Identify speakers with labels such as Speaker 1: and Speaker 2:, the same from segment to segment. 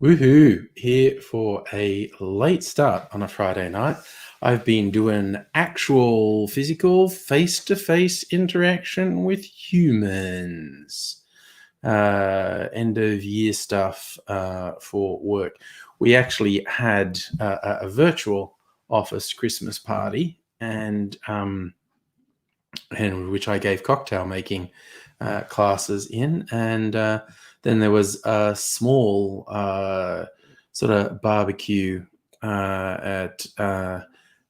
Speaker 1: Woohoo! Here for a late start on a Friday night. I've been doing actual physical face-to-face interaction with humans. End of year stuff for work. We actually had a virtual office Christmas party, and which I gave cocktail making classes in, and then there was a small sort of barbecue at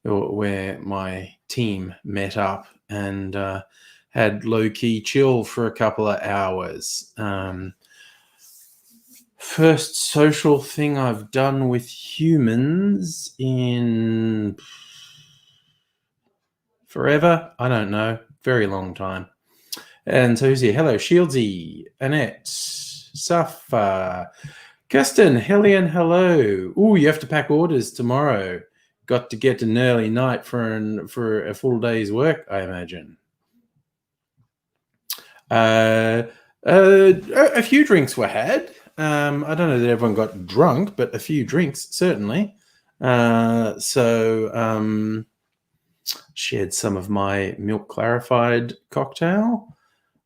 Speaker 1: where my team met up and had low-key chill for a couple of hours. First social thing I've done with humans in forever? I don't know. Very long time. And so who's here? Hello, Shieldsy, Annette, Safa, Kirsten, Hellion, hello. Ooh, you have to pack orders tomorrow. Got to get an early night for a full day's work, I imagine. A few drinks were had. I don't know that everyone got drunk, but a few drinks, certainly. Shared some of my milk clarified cocktail.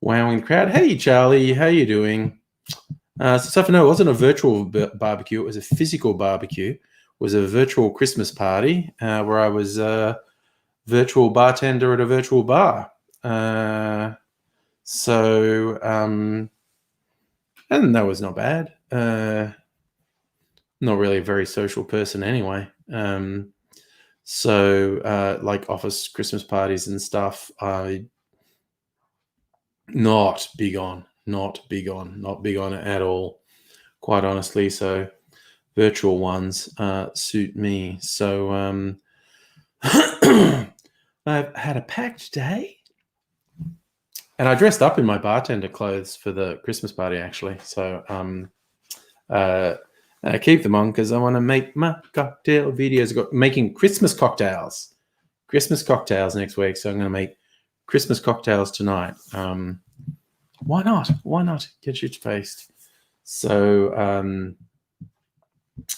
Speaker 1: Wowing the crowd. Hey, Charlie, how you doing? So no, it wasn't a virtual barbecue. It was a physical barbecue. It was a virtual Christmas party where I was a virtual bartender at a virtual bar. And that was not bad. Not really a very social person anyway. Like office Christmas parties and stuff, not big on it at all, quite honestly. So virtual ones suit me. So I've had a packed day, and I dressed up in my bartender clothes for the Christmas party, actually. So I keep them on because I want to make my cocktail videos. I've got making Christmas cocktails next week. So I'm going to make Christmas cocktails tonight. Why not get shit faced? So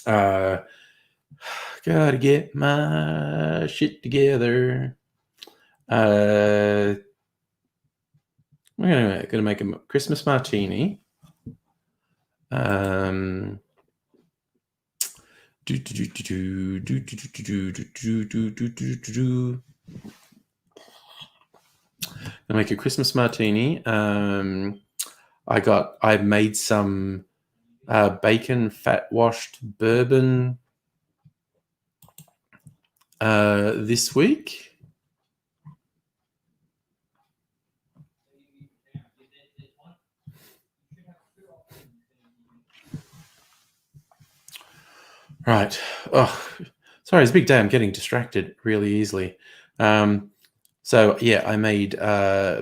Speaker 1: gotta get my shit together. We're gonna make a Christmas martini. I make a Christmas martini. I made some bacon fat washed bourbon this week. Right. Oh, sorry, it's a big day. I'm getting distracted really easily. So yeah, I made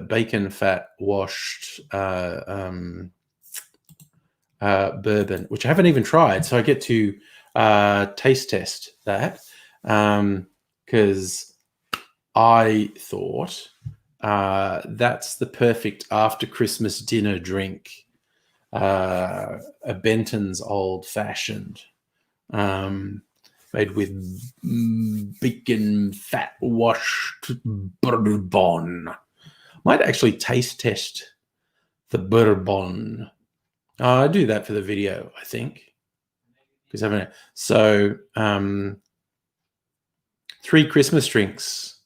Speaker 1: bacon fat washed bourbon, which I haven't even tried. So I get to taste test that because I thought that's the perfect after Christmas dinner drink. A Benton's Old Fashioned. Made with bacon fat washed bourbon. Might actually taste test the bourbon. I do that for the video, I think. Because I haven't. So 3 Christmas drinks,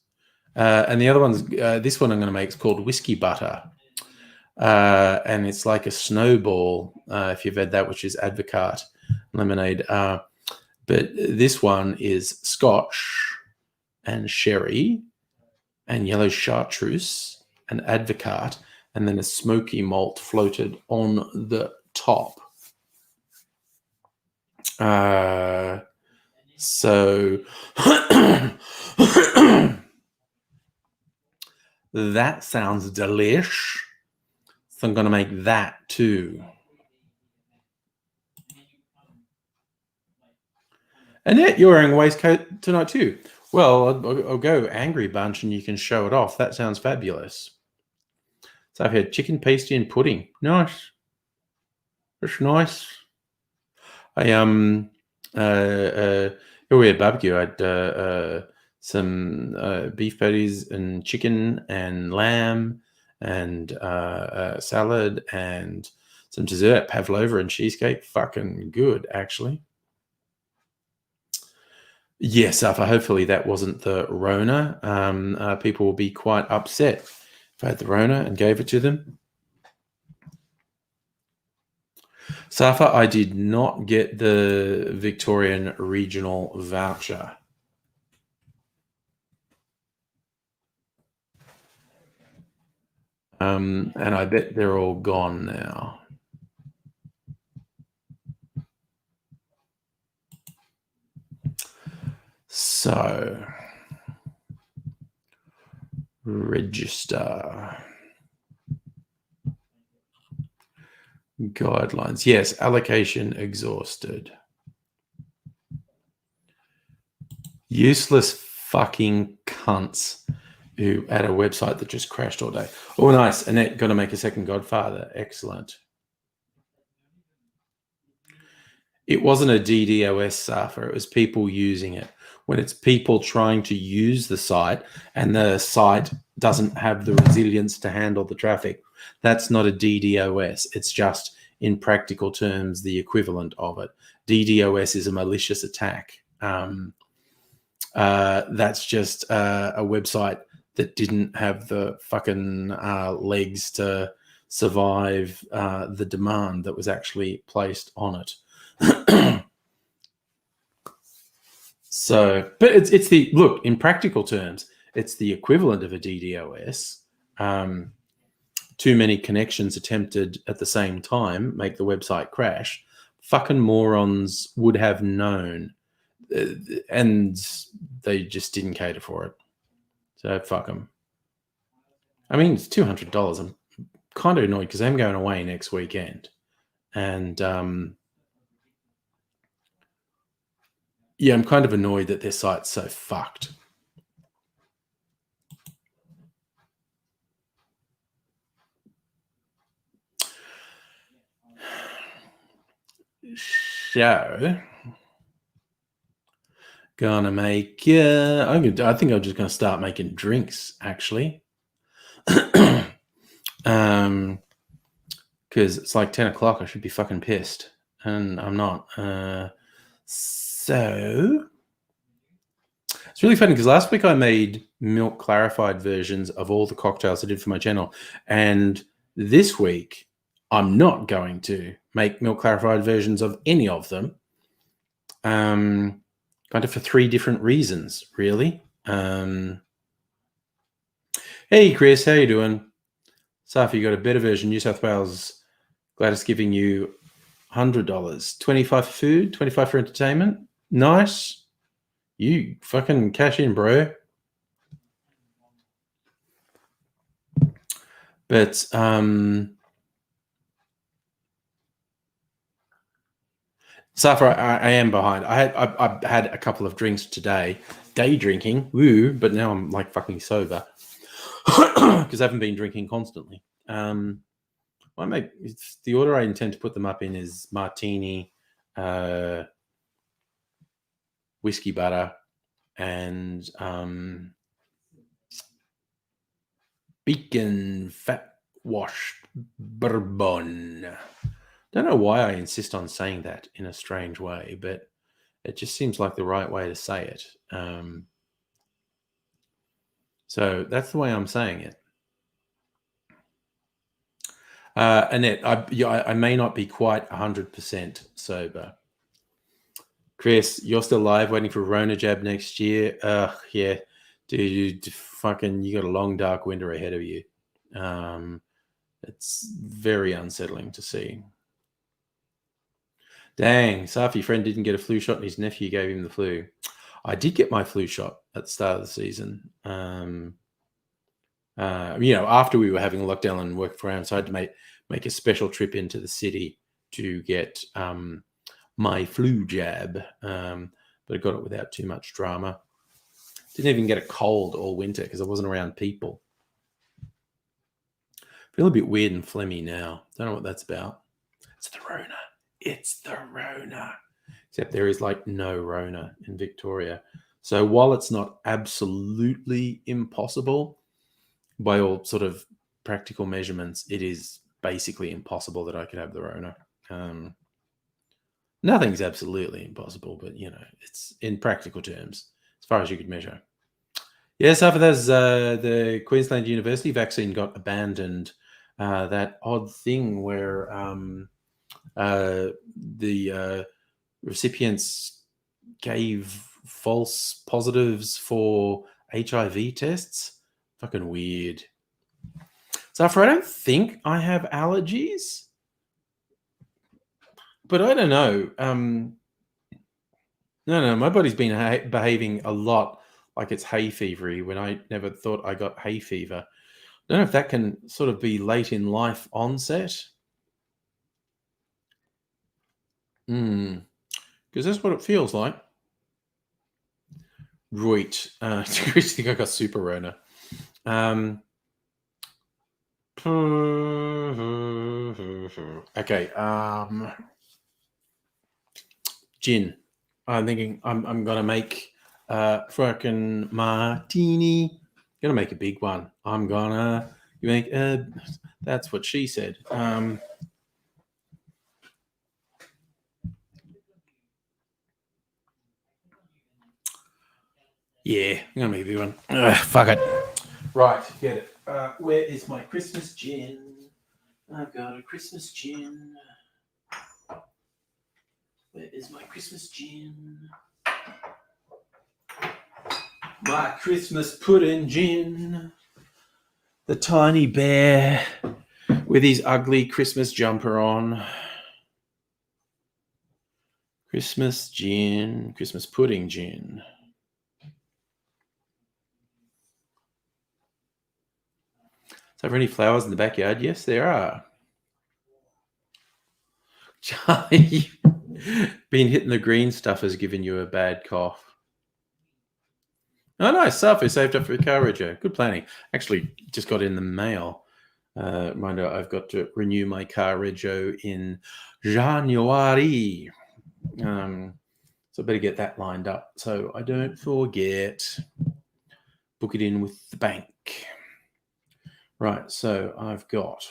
Speaker 1: and the other one's this one I'm going to make is called whiskey butter, and it's like a snowball. If you've had that, which is Advocaat lemonade. But this one is Scotch and sherry and yellow chartreuse and Advocaat, and then a smoky malt floated on the top. So that sounds delish. So I'm going to make that too. Annette, you're wearing a waistcoat tonight too. Well, I'll go Angry Bunch and you can show it off. That sounds fabulous. So I've had chicken pasty and pudding. Nice. That's nice. We had barbecue. I had some beef patties and chicken and lamb and salad and some dessert, pavlova and cheesecake. Fucking good, actually. Yes, Alpha. Hopefully that wasn't the Rona. People will be quite upset if I had the Rona and gave it to them. Safa, I did not get the Victorian regional voucher. And I bet they're all gone now. So, register. Guidelines. Yes, allocation exhausted. Useless fucking cunts who had a website that just crashed all day. Oh, nice. Annette got to make a second Godfather. Excellent. It wasn't a DDoS Safa. It was people using it. When it's people trying to use the site and the site doesn't have the resilience to handle the traffic, that's not a DDoS. It's just, in practical terms, the equivalent of it. DDoS is a malicious attack. That's just a website that didn't have the fucking legs to survive the demand that was actually placed on it. So, but it's the look, in practical terms, it's the equivalent of a DDoS. Too many connections attempted at the same time make the website crash. Fucking morons would have known, and they just didn't cater for it. So fuck them. I mean, it's $200. I'm kind of annoyed because I'm going away next weekend, and yeah, I'm kind of annoyed that their site's so fucked. So, gonna make. I think I'm just gonna start making drinks actually, because it's like 10 o'clock. I should be fucking pissed, and I'm not. So it's really funny because last week I made milk clarified versions of all the cocktails I did for my channel, and this week I'm not going to make milk clarified versions of any of them. Kind of for three different reasons, really. Hey Chris, how you doing? Safi, you got a better version. New South Wales Gladys giving you $100, 25 for food, 25 for entertainment. Nice. You fucking cash in, bro. But Safra, I am behind. I had a couple of drinks today, day drinking, woo, but now I'm like fucking sober because I haven't been drinking constantly. The order I intend to put them up in is martini, whiskey butter, and bacon fat washed bourbon. Don't know why I insist on saying that in a strange way, but it just seems like the right way to say it. So that's the way I'm saying it. Annette, I may not be quite 100% sober. Chris, you're still live waiting for Rona jab next year. Yeah, dude, you got a long dark winter ahead of you. It's very unsettling to see. Dang, Safi friend didn't get a flu shot and his nephew gave him the flu. I did get my flu shot at the start of the season. After we were having a lockdown and work from home, so I had to make a special trip into the city to get my flu jab. But I got it without too much drama. Didn't even get a cold all winter because I wasn't around people. Feel a bit weird and phlegmy now. Don't know what that's about. It's the Rona. it's the Rona. Except there is like no Rona in Victoria. So while it's not absolutely impossible by all sort of practical measurements, it is basically impossible that I could have the Rona. Nothing's absolutely impossible, but it's in practical terms, as far as you could measure. Yes, after that, the Queensland University vaccine got abandoned. That odd thing where the recipients gave false positives for HIV tests. Fucking weird. Zafra, I don't think I have allergies, but I don't know. No, my body's been behaving a lot like it's hay fevery when I never thought I got hay fever. I don't know if that can sort of be late in life onset. Because that's what it feels like. Right. I think I got super Rona. Okay. Gin. I'm thinking I'm gonna make fucking martini. Gonna make a big one. I'm gonna make that's what she said. Yeah, I'm gonna make a big one. Fuck it. Right, get it. Where is my Christmas gin? I've got a Christmas gin. Where is my Christmas gin? My Christmas pudding gin. The tiny bear with his ugly Christmas jumper on. Christmas gin. Christmas pudding gin. Is there any flowers in the backyard? Yes, there are. Charlie, being hitting the green stuff has given you a bad cough. Oh, nice stuff. It's saved up for a car rego. Good planning. Actually, just got in the mail. Reminder, I've got to renew my car rego in January. So I better get that lined up so I don't forget. Book it in with the bank. Right, so I've got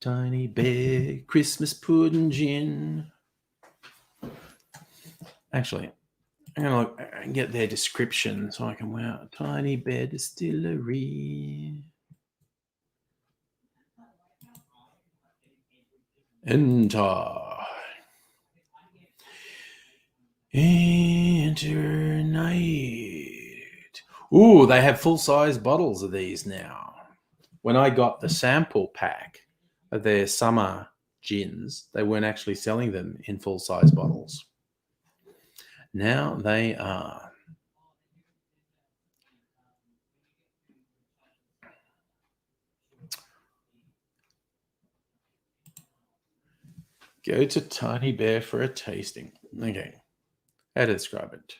Speaker 1: Tiny Bear Christmas Pudding Gin. Actually, I'm going to get their description so I can wow. Tiny Bear Distillery. Enter night. Ooh, they have full-size bottles of these now. When I got the sample pack of their summer gins, they weren't actually selling them in full-size bottles. Now they are. Go to Tiny Bear for a tasting. Okay. How to describe it?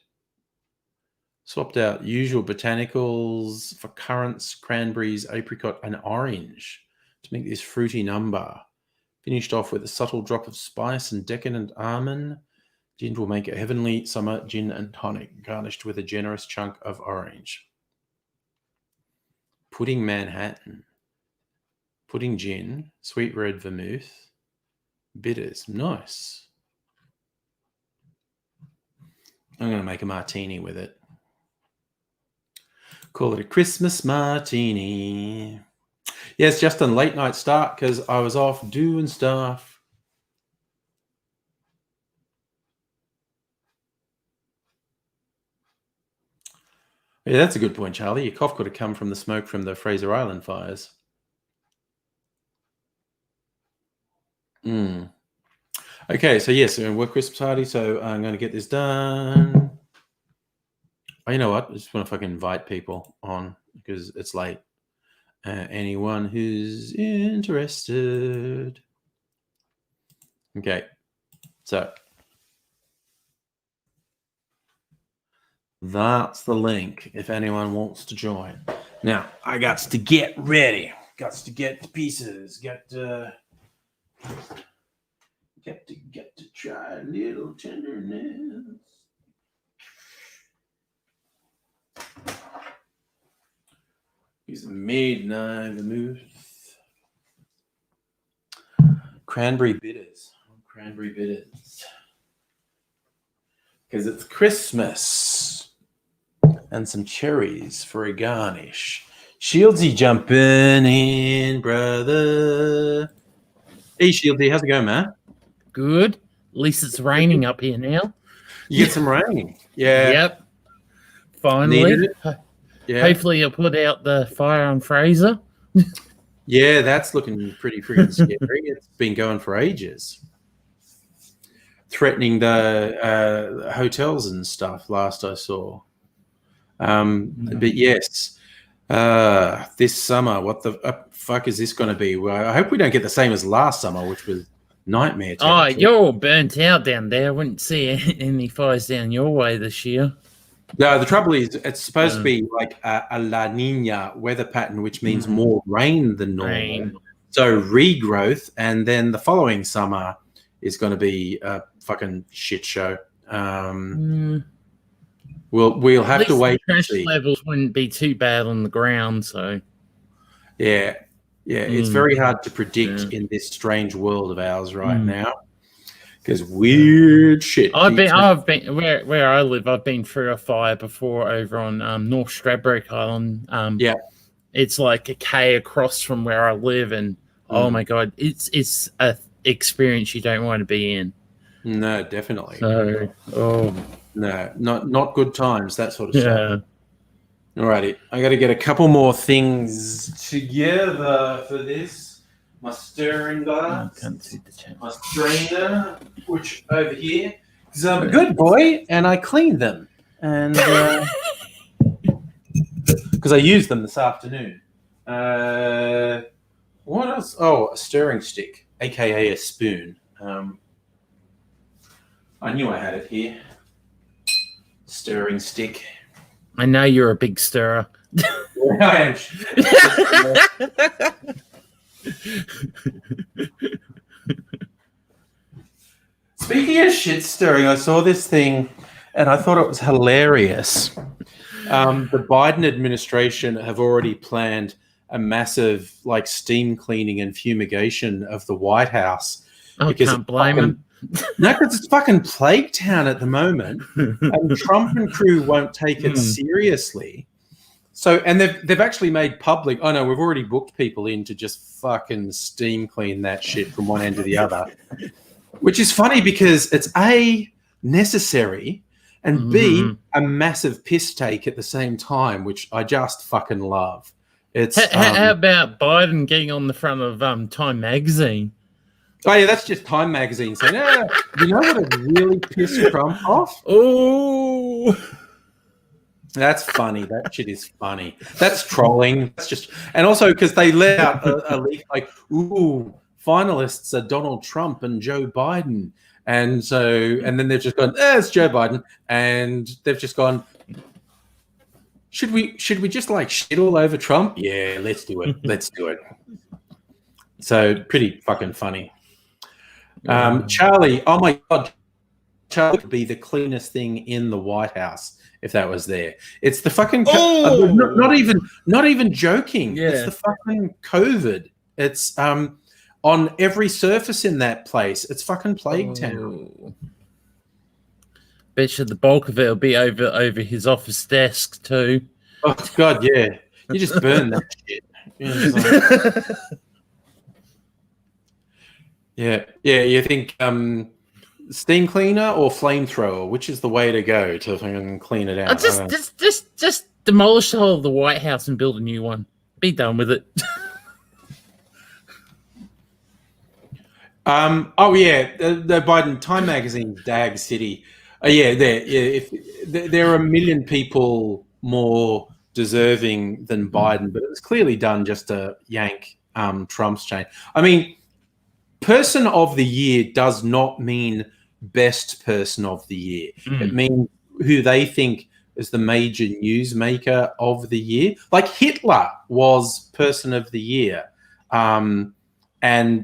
Speaker 1: Swapped out usual botanicals for currants, cranberries, apricot, and orange to make this fruity number. Finished off with a subtle drop of spice and decadent almond. Gin will make a heavenly summer gin and tonic, garnished with a generous chunk of orange. Pudding Manhattan. Pudding gin, sweet red vermouth, bitters. Nice. I'm going to make a martini with it. Call it a Christmas martini. Yes, just a late night start because I was off doing stuff. Yeah, that's a good point, Charlie. Your cough could have come from the smoke from the Fraser Island fires. Okay, so yes, we're going to work Christmas party, so I'm going to get this done. Oh, you know what? I just want to fucking invite people on because it's late. Anyone who's interested. Okay, so that's the link if anyone wants to join. Now, I got to get ready. Got to get to pieces. Got to Got to try a little tenderness. He's midnight vermouth. Cranberry bitters. Because it's Christmas. And some cherries for a garnish. Shieldsy jumping in, brother. Hey, Shieldsy, how's it going, man?
Speaker 2: Good. At least it's raining up here now.
Speaker 1: You get some rain. Yeah.
Speaker 2: Yep. Finally.
Speaker 1: Yeah.
Speaker 2: Hopefully you'll put out the fire on Fraser.
Speaker 1: Yeah, that's looking pretty freaking scary. It's been going for ages. Threatening the hotels and stuff last I saw. But yes, this summer, what the fuck is this going to be? Well, I hope we don't get the same as last summer, which was nightmare territory.
Speaker 2: Oh, you're all burnt out down there. I wouldn't see any fires down your way this year.
Speaker 1: No, the trouble is it's supposed to be like a La Nina weather pattern, which means more rain than normal. So regrowth, and then the following summer is going to be a fucking shit show. We'll have to wait.
Speaker 2: The trash levels wouldn't be too bad on the ground, so
Speaker 1: yeah, it's very hard to predict in this strange world of ours right now. Because weird shit.
Speaker 2: I've been where I live. I've been through a fire before over on North Stradbroke Island. It's like a K across from where I live, and oh my god, it's a experience you don't want to be in.
Speaker 1: No, definitely.
Speaker 2: So,
Speaker 1: no, not good times. That sort of stuff. Alrighty, I got to get a couple more things together for this. My stirring glass, my strainer, which over here, because I'm a good boy and I cleaned them, and because I used them this afternoon. What else? Oh, a stirring stick, aka a spoon. I knew I had it here. Stirring stick.
Speaker 2: I know you're a big stirrer.
Speaker 1: I am. Speaking of shit stirring, I saw this thing and I thought it was hilarious. The Biden administration have already planned a massive steam cleaning and fumigation of the White House.
Speaker 2: I can't blame them.
Speaker 1: No, because it's fucking plague town at the moment, and Trump and crew won't take it seriously. So, and they've actually made public. Oh no, we've already booked people in to just fucking steam clean that shit from one end to the other, which is funny because it's A, necessary, and B, a massive piss take at the same time, which I just fucking love. It's
Speaker 2: how about Biden getting on the front of Time magazine?
Speaker 1: Oh yeah, that's just Time magazine saying, you know what would really piss Trump off?
Speaker 2: Oh.
Speaker 1: That's funny. That shit is funny. That's trolling. That's just, and also because they let out a leak like, ooh, finalists are Donald Trump and Joe Biden, and then they've just gone, it's Joe Biden, and they've just gone, should we just shit all over Trump? Yeah, let's do it. Let's do it. So pretty fucking funny. Charlie, oh my god, Charlie would be the cleanest thing in the White House if that was there. It's the fucking not even joking.
Speaker 2: Yeah.
Speaker 1: It's the fucking COVID. It's on every surface in that place. It's fucking plague town.
Speaker 2: Bet you the bulk of it will be over his office desk too.
Speaker 1: Oh god, yeah. You just burn that shit. Yeah. You think steam cleaner or flamethrower? Which is the way to go to fucking clean it out?
Speaker 2: Just demolish the whole of the White House and build a new one. Be done with it.
Speaker 1: Oh yeah, the Biden Time magazine Dag City. There are a million people more deserving than Biden, but it was clearly done just to yank Trump's chain. I mean, person of the year does not mean best person of the year. It means who they think is the major newsmaker of the year. Like Hitler was person of the year. And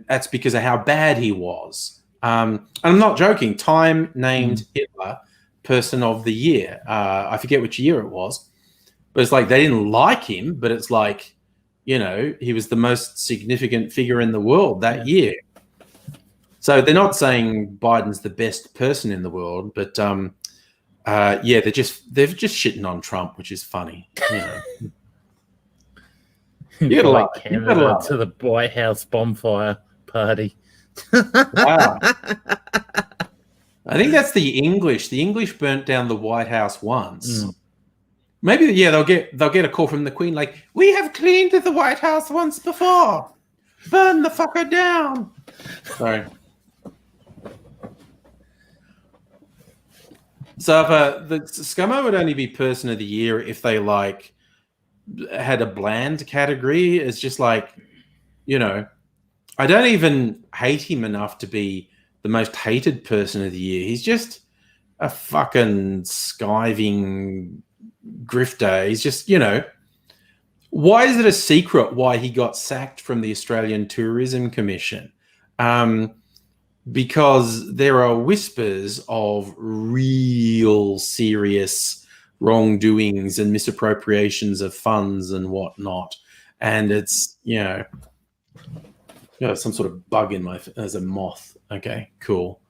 Speaker 1: that's because of how bad he was. And I'm not joking. Time named Hitler Person of the Year. I forget which year it was, but it's like they didn't like him, but it's like, he was the most significant figure in the world that year. So they're not saying Biden's the best person in the world, but they're just shitting on Trump, which is funny. You gotta love
Speaker 2: to the White House bonfire party.
Speaker 1: Wow. I think that's the English. The English burnt down the White House once. Maybe they'll get a call from the Queen like, we have cleaned the White House once before. Burn the fucker down. Sorry. So the Scummo would only be Person of the Year if they had a bland category. It's just like, I don't even hate him enough to be the most hated Person of the Year. He's just a fucking skiving grifter. He's just, why is it a secret why he got sacked from the Australian Tourism Commission? Because there are whispers of real serious wrongdoings and misappropriations of funds and whatnot. And it's, some sort of bug in as a moth. Okay, cool.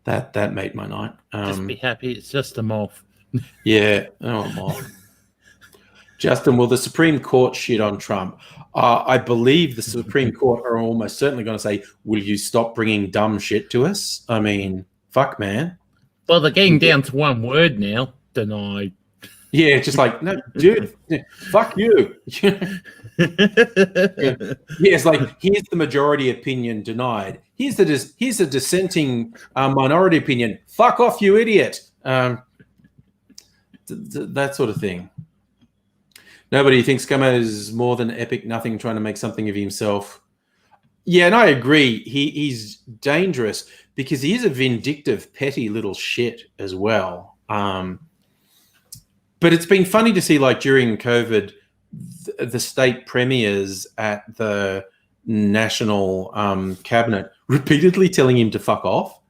Speaker 1: That made my night.
Speaker 2: Just be happy it's just a moth.
Speaker 1: Yeah, moth. Justin, will the Supreme Court shit on Trump? I believe the Supreme Court are almost certainly going to say, will you stop bringing dumb shit to us? I mean, fuck, man.
Speaker 2: Well, they're getting down to one word now. Denied.
Speaker 1: Yeah, just like, no, dude, fuck you. Yeah, it's like, here's the majority opinion denied. Here's a dissenting minority opinion. Fuck off, you idiot. That sort of thing. Nobody thinks Scummo is more than epic nothing trying to make something of himself. Yeah, and I agree. He's dangerous because he is a vindictive, petty little shit as well. But it's been funny to see, during COVID, the state premiers at the national cabinet repeatedly telling him to fuck off.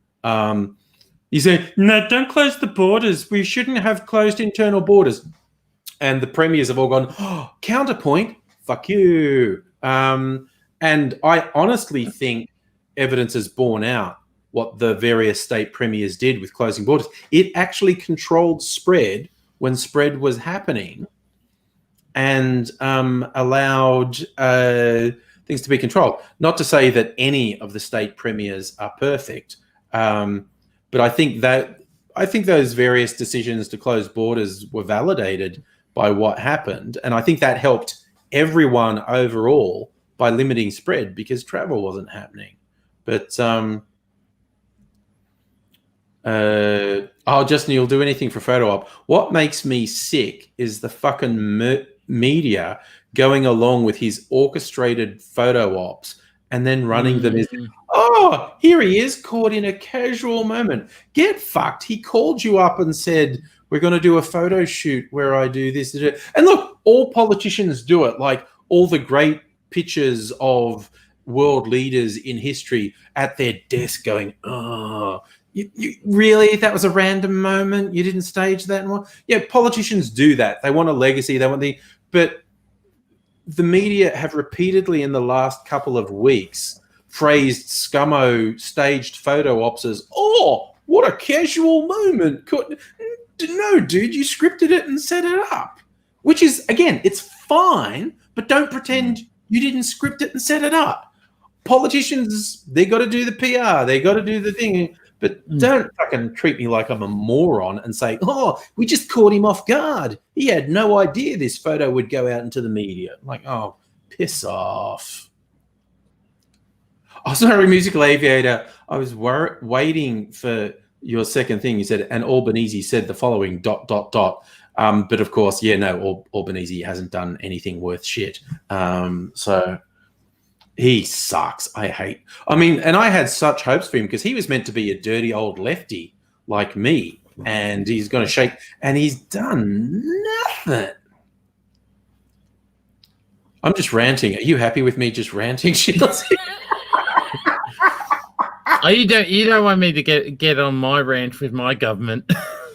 Speaker 1: He said, no, don't close the borders. We shouldn't have closed internal borders. And the premiers have all gone, counterpoint, fuck you. And I honestly think evidence has borne out what the various state premiers did with closing borders. It actually controlled spread when spread was happening and allowed things to be controlled. Not to say that any of the state premiers are perfect, but I think those various decisions to close borders were validated by what happened. And I think that helped everyone overall by limiting spread because travel wasn't happening. But, Justin, you'll do anything for photo op. What makes me sick is the fucking media going along with his orchestrated photo ops and then running them as, here he is caught in a casual moment. Get fucked. He called you up and said, we're going to do a photo shoot where I do this. And look, all politicians do it. Like all the great pictures of world leaders in history at their desk going, you really? That was a random moment? You didn't stage that? Yeah, politicians do that. They want a legacy. But the media have repeatedly in the last couple of weeks phrased Scummo staged photo ops as, what a casual moment. No, dude, you scripted it and set it up, which is, again, it's fine, but don't pretend you didn't script it and set it up. Politicians, they got to do the PR. They got to do the thing, but don't fucking treat me like I'm a moron and say, we just caught him off guard. He had no idea this photo would go out into the media. I'm like, piss off. Oh, sorry, Musical Aviator. I was waiting for your second thing. You said, and Albanese said the following ... But of course, Albanese hasn't done anything worth shit. So he sucks. And I had such hopes for him because he was meant to be a dirty old lefty like me, and he's going to shake, and he's done nothing. I'm just ranting. Are you happy with me just ranting?
Speaker 2: Oh, you don't want me to get on my ranch with my government.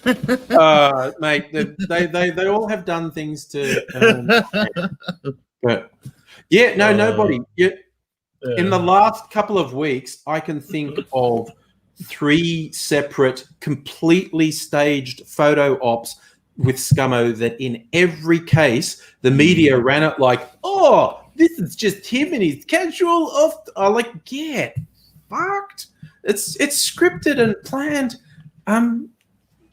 Speaker 1: Mate, they all have done things to but yeah, no, nobody. In the last couple of weeks, I can think of 3 separate, completely staged photo ops with Scummo that in every case, the media ran it like, oh, this is just him and he's casual. Like, get fucked. It's scripted and planned.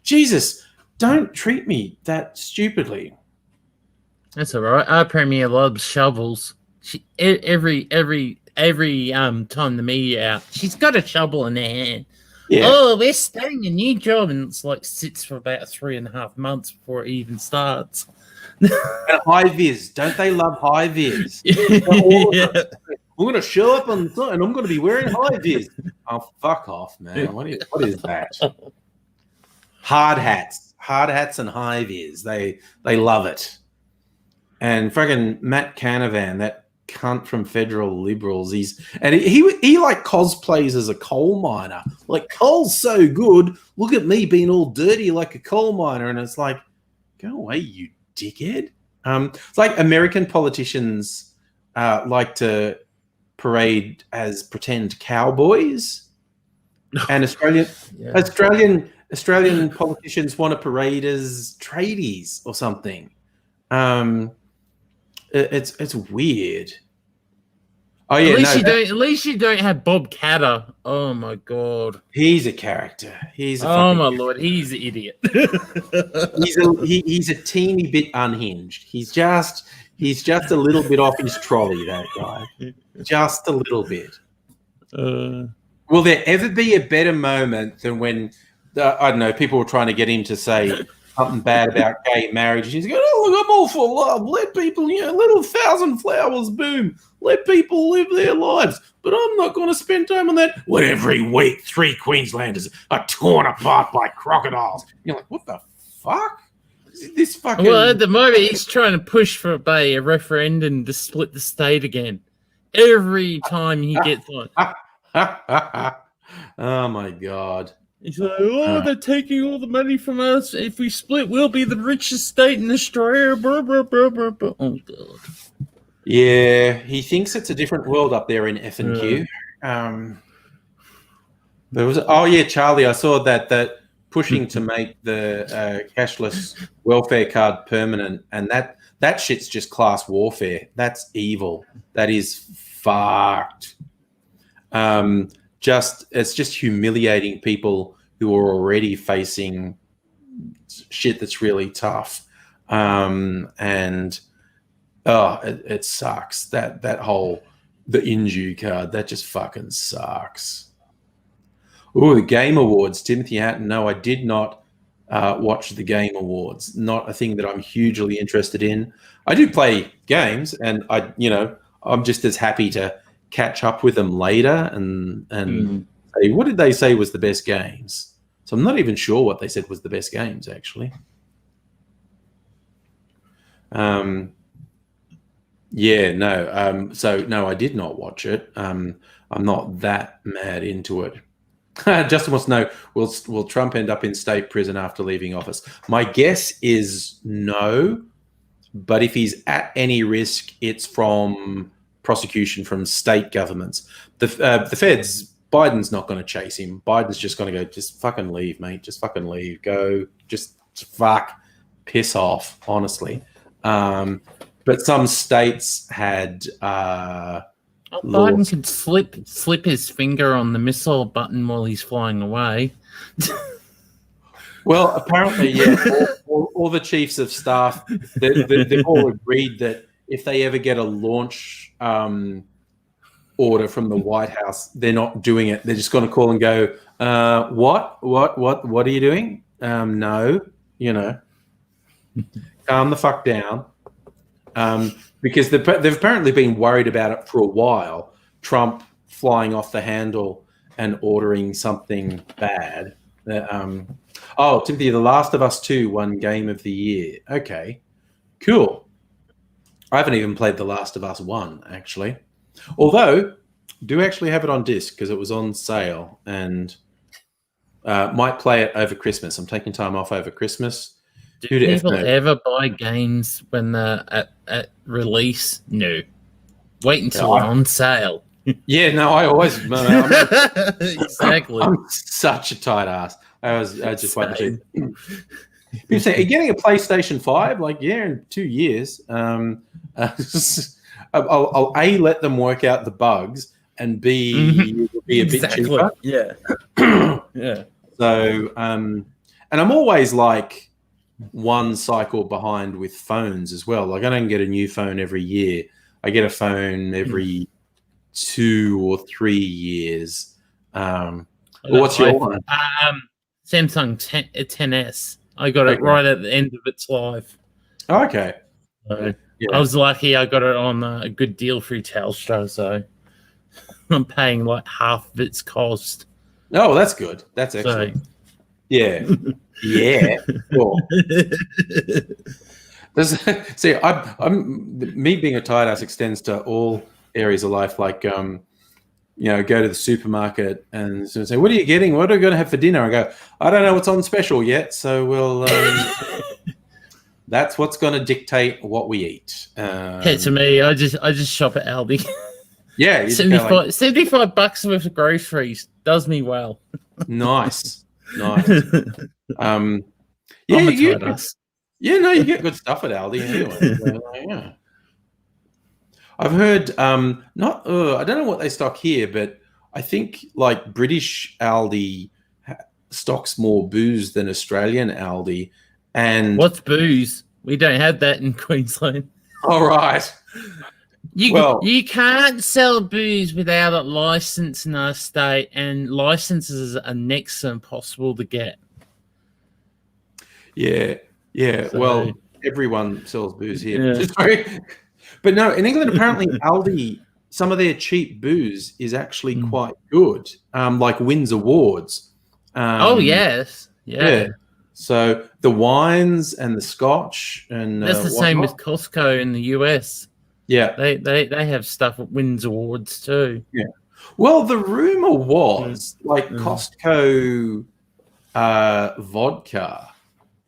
Speaker 1: Jesus, don't treat me that stupidly.
Speaker 2: That's all right. Our premier loves shovels. Every time the media out, she's got a shovel in her hand. Yeah. Oh, we're starting a new job, and it's like sits for about 3.5 months before it even starts.
Speaker 1: And high vis, don't they love high vis? Yeah. I'm going to show up and I'm going to be wearing high vis. Oh, fuck off, man! What is that? Hard hats, and high vis. They love it. And fucking Matt Canavan, that cunt from Federal Liberals, he like cosplays as a coal miner. Like, coal's so good, look at me being all dirty like a coal miner. And it's like, go away, you dickhead. It's like American politicians like to parade as pretend cowboys, and Australian politicians want to parade as tradies or something. It's weird. Oh yeah,
Speaker 2: at least you don't have Bob Catter. Oh my god,
Speaker 1: he's a character.
Speaker 2: My lord, he's an idiot.
Speaker 1: he's a teeny bit unhinged. He's just a little bit off his trolley. That guy, just a little bit. Will there ever be a better moment than when I don't know, people were trying to get him to say something bad about gay marriage? He's going, oh, look, I'm all for love. Let people, let 1,000 flowers bloom. Let people live their lives. But I'm not going to spend time on that. When every week 3 Queenslanders are torn apart by crocodiles. You're like, what the fuck? This fucking...
Speaker 2: Well, at the moment, he's trying to push for a referendum to split the state again. Every time he gets on.
Speaker 1: Oh, my God.
Speaker 2: He's like, oh, they're taking all the money from us. If we split, we'll be the richest state in Australia. Blah, blah, blah, blah, blah. Oh, God.
Speaker 1: Yeah, he thinks it's a different world up there in F&Q. There was, Charlie, I saw that pushing to make the cashless welfare card permanent, and that shit's just class warfare. That's evil. That is fucked. It's just humiliating people who are already facing shit that's really tough. It sucks. That whole, the Inju card, that just fucking sucks. Oh, the Game Awards, Timothy Hatton. No, I did not watch the Game Awards. Not a thing that I'm hugely interested in. I do play games, and I'm just as happy to catch up with them later and say, what did they say was the best games? So I'm not even sure what they said was the best games, actually. So no, I did not watch it. I'm not that mad into it. Justin wants to know, will Trump end up in state prison after leaving office? My guess is no, but if he's at any risk, it's from prosecution from state governments. The feds, Biden's not going to chase him. Biden's just going to go, just fucking leave, mate. Just fucking leave. Go, just piss off, honestly. But some states had...
Speaker 2: Biden could slip his finger on the missile button while he's flying away.
Speaker 1: Well, apparently, yeah, all the chiefs of staff, they've all agreed that if they ever get a launch order from the White House, they're not doing it. They're just going to call and go, what are you doing? No, calm the fuck down. Because they've apparently been worried about it for a while, Trump flying off the handle and ordering something bad. Timothy, The Last of Us 2 won Game of the Year. Okay, cool. I haven't even played The Last of Us 1, actually. Although, Do actually have it on disc because it was on sale, and might play it over Christmas. I'm taking time off over Christmas.
Speaker 2: Do
Speaker 1: Who to F
Speaker 2: people
Speaker 1: know?
Speaker 2: ever buy games when they're at release? No. Wait until they're on sale.
Speaker 1: Yeah, no, I always
Speaker 2: exactly.
Speaker 1: I'm such a tight ass. I just wait to see. People say, "Are you getting a PlayStation 5?" Like, yeah, in 2 years. I'll A, let them work out the bugs, and B, it'll be a bit cheaper.
Speaker 2: Yeah. Yeah.
Speaker 1: So, and I'm always like one cycle behind with phones as well. Like, I don't get a new phone every year. I get a phone every 2 or 3 years. What's your one?
Speaker 2: Samsung 10S. I got it right at the end of its life.
Speaker 1: Okay.
Speaker 2: So I was lucky. I got it on a good deal through Telstra, so I'm paying like half of its cost.
Speaker 1: Oh, that's good. That's excellent. So, yeah. Yeah. Cool. See, I'm me being a tight ass extends to all areas of life. Like, go to the supermarket and say, "What are you getting? What are we going to have for dinner?" I go, "I don't know what's on special yet, so we'll." That's what's going to dictate what we eat.
Speaker 2: To me, I just shop at Aldi.
Speaker 1: Yeah,
Speaker 2: 75 bucks worth of groceries does me well.
Speaker 1: Nice. Yeah, you get good stuff at Aldi anyway. So, yeah. I've heard I don't know what they stock here, but I think like British Aldi stocks more booze than Australian Aldi. And
Speaker 2: what's booze? We don't have that in Queensland.
Speaker 1: All right.
Speaker 2: You can't sell booze without a license in our state, and licenses are next to impossible to get.
Speaker 1: Yeah. So, everyone sells booze here. Yeah. But no, in England, apparently Aldi, some of their cheap booze is actually quite good, like wins awards.
Speaker 2: Oh, yes. Yeah.
Speaker 1: So the wines and the scotch and
Speaker 2: that's the same with Costco in the US.
Speaker 1: Yeah,
Speaker 2: they have stuff that wins awards too.
Speaker 1: Yeah. Well, the rumor was like Costco vodka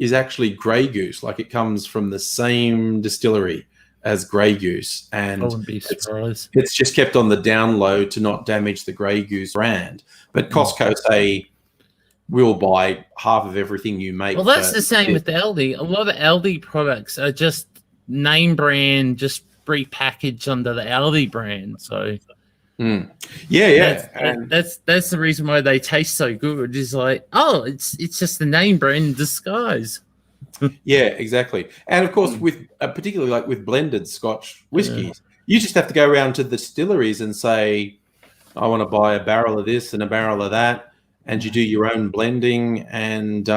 Speaker 1: is actually Grey Goose. Like it comes from the same distillery as Grey Goose, and
Speaker 2: I wouldn't be surprised.
Speaker 1: It's just kept on the down low to not damage the Grey Goose brand. But Costco say, we'll buy half of everything you make.
Speaker 2: Well, that's the same with Aldi. A lot of Aldi products are just name brand, just repackaged under the Aldi brand. So, that's the reason why they taste so good. Is like, oh, it's just the name brand in disguise.
Speaker 1: Yeah, exactly. And of course, with particularly like with blended Scotch whiskies, you just have to go around to the distilleries and say, I want to buy a barrel of this and a barrel of that. And you do your own blending, and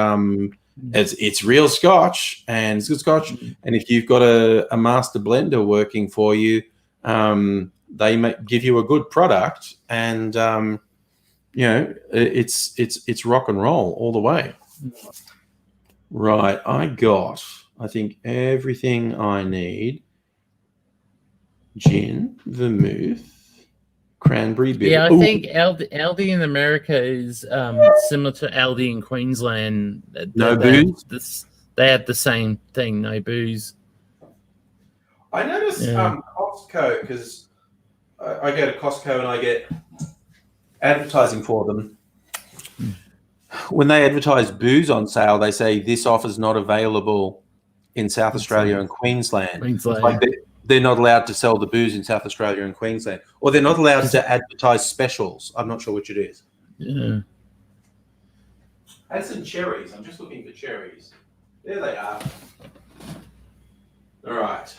Speaker 1: it's real Scotch and it's good Scotch. And if you've got a master blender working for you, they give you a good product, and it's rock and roll all the way. Right, I think everything I need: gin, vermouth, cranberry beer.
Speaker 2: Yeah, I think Aldi in America is similar to Aldi in Queensland.
Speaker 1: No booze?
Speaker 2: They have the same thing, no booze.
Speaker 1: I noticed Costco, because I go to Costco and I get advertising for them. When they advertise booze on sale, they say this offer's not available in South Australia and Queensland. Like they're not allowed to sell the booze in South Australia and Queensland, or they're not allowed to advertise specials. I'm not sure which it is.
Speaker 2: Yeah.
Speaker 1: Add some cherries. I'm just looking for cherries. There they are. All right.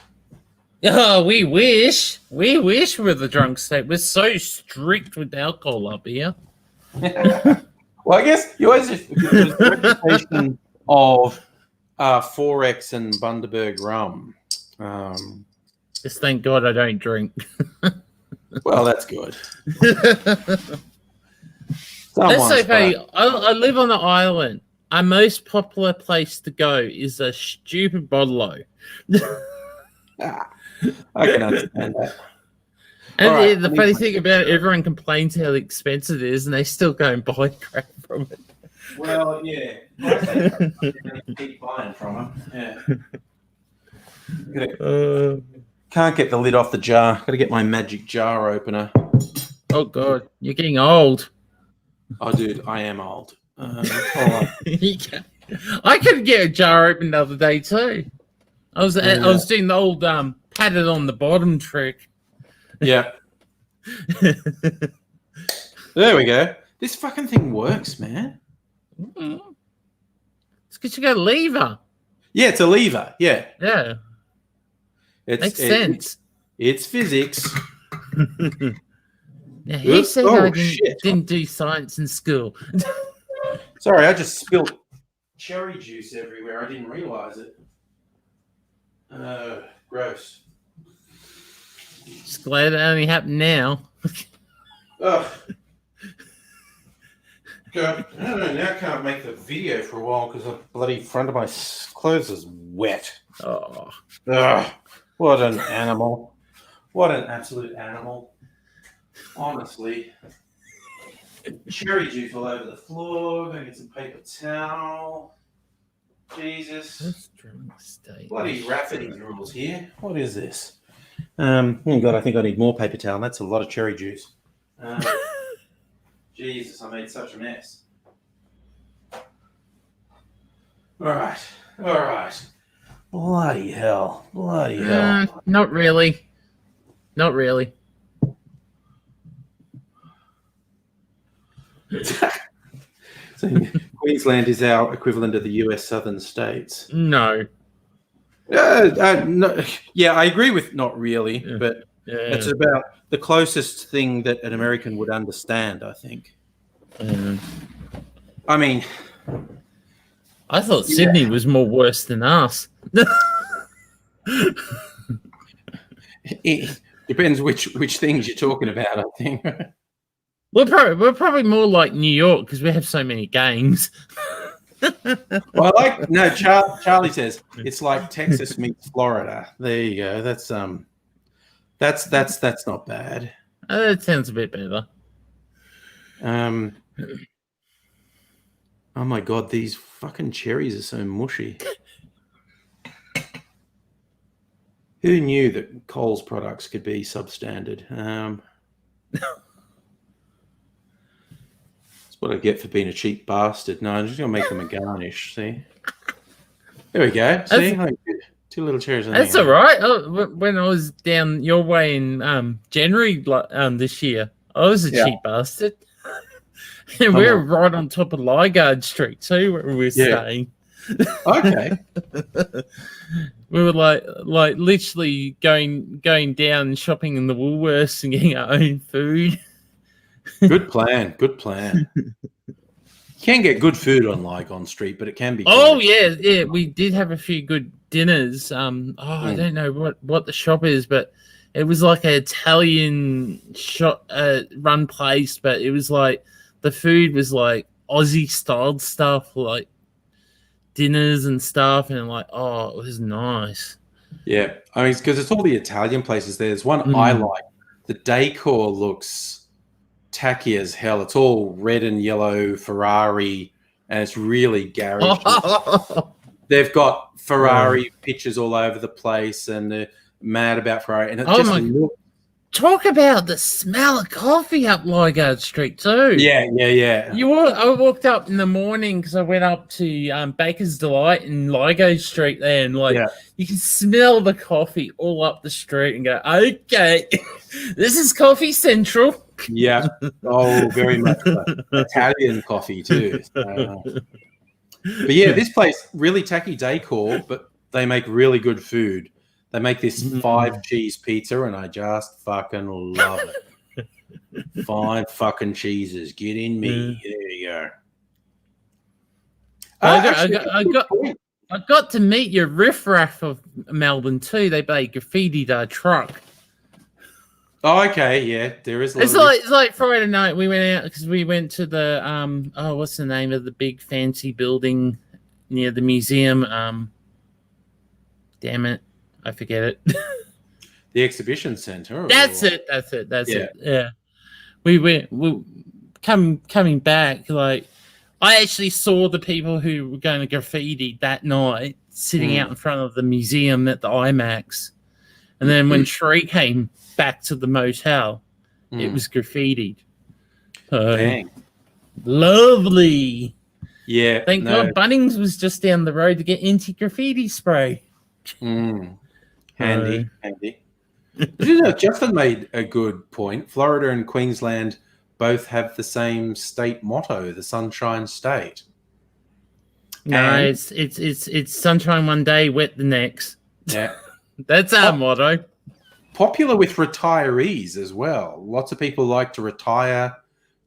Speaker 2: Oh, we wish we're the drunk state. We're so strict with alcohol up here.
Speaker 1: Well, I guess you always just the reputation of Forex and Bundaberg rum.
Speaker 2: Just thank God I don't drink.
Speaker 1: Well, that's good.
Speaker 2: That's so funny. I live on the island. Our most popular place to go is a stupid bottle-o.
Speaker 1: I can understand that.
Speaker 2: And the funny thing about it, everyone complains how expensive it is, and they still go and buy crap from it.
Speaker 1: Well, yeah. I keep buying from them. Yeah. Can't get the lid off the jar. Got to get my magic jar opener.
Speaker 2: Oh, God. You're getting old.
Speaker 1: Oh, dude, I am old.
Speaker 2: I could get a jar open the other day, too. I was doing the old pat it on the bottom trick.
Speaker 1: Yeah. There we go. This fucking thing works, man.
Speaker 2: It's because you got a lever.
Speaker 1: Yeah, it's a lever. Yeah.
Speaker 2: Yeah. Makes sense.
Speaker 1: It's physics.
Speaker 2: Now, he said I didn't do science in school.
Speaker 1: Sorry, I just spilled cherry juice everywhere. I didn't realize it. Gross.
Speaker 2: Just glad it only happened now.
Speaker 1: Ugh. God, I don't know. Now I can't make the video for a while because the bloody front of my clothes is wet.
Speaker 2: Oh.
Speaker 1: Ugh. What an animal. What an absolute animal. Honestly. Cherry juice all over the floor. Gonna get some paper towel. Jesus. Bloody Rafferty's rules here. What is this? Oh God, I think I need more paper towel. That's a lot of cherry juice. Jesus, I made such a mess. All right. Bloody hell.
Speaker 2: Not really.
Speaker 1: So Queensland is our equivalent of the US southern states.
Speaker 2: No.
Speaker 1: No. Yeah, I agree with not really, but it's about the closest thing that an American would understand, I think. I mean,
Speaker 2: I thought Sydney was more worse than us.
Speaker 1: It depends which things you're talking about, I think.
Speaker 2: We're probably more like New York because we have so many gangs.
Speaker 1: Well, Charlie says it's like Texas meets Florida. There you go. That's not bad.
Speaker 2: That sounds a bit better.
Speaker 1: Oh my God, these fucking cherries are so mushy. Who knew that Coles products could be substandard? That's what I get for being a cheap bastard. No, I'm just going to make them a garnish, see? There we go. See? Two little cherries on
Speaker 2: That's all right. When I was down your way in January this year, I was a cheap bastard. And we're right on top of Lygarde Street too, where we were staying.
Speaker 1: Okay.
Speaker 2: We were like literally going down and shopping in the Woolworths and getting our own food.
Speaker 1: Good plan. You can get good food on Lygon Street, but it can be.
Speaker 2: Oh yeah. We did have a few good dinners. I don't know what the shop is, but it was like an Italian shop run place, but it was like the food was like Aussie styled stuff, like dinners and stuff, and like it was nice.
Speaker 1: Yeah, I mean, because it's all the Italian places. There's one I like. The decor looks tacky as hell. It's all red and yellow Ferrari, and it's really garage. They've got Ferrari pictures all over the place, and they're mad about Ferrari. And it
Speaker 2: talk about the smell of coffee up Lygarde Street too.
Speaker 1: Yeah.
Speaker 2: I walked up in the morning because I went up to Baker's Delight in Lygarde Street there, and you can smell the coffee all up the street and go, okay, this is Coffee Central.
Speaker 1: Yeah. Oh, very much so. Italian coffee too. But yeah, this place, really tacky decor, but they make really good food. They make this 5-cheese pizza, and I just fucking love it. 5 fucking cheeses. Get in me. There you go.
Speaker 2: I got to meet your riffraff of Melbourne too. They graffitied our truck.
Speaker 1: Oh, okay, yeah, there is.
Speaker 2: It's like Friday night. We went out because we went to the what's the name of the big fancy building near the museum? Damn it, I forget it.
Speaker 1: The exhibition center.
Speaker 2: That's it. Yeah. We coming back, like I actually saw the people who were going to graffiti that night sitting out in front of the museum at the IMAX. And then when Shree came back to the motel, it was graffitied.
Speaker 1: Dang.
Speaker 2: Lovely.
Speaker 1: Yeah.
Speaker 2: Thank God Bunnings was just down the road to get anti-graffiti spray.
Speaker 1: Handy. You know, Justin made a good point. Florida and Queensland both have the same state motto, the Sunshine State.
Speaker 2: No, and it's sunshine one day, wet the next.
Speaker 1: Yeah.
Speaker 2: That's our motto.
Speaker 1: Popular with retirees as well. Lots of people like to retire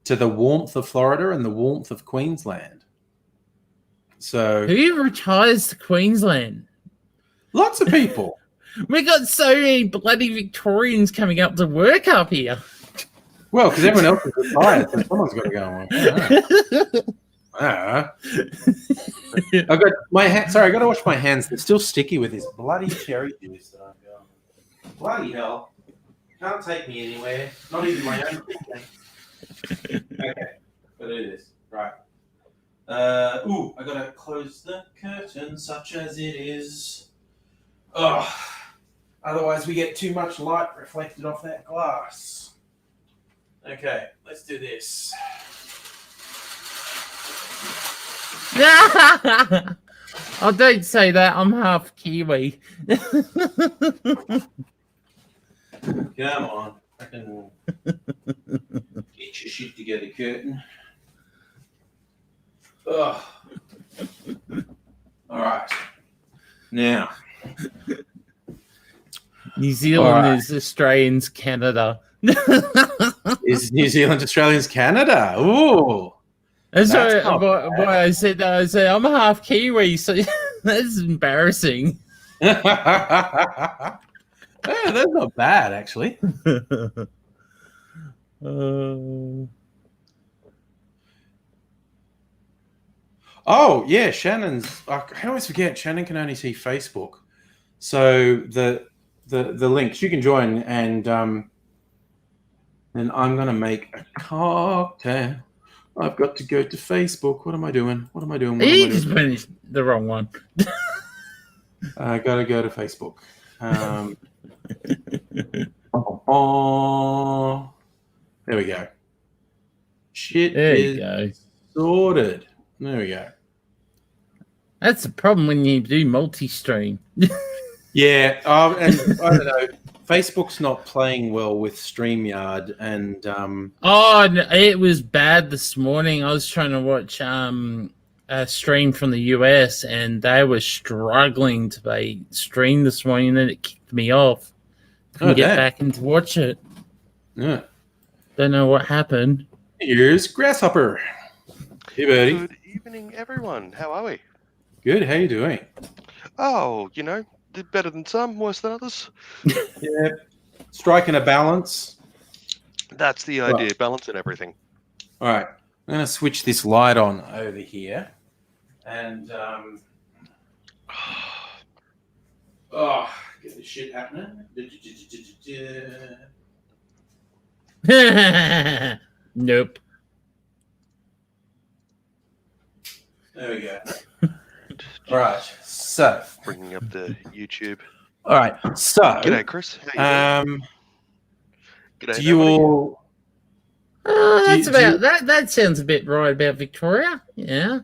Speaker 1: to the warmth of Florida and the warmth of Queensland. So
Speaker 2: who retires to Queensland?
Speaker 1: Lots of people.
Speaker 2: We got so many bloody Victorians coming up to work up here.
Speaker 1: Well, because everyone else is retired, so someone's got to go on. I've got my hand. Sorry, I got to wash my hands. They're still sticky with this bloody cherry juice that I've got. Bloody hell! Can't take me anywhere. Not even my own. Okay, but it is right. I gotta close the curtain, such as it is. Oh, otherwise we get too much light reflected off that glass. Okay, let's do this.
Speaker 2: Oh, don't say that. I'm half Kiwi.
Speaker 1: Come on. I can get your shit together, curtain. Ugh. All right. Now.
Speaker 2: New Zealand is Australians, Canada.
Speaker 1: Is New Zealand Australians Canada? Ooh.
Speaker 2: That's why I said that. I said, I'm a half Kiwi, so that's embarrassing.
Speaker 1: Yeah, that's not bad, actually. Oh, yeah, Shannon's... I always forget, Shannon can only see Facebook. So the links, you can join, and I'm going to make a cocktail. I've got to go to Facebook. What am I doing?
Speaker 2: You just finished the wrong one.
Speaker 1: I got to go to Facebook. There we go. Shit is sorted. There we go.
Speaker 2: That's the problem when you do multi-stream.
Speaker 1: Yeah, and I don't know. Facebook's not playing well with StreamYard, and
Speaker 2: oh, no, it was bad this morning. I was trying to watch a stream from the US, and they were struggling to be streamed this morning, and then it kicked me off. Couldn't get back in to watch it.
Speaker 1: Yeah,
Speaker 2: don't know what happened.
Speaker 1: Here's Grasshopper. Hey, buddy.
Speaker 3: Good evening, everyone. How are we?
Speaker 1: Good. How you doing?
Speaker 3: Oh, you know, did better than some, worse than others.
Speaker 1: Yeah, striking a balance.
Speaker 3: That's the idea, balance and everything.
Speaker 1: All right, I'm going to switch this light on over here, and get this shit happening.
Speaker 2: Nope.
Speaker 1: There we go. All right, so
Speaker 3: bringing up the YouTube.
Speaker 1: All right, so
Speaker 3: g'day, Chris. How you doing?
Speaker 1: G'day. Do you all?
Speaker 2: That sounds a bit right about Victoria. Yeah.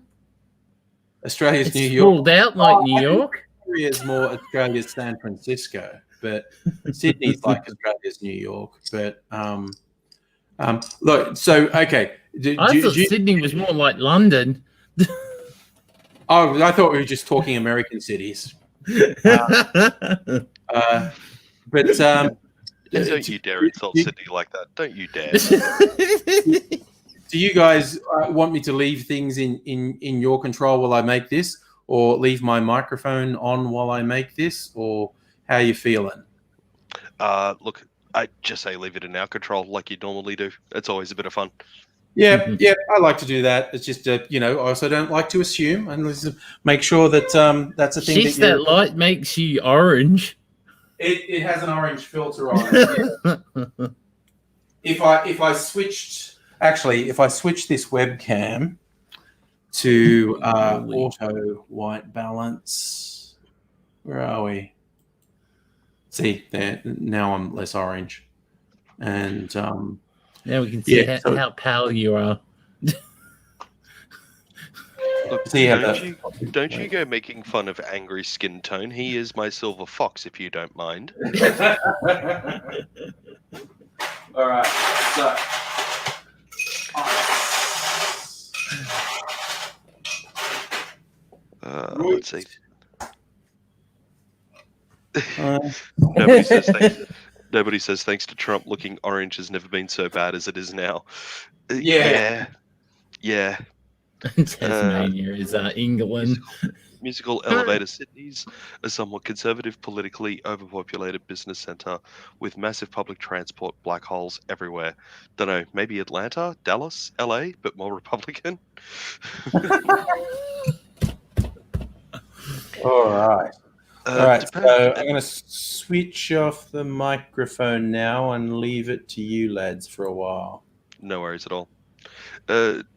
Speaker 1: Australia's
Speaker 2: it's
Speaker 1: New York.
Speaker 2: Ruled out like New York.
Speaker 1: Victoria's more Australia's San Francisco, but Sydney's like Australia's New York. But look, so okay.
Speaker 2: I thought Sydney was more like London.
Speaker 1: Oh, I thought we were just talking American cities. But
Speaker 3: don't you dare insult Sydney like that. Don't you dare.
Speaker 1: Do you guys want me to leave things in your control while I make this, or leave my microphone on while I make this, or how are you feeling?
Speaker 3: Look, I just say leave it in our control like you normally do. It's always a bit of fun.
Speaker 1: Yeah, I like to do that. It's just, I also don't like to assume, and let's make sure that that's a thing.
Speaker 2: That light makes you orange.
Speaker 1: It has an orange filter on it. If I switched this webcam to auto white balance, where are we? See there, now I'm less orange, and
Speaker 2: now we can see how pale you are.
Speaker 3: Look, don't you go making fun of angry skin tone. He is my silver fox, if you don't mind.
Speaker 1: All right, so
Speaker 3: let's see. Nobody says thanks to Trump, looking orange has never been so bad as it is now. Yeah.
Speaker 2: Tasmania is England.
Speaker 3: Musical Elevator Sydney's a somewhat conservative, politically overpopulated business centre with massive public transport black holes everywhere. Don't know, maybe Atlanta, Dallas, LA, but more Republican.
Speaker 1: All right. So I'm going to switch off the microphone now and leave it to you lads for a while.
Speaker 3: No worries at all.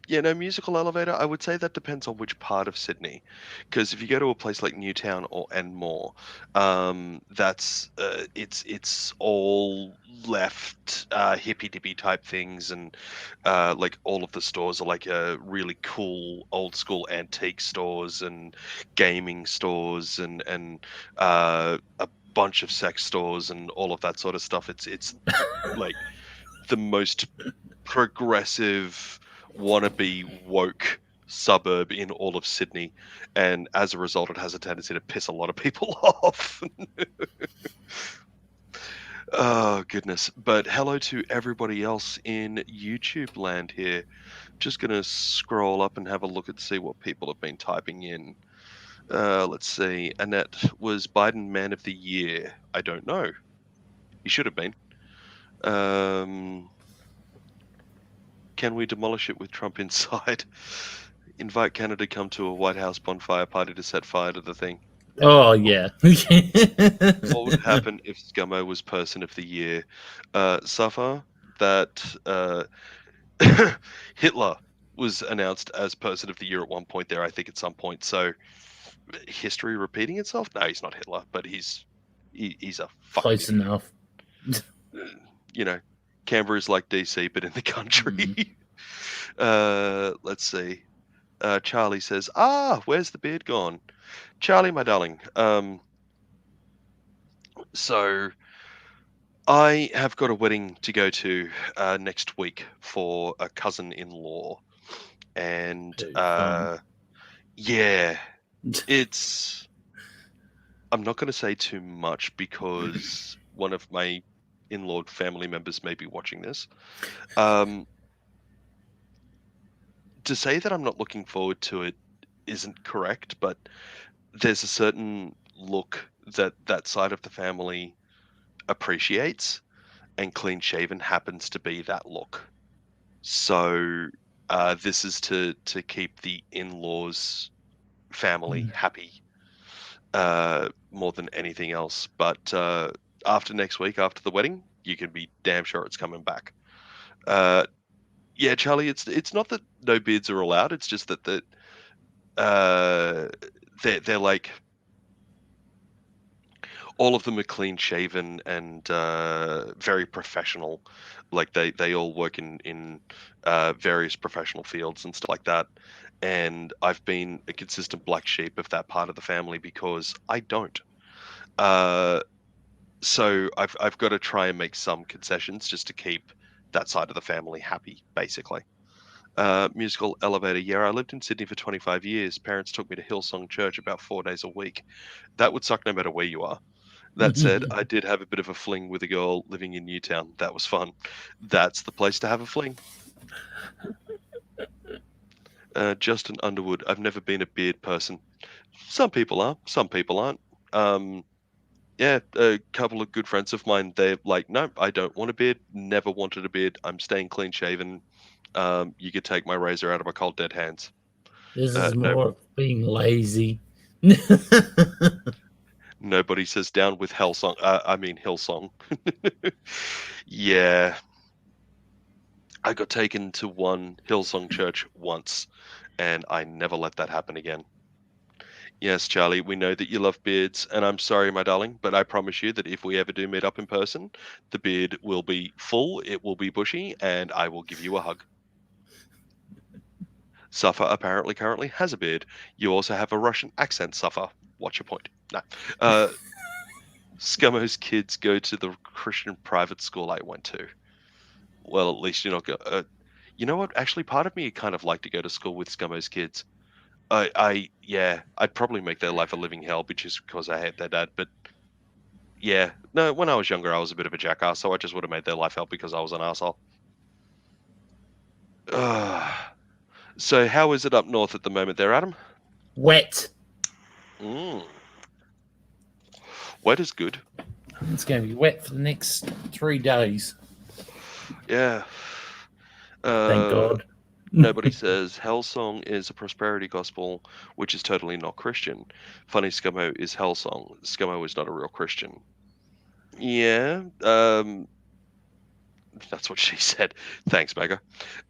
Speaker 3: Musical Elevator, I would say that depends on which part of Sydney. Because if you go to a place like Newtown or Enmore, that's it's all left hippy dippy type things, and like all of the stores are like really cool old school antique stores and gaming stores and a bunch of sex stores and all of that sort of stuff. It's like the most progressive, wannabe woke suburb in all of Sydney, and as a result it has a tendency to piss a lot of people off. Oh goodness. But hello to everybody else in YouTube land here. Just gonna scroll up and have a look and see what people have been typing in. Let's see. Annette, was Biden Man of the Year? I don't know. He should have been. Can we demolish it with Trump inside? Invite Canada to come to a White House bonfire party to set fire to the thing.
Speaker 2: Oh, yeah.
Speaker 3: What would happen if Scummo was Person of the Year? Suffer that Hitler was announced as Person of the Year at one point there, I think at some point. So history repeating itself? No, he's not Hitler, but he's a fucking
Speaker 2: close enough.
Speaker 3: Canberra's like DC, but in the country. Let's see. Charlie says, where's the beard gone? Charlie, my darling. So I have got a wedding to go to next week for a cousin-in-law. And I'm not going to say too much because one of my in-law family members may be watching this. To say that I'm not looking forward to it isn't correct, but there's a certain look that side of the family appreciates, and clean shaven happens to be that look. So this is to keep the in-laws family happy more than anything else. But after next week, after the wedding, you can be damn sure it's coming back. Charlie, it's not that no beards are allowed. It's just that they're like all of them are clean shaven and very professional. Like they all work in various professional fields and stuff like that. And I've been a consistent black sheep of that part of the family because I don't. So I've got to try and make some concessions just to keep that side of the family happy, basically. Musical Elevator. Yeah, I lived in Sydney for 25 years. Parents took me to Hillsong Church about 4 days a week. That would suck no matter where you are. That said, I did have a bit of a fling with a girl living in Newtown. That was fun. That's the place to have a fling. Justin Underwood. I've never been a beard person. Some people are. Some people aren't. A couple of good friends of mine, they're like, no, I don't want a beard. Never wanted a beard. I'm staying clean shaven. You could take my razor out of my cold dead hands.
Speaker 2: This is more being lazy.
Speaker 3: Nobody says down with Hillsong. Hillsong. Yeah. I got taken to one Hillsong church once, and I never let that happen again. Yes, Charlie, we know that you love beards, and I'm sorry, my darling, but I promise you that if we ever do meet up in person, the beard will be full, it will be bushy, and I will give you a hug. Suffer apparently currently has a beard. You also have a Russian accent, Suffer. What's your point? No. Scummo's kids go to the Christian private school I went to. Well, at least you're not going. You know what? Actually, part of me kind of like to go to school with Scummo's kids. I'd probably make their life a living hell just because I hate their dad. But yeah, no, when I was younger, I was a bit of a jackass, so I just would have made their life hell because I was an asshole. So how is it up north at the moment there, Adam?
Speaker 2: Wet.
Speaker 3: Wet is good.
Speaker 2: It's going to be wet for the next 3 days.
Speaker 3: Yeah.
Speaker 2: Thank God.
Speaker 3: Nobody says Hellsong is a prosperity gospel, which is totally not Christian. Funny Scummo is Hellsong. Scummo is not a real Christian. Yeah. That's what she said. Thanks, Mega.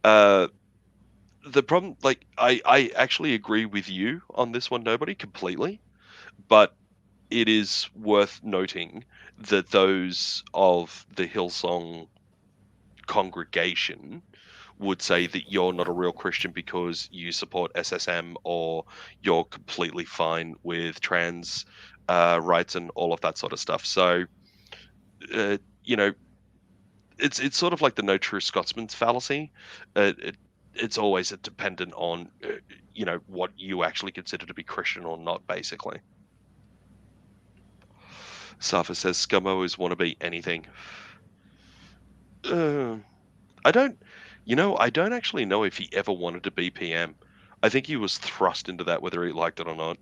Speaker 3: The problem, I actually agree with you on this one, Nobody, completely. But it is worth noting that those of the Hillsong congregation would say that you're not a real Christian because you support SSM or you're completely fine with trans rights and all of that sort of stuff. So, it's sort of like the no true Scotsman's fallacy. It's always dependent on, what you actually consider to be Christian or not, basically. Safa says Scummo is wannabe anything. I don't actually know if he ever wanted to be PM. I think he was thrust into that whether he liked it or not.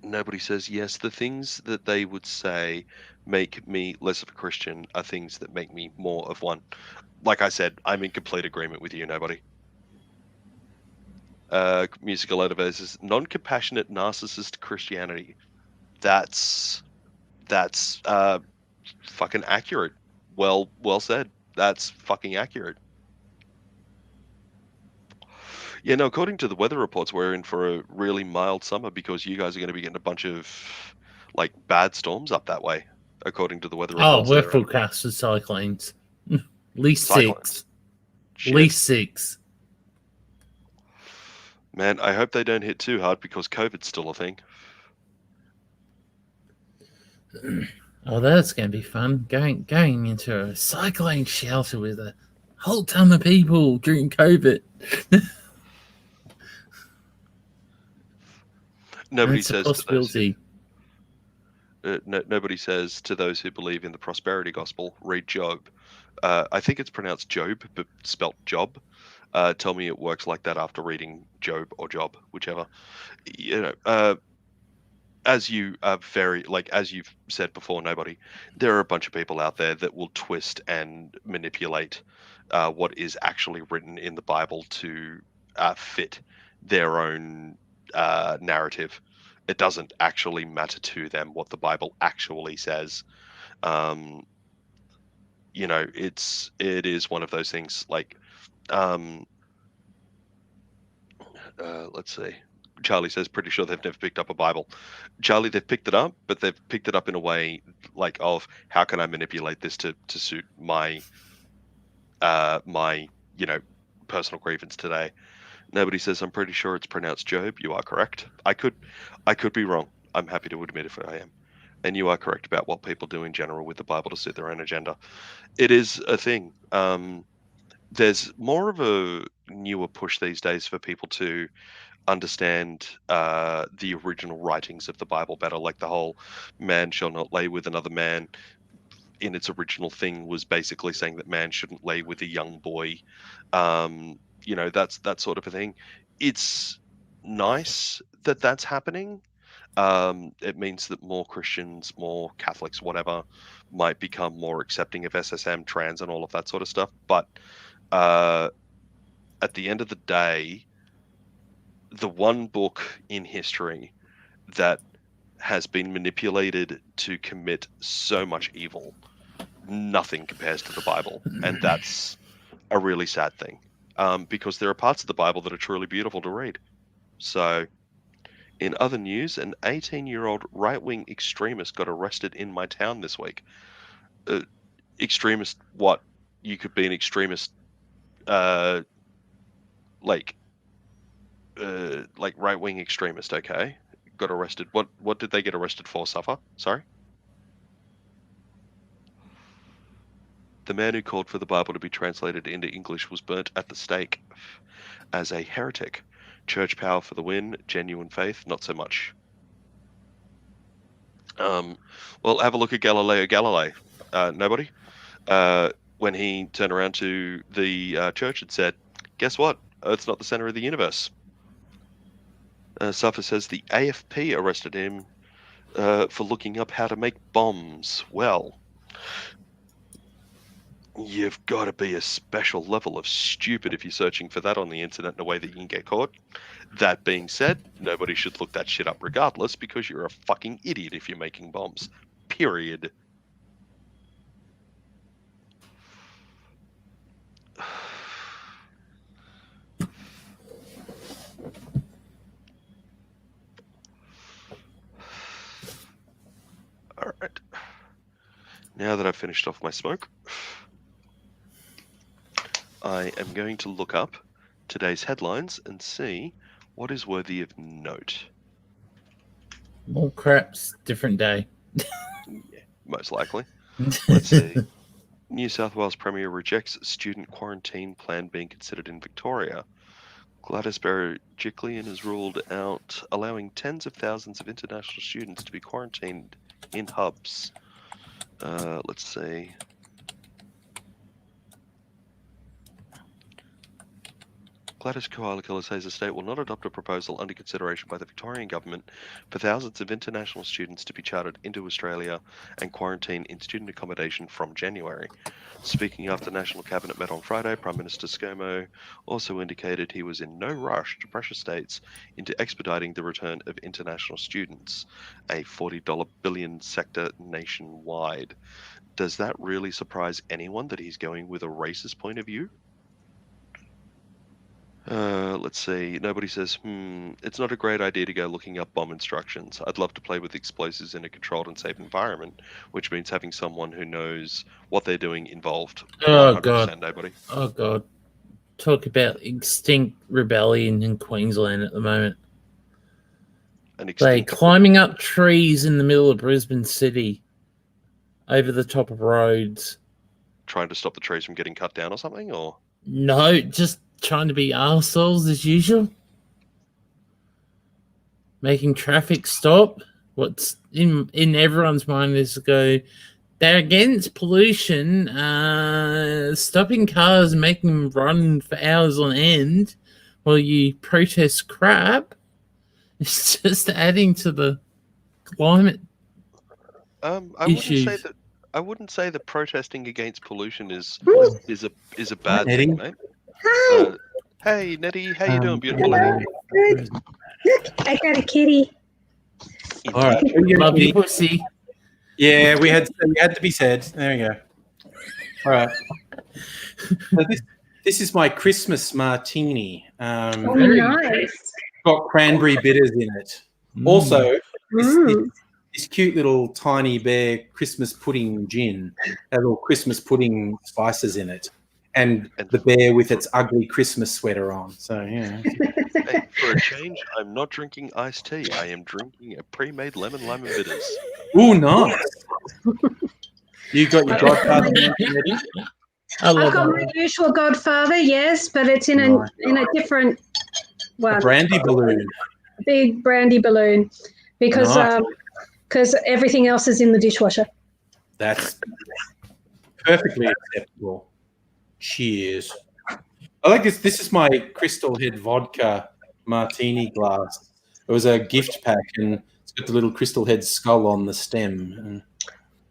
Speaker 3: Nobody says, yes, the things that they would say make me less of a Christian are things that make me more of one. Like I said, I'm in complete agreement with you, Nobody. Musical Editor says, non-compassionate narcissist Christianity. That's fucking accurate. Well said. That's fucking accurate. Yeah, no, according to the weather reports, we're in for a really mild summer because you guys are going to be getting a bunch of bad storms up that way, according to the weather reports.
Speaker 2: Oh, we're forecast for cyclones. At least
Speaker 3: Cyclones.
Speaker 2: 6. At least 6.
Speaker 3: Man, I hope they don't hit too hard because COVID's still a thing.
Speaker 2: Oh, that's going to be fun. Going into a cyclone shelter with a whole ton of people during COVID.
Speaker 3: Nobody says to those nobody says to those who believe in the prosperity gospel, read Job. I think it's pronounced Job, but spelt job. Tell me it works like that after reading Job or Job, whichever. As you are as you've said before, Nobody, there are a bunch of people out there that will twist and manipulate what is actually written in the Bible to fit their own narrative. It doesn't actually matter to them what the Bible actually says. It is one of those things let's see. Charlie says, pretty sure they've never picked up a Bible. Charlie, they've picked it up, but they've picked it up in a way of how can I manipulate this to suit my personal grievance today. Nobody says, I'm pretty sure it's pronounced Job. You are correct. I could be wrong. I'm happy to admit if I am. And you are correct about what people do in general with the Bible to suit their own agenda. It is a thing. There's more of a newer push these days for people to understand the original writings of the Bible better, like the whole man shall not lay with another man in its original thing was basically saying that man shouldn't lay with a young boy. That's that sort of a thing. It's nice that that's happening. It means that more Christians, more Catholics, whatever, might become more accepting of SSM, trans, and all of that sort of stuff. But at the end of the day, the one book in history that has been manipulated to commit so much evil. Nothing compares to the Bible, and that's a really sad thing, because there are parts of the Bible that are truly beautiful to read. So, in other news, an 18-year-old right-wing extremist got arrested in my town this week. Extremist, what? You could be an extremist, like right-wing extremist, okay? Got arrested. What did they get arrested for, Suffer? Sorry? The man who called for the Bible to be translated into English was burnt at the stake as a heretic. Church power for the win, genuine faith, not so much. Well, have a look at Galileo Galilei. Nobody? When he turned around to the church and said, guess what? Earth's not the center of the universe. Suffer says the AFP arrested him for looking up how to make bombs. Well, you've got to be a special level of stupid if you're searching for that on the internet in a way that you can get caught. That being said, nobody should look that shit up regardless, because you're a fucking idiot if you're making bombs. Period. All right. Now that I've finished off my smoke, I am going to look up today's headlines and see what is worthy of note.
Speaker 2: More craps, different day.
Speaker 3: Yeah, most likely. Let's see. New South Wales Premier rejects student quarantine plan being considered in Victoria. Gladys Berejiklian has ruled out allowing tens of thousands of international students to be quarantined in hubs. Let's see. Gladys Koalakilla says the state will not adopt a proposal under consideration by the Victorian government for thousands of international students to be chartered into Australia and quarantined in student accommodation from January. Speaking after National Cabinet met on Friday, Prime Minister ScoMo also indicated he was in no rush to pressure states into expediting the return of international students, a $40 billion sector nationwide. Does that really surprise anyone that he's going with a racist point of view? Let's see. Nobody says, it's not a great idea to go looking up bomb instructions. I'd love to play with explosives in a controlled and safe environment, which means having someone who knows what they're doing involved.
Speaker 2: Oh,
Speaker 3: 100%
Speaker 2: God.
Speaker 3: Nobody.
Speaker 2: Oh, God. Talk about extinct rebellion in Queensland at the moment. They're climbing up trees in the middle of Brisbane City over the top of roads.
Speaker 3: Trying to stop the trees from getting cut down or something? Or
Speaker 2: no, just trying to be arseholes as usual. Making traffic stop. What's in everyone's mind is to go, they're against pollution, stopping cars and making them run for hours on end while you protest crap. It's just adding to the climate issues.
Speaker 3: I wouldn't say that protesting against pollution is a bad thing, mate. Hey, Nettie, how you doing, beautiful lady?
Speaker 4: Good. Look, I got a kitty.
Speaker 1: All right,
Speaker 2: love you, pussy.
Speaker 1: Yeah, we had to be said. There we go. All right. So this is my Christmas martini.
Speaker 4: Nice.
Speaker 1: Got cranberry bitters in it. Also, this cute little tiny bear Christmas pudding gin, a little Christmas pudding spices in it, and the bear with its ugly Christmas sweater on. So yeah.
Speaker 3: Hey, for a change, I'm not drinking iced tea. I am drinking a pre-made lemon bitters.
Speaker 1: Ooh, nice. You got your Godfather.
Speaker 4: I've got my usual Godfather, yes, but it's in a different one.
Speaker 1: A brandy balloon.
Speaker 4: Big brandy balloon, because everything else is in the dishwasher.
Speaker 1: That's perfectly acceptable. Cheers. I like this. This is my Crystal Head vodka martini glass. It was a gift pack, and it's got the little Crystal Head skull on the stem.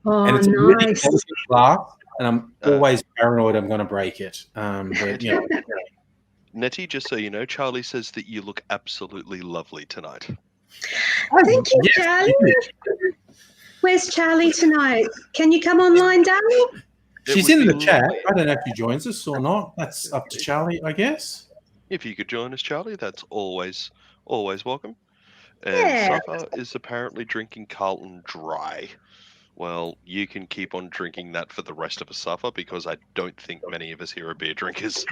Speaker 1: And it's a really delicate glass, and I'm always paranoid I'm going to break it. But, you know.
Speaker 3: Nettie, just so you know, Charlie says that you look absolutely lovely tonight.
Speaker 4: Thank you,
Speaker 1: Yes,
Speaker 4: Charlie.
Speaker 1: you did.
Speaker 4: Where's Charlie tonight? Can you come online, darling?
Speaker 1: She's in the chat. I don't know if she joins us or not. That's up to Charlie, I guess.
Speaker 3: If you could join us, Charlie, that's always welcome. And
Speaker 4: Yeah.
Speaker 3: Safa is apparently drinking Carlton Dry. Well, you can keep on drinking that for the rest of us, Safa, because I don't think many of us here are beer drinkers.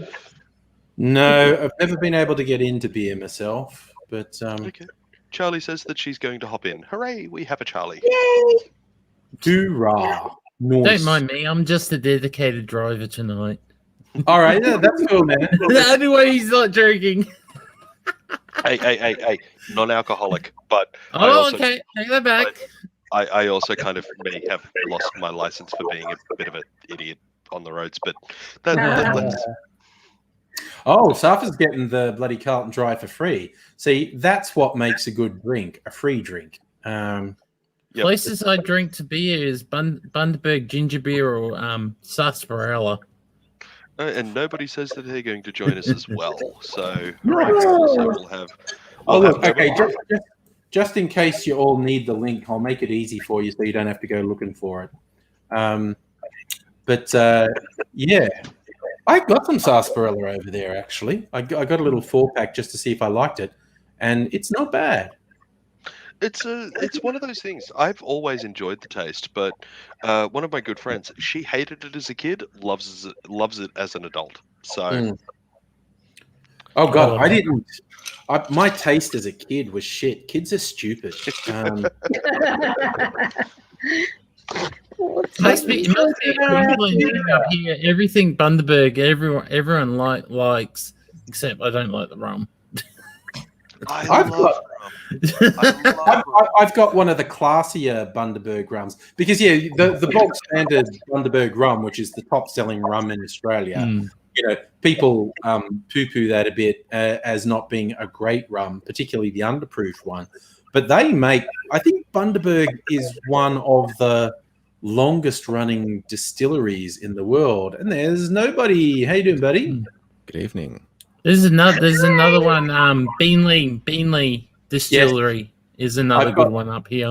Speaker 1: No, I've never been able to get into beer myself, but
Speaker 3: Okay. Charlie says that she's going to hop in. Hooray, we have a Charlie.
Speaker 4: Yay!
Speaker 1: hoorah. Nice.
Speaker 2: Don't mind me. I'm just a dedicated driver tonight.
Speaker 1: All right, yeah, that's cool, man.
Speaker 2: Anyway, he's not drinking.
Speaker 3: Hey, non-alcoholic, but I
Speaker 2: Oh,
Speaker 3: also,
Speaker 2: okay. Take that back.
Speaker 3: I also kind of may have lost my license for being a bit of an idiot on the roads, but that's
Speaker 1: Oh, Safa's getting the bloody Carlton Dry for free. See, that's what makes a good drink, a free drink.
Speaker 3: Yep.
Speaker 2: Places I drink to beer is Bundaberg ginger beer or sarsaparilla.
Speaker 3: And nobody says that they're going to join us as well. So,
Speaker 1: Nice.
Speaker 3: so we'll have.
Speaker 1: Oh,
Speaker 3: we'll
Speaker 1: look,
Speaker 3: have
Speaker 1: okay, just in case you all need the link, I'll make it easy for you so you don't have to go looking for it. Yeah, I got some sarsaparilla over there, actually. I got a little 4-pack just to see if I liked it, and it's not bad.
Speaker 3: It's one of those things. I've always enjoyed the taste, but one of my good friends, she hated it as a kid, loves it as an adult. So,
Speaker 1: Oh God, I didn't. My taste as a kid was shit. Kids are stupid.
Speaker 2: Must be Queensland up here. Everything Bundaberg, everyone likes, except I don't like the rum.
Speaker 1: I've got one of the classier Bundaberg rums because the bog standard Bundaberg rum, which is the top selling rum in Australia. People poo-poo that a bit as not being a great rum, particularly the underproof one. But they make, I think Bundaberg is one of the longest running distilleries in the world, and there's nobody. How you doing, buddy?
Speaker 5: Good evening.
Speaker 2: There's another one. Beanley Distillery is another good one up here.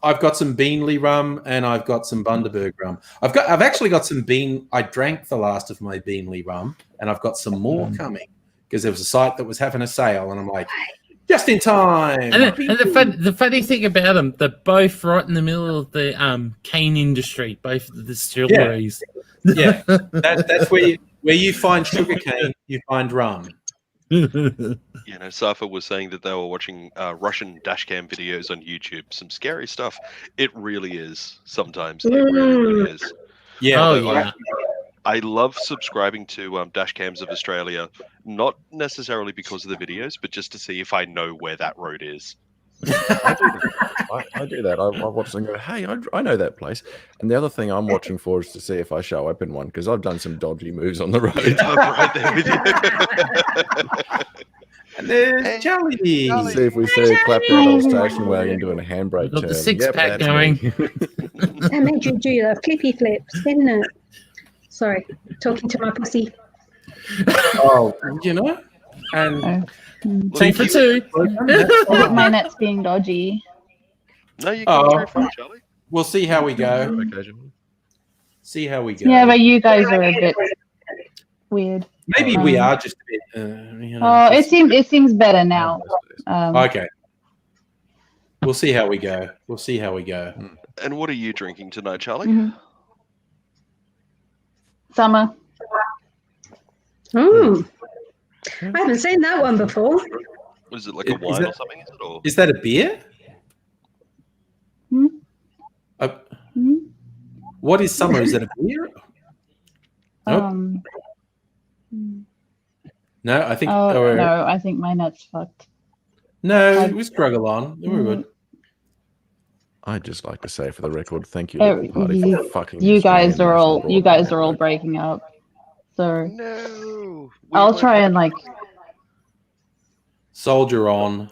Speaker 1: I've got some Beanley rum and I've got some Bundaberg rum. I've actually got some I drank the last of my Beanley rum and I've got some more coming because there was a site that was having a sale and I'm like, just in time.
Speaker 2: And the funny thing about them, they're both right in the middle of the cane industry, both of the distilleries.
Speaker 1: Yeah, that's where you find sugarcane, you find rum.
Speaker 3: Safa was saying that they were watching Russian dashcam videos on YouTube. Some scary stuff. It really is. Sometimes it really is.
Speaker 1: Yeah.
Speaker 3: I love subscribing to Dashcams of Australia, not necessarily because of the videos, but just to see if I know where that road is.
Speaker 5: I do that. I watch them and go, hey, I know that place. And the other thing I'm watching for is to see if I show up in one because I've done some dodgy moves on the road.
Speaker 3: I'm right there with you.
Speaker 1: And there's Charlie.
Speaker 5: See if we see a clapped out old station wagon doing a handbrake
Speaker 2: Got
Speaker 5: turn.
Speaker 2: the six-pack going.
Speaker 4: That made you do the flippy flips, didn't it? Sorry, talking to my pussy.
Speaker 1: Oh, and
Speaker 2: Two for two.
Speaker 6: My net's being dodgy.
Speaker 3: No, you can through from Charlie.
Speaker 1: we'll see how we go. See how we go.
Speaker 6: Yeah, but you guys are a bit weird.
Speaker 1: Maybe we are just a bit.
Speaker 6: It seems better now.
Speaker 1: Okay. We'll see how we go.
Speaker 3: And what are you drinking tonight, Charlie?
Speaker 6: Mhm. Summer.
Speaker 4: I haven't seen that one before.
Speaker 3: What is it, like a wine or something? Is it, or?
Speaker 1: Is that a beer? What is summer? Is it a beer? Nope. No, I think.
Speaker 6: No, I think my net's fucked.
Speaker 1: No, we struggle on. We're good.
Speaker 5: I'd just like to say for the record, thank you, Liberal Party, for fucking.
Speaker 6: You guys are all breaking up. So
Speaker 3: No.
Speaker 6: I'll try and
Speaker 1: soldier on.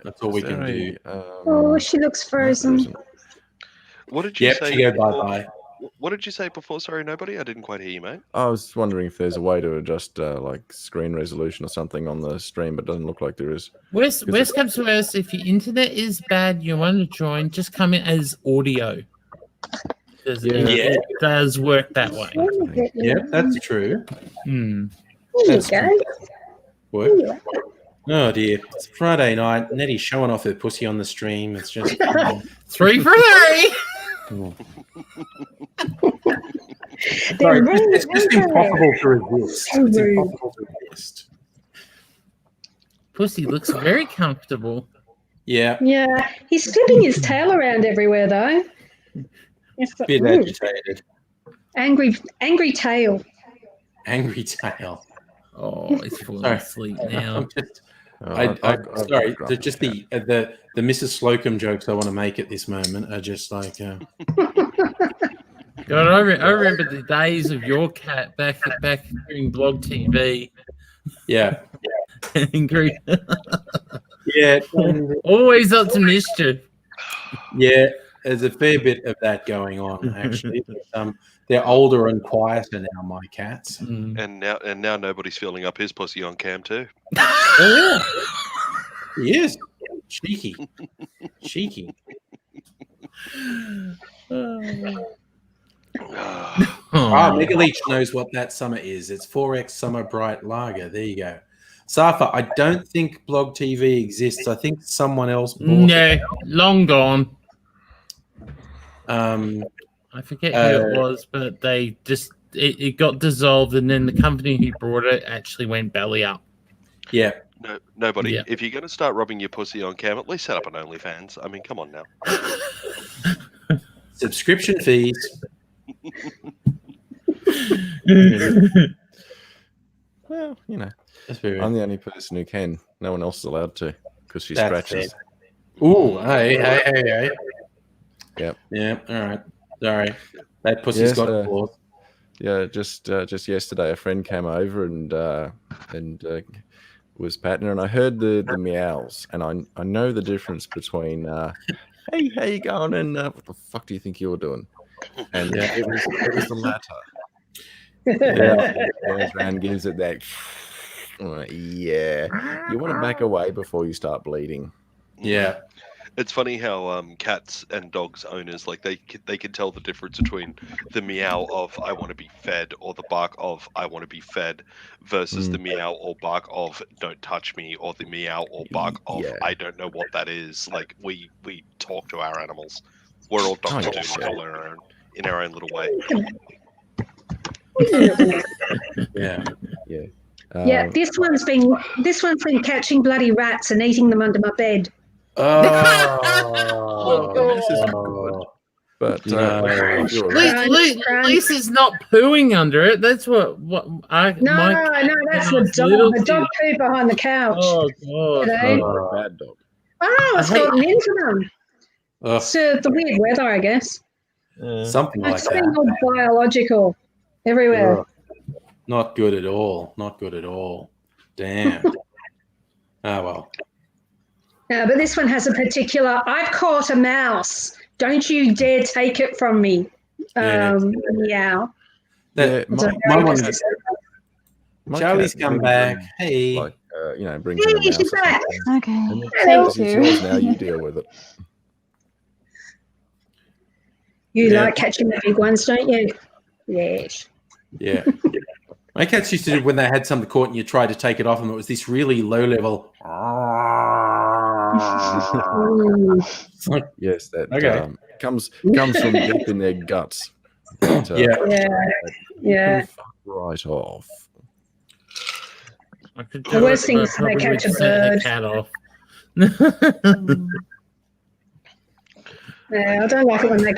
Speaker 1: That's all we can do.
Speaker 4: Oh, she looks frozen.
Speaker 3: What did you say?
Speaker 1: She go bye-bye.
Speaker 3: What did you say before? Sorry, nobody. I didn't quite hear you, mate.
Speaker 5: I was wondering if there's a way to adjust like screen resolution or something on the stream, but it doesn't look like there is.
Speaker 2: Worst comes to worst, if your internet is bad, you want to join, just come in as audio. It does work that way.
Speaker 1: Yeah, that's true.
Speaker 4: That's true.
Speaker 1: Work. Oh dear, it's Friday night. Nettie's showing off her pussy on the stream. It's just
Speaker 2: 3 for 3.
Speaker 1: Sorry, it's just impossible to resist. It's impossible to resist.
Speaker 2: Pussy looks very comfortable.
Speaker 1: Yeah.
Speaker 4: Yeah, he's flipping his tail around everywhere though.
Speaker 1: Bit agitated.
Speaker 4: Angry tail.
Speaker 1: Angry tail.
Speaker 2: Oh, he's falling asleep now.
Speaker 1: Sorry, just the Mrs. Slocum jokes I want to make at this moment are just like.
Speaker 2: God, I remember the days of your cat back during Blog TV.
Speaker 1: Yeah.
Speaker 2: Angry.
Speaker 1: Yeah.
Speaker 2: Always up to mischief.
Speaker 1: Yeah, there's a fair bit of that going on actually. They're older and quieter now, my cats.
Speaker 3: And now nobody's filling up his pussy on cam too.
Speaker 1: Oh, yeah. He is. Cheeky. Mega Leech knows what that summer is. It's 4X Summer Bright Lager. There you go. Safa, I don't think Blog TV exists. I think someone else bought it.
Speaker 2: Long gone.
Speaker 1: I
Speaker 2: forget who it was, but they just it got dissolved, and then the company who brought it actually went belly up.
Speaker 1: Yeah.
Speaker 3: No, nobody.
Speaker 2: Yeah.
Speaker 3: If you're going to start rubbing your pussy on cam, at least set up an OnlyFans. I mean, come on now.
Speaker 1: Subscription fees.
Speaker 5: Well, you know,
Speaker 1: I'm
Speaker 5: the only person who can. No one else is allowed to because she
Speaker 1: That's
Speaker 5: scratches.
Speaker 1: it. Ooh, hey.
Speaker 5: Yep.
Speaker 1: Yeah. All right. Sorry, that pussy's got claws.
Speaker 5: Yeah, just yesterday, a friend came over and was patting her, and I heard the meows, and I know the difference between hey, how you going, and what the fuck do you think you're doing? And it was the latter. Goes around, gives it that. Yeah, you want to back away before you start bleeding.
Speaker 1: Yeah.
Speaker 3: It's funny how cats and dogs owners, like they can tell the difference between the meow of I want to be fed or the bark of I want to be fed versus the meow or bark of don't touch me, or the meow or bark of I don't know what that is. Like we talk to our animals. We're all dogs in our own little way.
Speaker 1: Yeah.
Speaker 4: This one's been catching bloody rats and eating them under my bed.
Speaker 5: This isn't good. But
Speaker 2: Lisa's not pooing under it. That's what I.
Speaker 4: No, that's the dog. The dog poo behind the couch.
Speaker 2: Oh God!
Speaker 5: A bad dog.
Speaker 4: Oh, it's gotten into them. It's the weird weather, I guess.
Speaker 1: Something like that.
Speaker 4: It's all biological everywhere.
Speaker 1: Not good at all. Not good at all. Damn. Oh well.
Speaker 4: Yeah, but this one has a particular. I've caught a mouse. Don't you dare take it from me. Meow.
Speaker 1: My one is. Charlie's come back. Hey.
Speaker 5: Like, bring
Speaker 4: Hey, she's back.
Speaker 6: Okay.
Speaker 5: It's yours now. You deal with it.
Speaker 4: You like catching the big ones, don't you? Yes.
Speaker 1: Yeah. My cats used to do when they had something caught and you tried to take it off them. It was this really low level.
Speaker 5: Yes, that comes from deep in their guts. But,
Speaker 4: Yeah.
Speaker 5: Right off.
Speaker 4: The worst thing is they catch a bird.
Speaker 2: Cat off.
Speaker 4: Yeah, I don't like it when they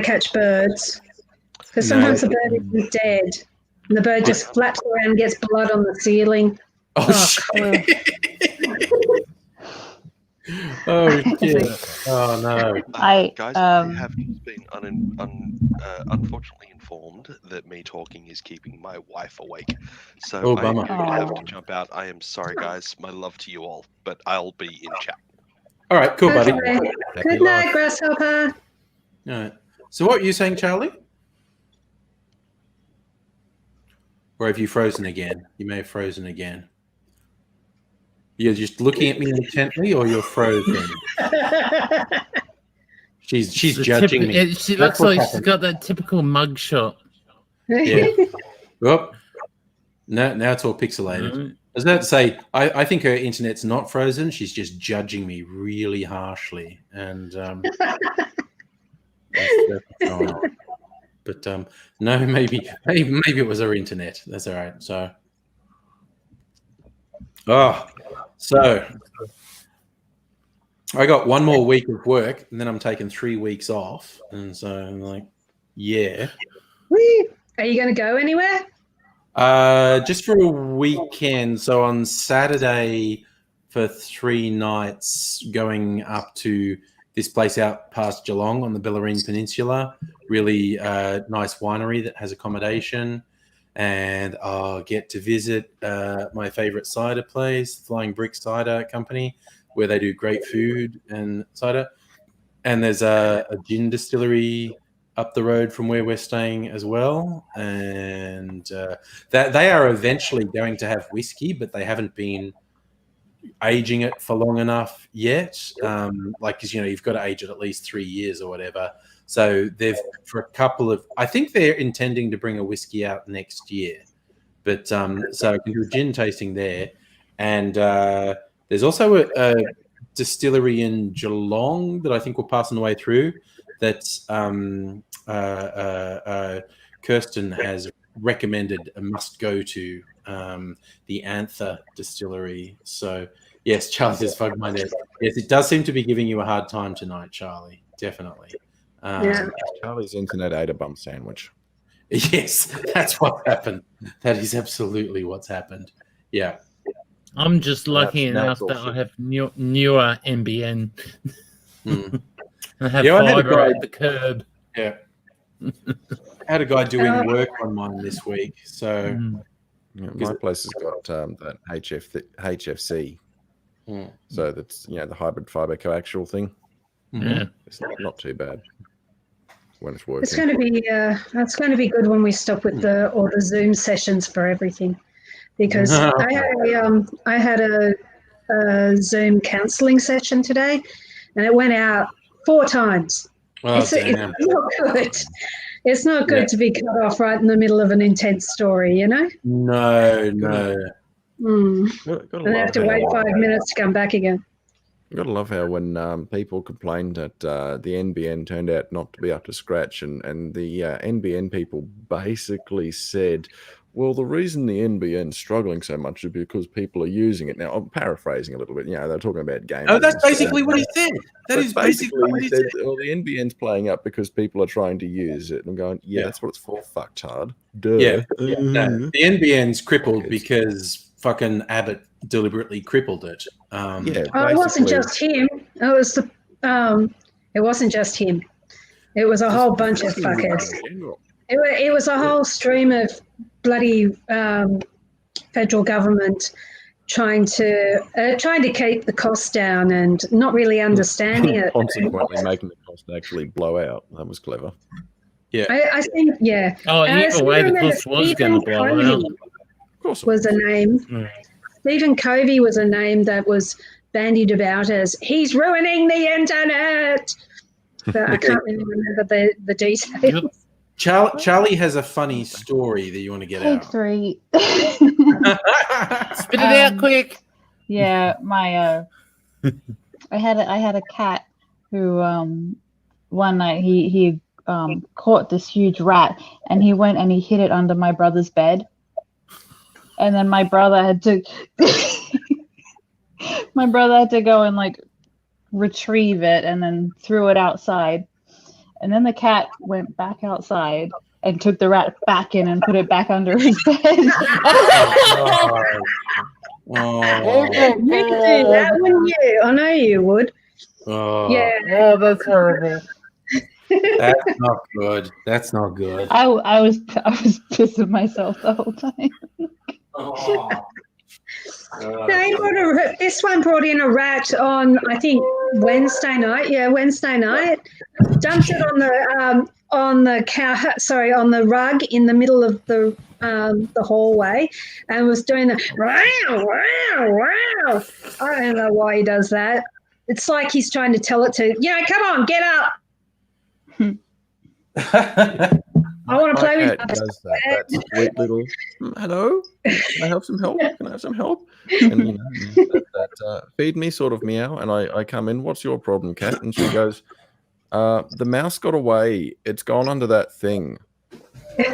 Speaker 4: catch birds, because sometimes the bird isn't dead and the bird just flaps around and gets blood on the ceiling.
Speaker 1: Oh shit! Oh shit! Oh no!
Speaker 3: Guys, I have just been unfortunately informed that me talking is keeping my wife awake, so I have to jump out. I am sorry, guys. My love to you all, but I'll be in chat.
Speaker 1: All right, cool, buddy.
Speaker 4: Okay. Good night, Grasshopper.
Speaker 1: All right. So what were you saying, Charlie? Or have you frozen again? You may have frozen again. You're just looking at me intently, or you're frozen? She's judging me.
Speaker 2: She looks like she's got that typical mug shot.
Speaker 1: Yeah. Oh, now it's all pixelated.
Speaker 2: Mm-hmm.
Speaker 1: I was about to say, I think her internet's not frozen. She's just judging me really harshly, and but no, maybe it was her internet. That's all right. So, so I got one more week of work, and then I'm taking 3 weeks off, and so I'm like, yeah.
Speaker 4: Are you going to go anywhere?
Speaker 1: Just for a weekend. So on Saturday for 3 nights, going up to this place out past Geelong on the Bellarine Peninsula. Really nice winery that has accommodation, and I'll get to visit my favorite cider place, Flying Brick Cider Company, where they do great food and cider. And there's a gin distillery up the road from where we're staying as well, and that they are eventually going to have whiskey, but they haven't been aging it for long enough yet. Because you've got to age it at least 3 years or whatever. So they've for a couple of, I think they're intending to bring a whiskey out next year, but so I can do a gin tasting there, and there's also a distillery in Geelong that I think we're passing the way through. That Kirsten has recommended a must go to, the Anther distillery. So yes, Charlie says fuck my net. Yes, it does seem to be giving you a hard time tonight, Charlie. Definitely.
Speaker 5: Charlie's internet ate a bum sandwich.
Speaker 1: Yes, that's what happened. That is absolutely what's happened. Yeah.
Speaker 2: I'm just lucky enough that I have newer NBN. I have fiber at the curb.
Speaker 1: Yeah. I had a guy doing work on mine this week. So
Speaker 5: my place has got that HFC. So that's the hybrid fiber coaxial thing.
Speaker 2: Yeah.
Speaker 5: It's not too bad when it's working.
Speaker 4: It's going to be that's going to be good when we stop with all the Zoom sessions for everything, because I had a Zoom counselling session today, and it went out 4 times.
Speaker 1: Oh,
Speaker 4: it's not good. It's not good to be cut off right in the middle of an intense story,
Speaker 1: No.
Speaker 4: And I have to wait 5 minutes to come back again.
Speaker 5: You've got to love how when people complained that the NBN turned out not to be up to scratch, and the NBN people basically said, well, the reason the NBN's struggling so much is because people are using it. Now, I'm paraphrasing a little bit. They're talking about games.
Speaker 1: Oh, that's basically what he said. That is basically what he said.
Speaker 5: Well, the NBN's playing up because people are trying to use it. And I'm going, that's what it's for, fucktard. Duh.
Speaker 1: Yeah. No, the NBN's crippled because fucking Abbott deliberately crippled it.
Speaker 4: It wasn't just him. It wasn't just him. It was a whole bunch of fuckers. It was a whole stream of bloody federal government trying to keep the costs down and not really understanding it.
Speaker 5: Consequently, making the cost actually blow out. That was clever.
Speaker 1: Yeah,
Speaker 4: I think. Yeah.
Speaker 2: Oh, either way, the cost was going to blow out.
Speaker 5: Of course,
Speaker 4: was a name. Stephen Covey was a name that was bandied about as he's ruining the internet. But I can't really remember the details.
Speaker 1: Charlie has a funny story that you want to get out.
Speaker 6: Take 3.
Speaker 2: Spit it out quick.
Speaker 6: Yeah, my I had a cat who one night he caught this huge rat, and he went and he hid it under my brother's bed, and then my brother had to go and like retrieve it and then threw it outside. And then the cat went back outside and took the rat back in and put it back under his bed.
Speaker 4: You could do that, wouldn't you? I know you would.
Speaker 1: Oh.
Speaker 4: Yeah.
Speaker 2: Oh, that's horrible.
Speaker 1: That's not good. That's not good.
Speaker 6: I was pissing myself the whole time.
Speaker 4: No, this one brought in a rat on, I think, Wednesday night. Yeah, Wednesday night. Dumped it on the rug in the middle of the hallway, and was doing the wow, wow, wow. I don't know why he does that. It's like he's trying to tell it to, come on, get up. I want to play with you.
Speaker 5: Does that sweet little hello? Can I have some help? Can I have some help? And that feed me sort of meow. And I come in. What's your problem, cat? And she goes, the mouse got away. It's gone under that thing.
Speaker 4: And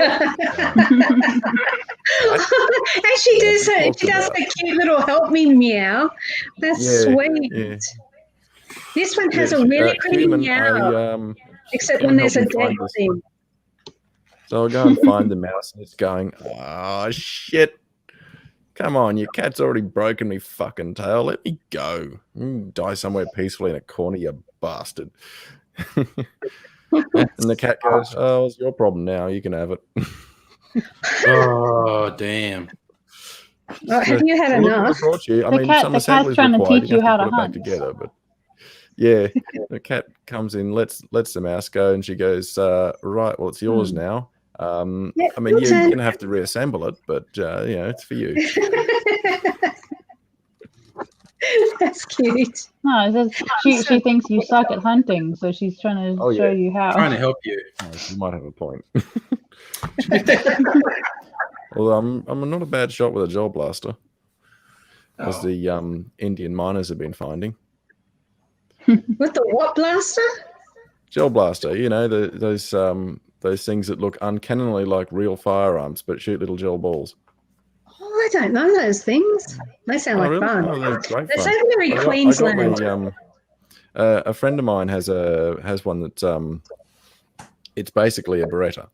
Speaker 4: she does a cute little help me meow. That's sweet. Yeah. This one has a really pretty meow. Except when there's a dead thing.
Speaker 5: So I'll go and find the mouse, and it's going, oh, shit. Come on, your cat's already broken me fucking tail. Let me go. Die somewhere peacefully in a corner, you bastard. And the cat goes, oh, it's your problem now. You can have it.
Speaker 1: Oh, damn.
Speaker 4: Oh, have you had enough?
Speaker 5: The cat's trying to teach you how to hunt. Back together, but yeah, the cat comes in, lets the mouse go, and she goes, right, well, it's yours now. I mean, you're going to have to reassemble it, but, it's for you.
Speaker 4: That's cute.
Speaker 6: No, she thinks you suck at hunting, so she's trying to show you how.
Speaker 1: Trying to help you.
Speaker 5: Oh, you might have a point. Although I'm not a bad shot with a gel blaster, as the Indian miners have been finding.
Speaker 4: With the what blaster?
Speaker 5: Gel blaster. Those things that look uncannily like real firearms, but shoot little gel balls.
Speaker 4: Oh, I don't know those things. They sound like fun.
Speaker 5: Oh, they're great
Speaker 4: They're
Speaker 5: fun.
Speaker 4: so very Queensland.
Speaker 5: A friend of mine has one that it's basically a Beretta,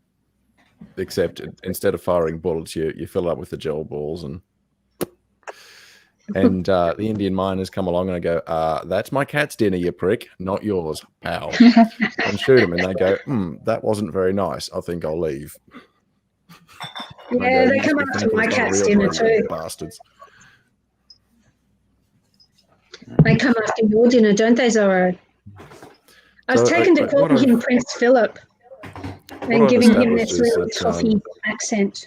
Speaker 5: except instead of firing bullets, you fill up with the gel balls and the Indian miners come along and I go, that's my cat's dinner, you prick, not yours, pal. And shoot them, and they go, that wasn't very nice. I think I'll leave.
Speaker 4: Yeah, they come after my cat's dinner too.
Speaker 5: Bastards.
Speaker 4: They come after your dinner, don't they, Zorro? I was taken to calling him Prince Philip and giving him this really toffee accent.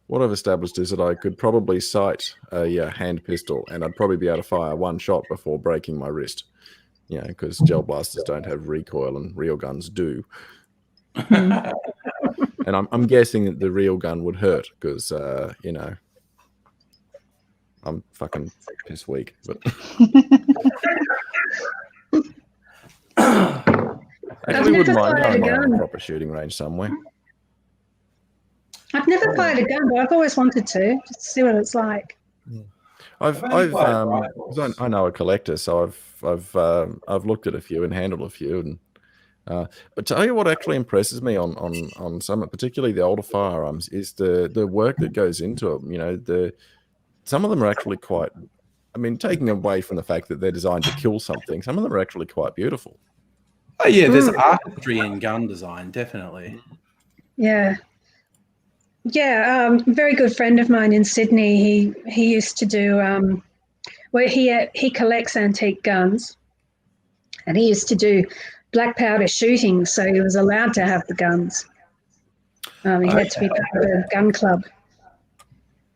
Speaker 5: What I've established is that I could probably sight a hand pistol, and I'd probably be able to fire one shot before breaking my wrist. Because gel blasters don't have recoil and real guns do. And I'm guessing that the real gun would hurt because, I'm fucking piss weak. But actually, wouldn't mind going on a proper shooting range somewhere.
Speaker 4: I've never fired a gun, but I've always wanted to just see what it's like.
Speaker 5: I know a collector, so I've looked at a few and handled a few, and but tell you what actually impresses me on some, particularly the older firearms, is the work that goes into them. Some of them are actually quite. I mean, taking away from the fact that they're designed to kill something, some of them are actually quite beautiful.
Speaker 1: Oh yeah, there's artistry in gun design, definitely.
Speaker 4: Yeah. Yeah, a very good friend of mine in Sydney, he used to do, he collects antique guns, and he used to do black powder shooting, so he was allowed to have the guns. He had to be part of a gun club.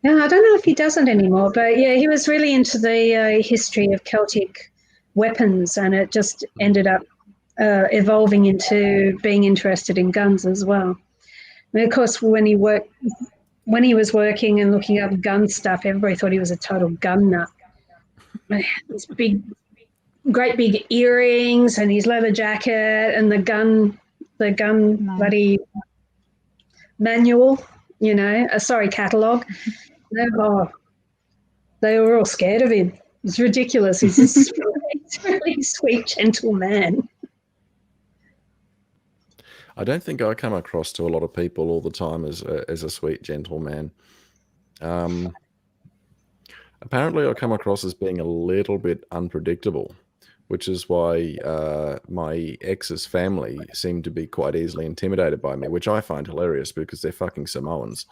Speaker 4: Yeah, I don't know if he doesn't anymore, but yeah, he was really into the history of Celtic weapons, and it just ended up evolving into being interested in guns as well. And of course, when he was working and looking up gun stuff, everybody thought he was a total gun nut. These great big earrings and his leather jacket and the gun bloody manual, catalog. They were all scared of him. It's ridiculous. He's this really sweet, gentle man.
Speaker 5: I don't think I come across to a lot of people all the time as a sweet, gentle man. Apparently, I come across as being a little bit unpredictable, which is why my ex's family seem to be quite easily intimidated by me, which I find hilarious because they're fucking Samoans.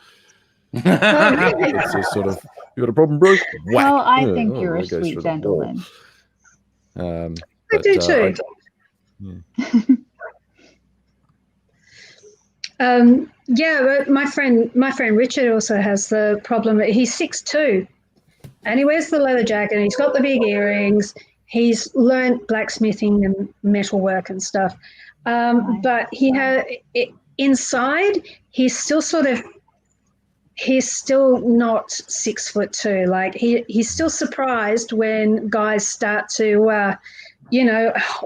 Speaker 5: It's just sort of, You got a problem, bro? Whack.
Speaker 6: Well, I
Speaker 5: Yeah,
Speaker 6: think
Speaker 5: oh,
Speaker 6: you're a
Speaker 5: there goes
Speaker 6: sweet
Speaker 5: through the wall.
Speaker 6: gentleman.
Speaker 4: I do too. But my friend Richard also has the problem that he's 6'2", and he wears the leather jacket and he's got the big earrings. He's learned blacksmithing and metalwork and stuff, but inside he's still not 6'2". Like he's still surprised when guys start to,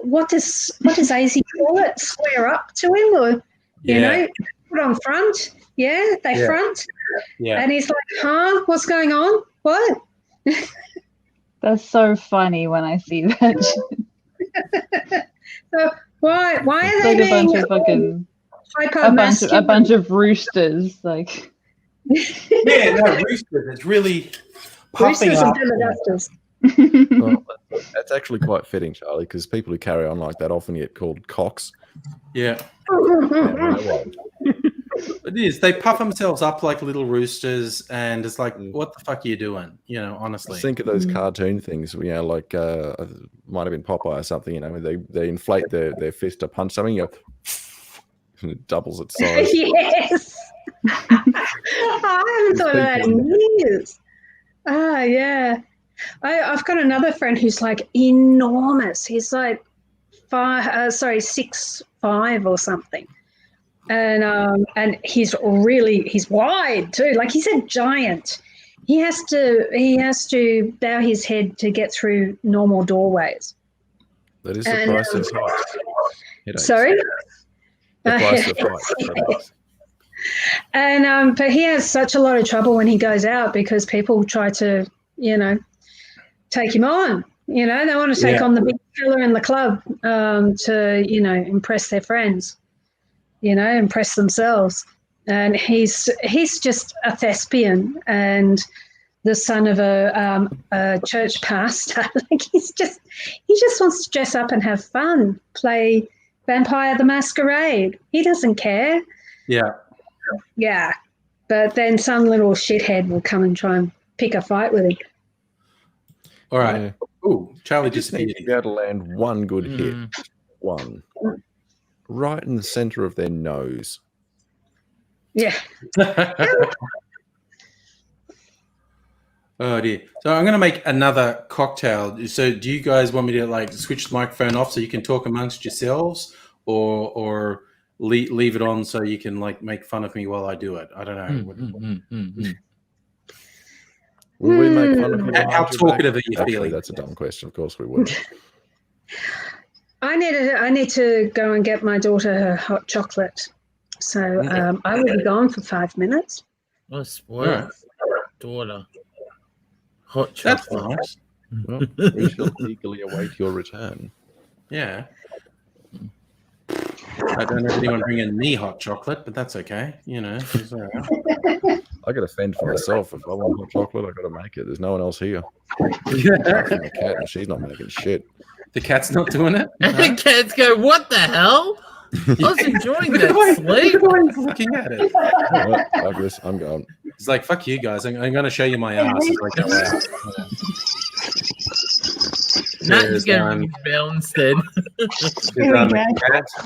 Speaker 4: what does AZ call it? Square up to him, or put on front. Yeah, they front.
Speaker 1: Yeah.
Speaker 4: And he's like, huh? What's going on? What?
Speaker 6: That's so funny when I see that.
Speaker 4: So why are
Speaker 6: It's
Speaker 4: they
Speaker 6: like a bunch
Speaker 4: being
Speaker 6: of fucking
Speaker 4: hyper
Speaker 6: a bunch of roosters, like.
Speaker 1: Yeah, no, roosters. It's really puffing
Speaker 4: roosters and
Speaker 1: up.
Speaker 4: Philadelphians?
Speaker 5: Well, that's actually quite fitting, Charlie, because people who carry on like that often get called cocks.
Speaker 1: Yeah.
Speaker 5: Yeah,
Speaker 1: It is. They puff themselves up like little roosters, and it's like, what the fuck are you doing? Honestly.
Speaker 5: Just think of those cartoon things, like might have been Popeye or something. They inflate their fist to punch something, and it doubles its size.
Speaker 4: Yes. I haven't thought of that in years. Yeah. I've got another friend who's like enormous. He's like 6'5" or something. And he's wide too. Like he's a giant. He has to bow his head to get through normal doorways.
Speaker 5: That is the price of height.
Speaker 4: Sorry?
Speaker 5: The price of height.
Speaker 4: Yes. And but he has such a lot of trouble when he goes out because people try to, take him on. They want to take on the big fella in the club to, impress their friends, impress themselves. And he's just a thespian and the son of a church pastor. Like he just wants to dress up and have fun, play Vampire the Masquerade. He doesn't care.
Speaker 1: Yeah.
Speaker 4: Yeah. But then some little shithead will come and try and pick a fight with him.
Speaker 1: All right. Ooh, Charlie
Speaker 5: just
Speaker 1: just
Speaker 5: need to be able to land one good hit. One. Right in the center of their nose.
Speaker 4: Yeah.
Speaker 1: Oh dear. So I'm going to make another cocktail. So do you guys want me to switch the microphone off so you can talk amongst yourselves, or leave it on so you can make fun of me while I do it? I don't know.
Speaker 5: Will we make fun of you?
Speaker 1: How talkative are you
Speaker 5: Actually,
Speaker 1: feeling?
Speaker 5: that's a dumb question. Of course we wouldn't.
Speaker 4: I need to go and get my daughter her hot chocolate. So I will be gone for 5 minutes.
Speaker 2: What's daughter? Hot chocolate.
Speaker 1: That's nice.
Speaker 5: Well, we shall eagerly await your return.
Speaker 1: Yeah. I don't know if anyone bringing me hot chocolate, but that's okay. It's all right.
Speaker 5: I got to fend for myself. If I want hot chocolate, I got to make it. There's no one else here. Apart from the cat, and she's not making shit.
Speaker 1: The cat's not doing it?
Speaker 2: And cats go, what the hell? I was enjoying that sleep.
Speaker 1: Looking at it.
Speaker 5: Fuck this, I'm going.
Speaker 1: It's like, fuck you guys. I'm going to show you my ass as I go out.
Speaker 2: Not just going to rebel instead.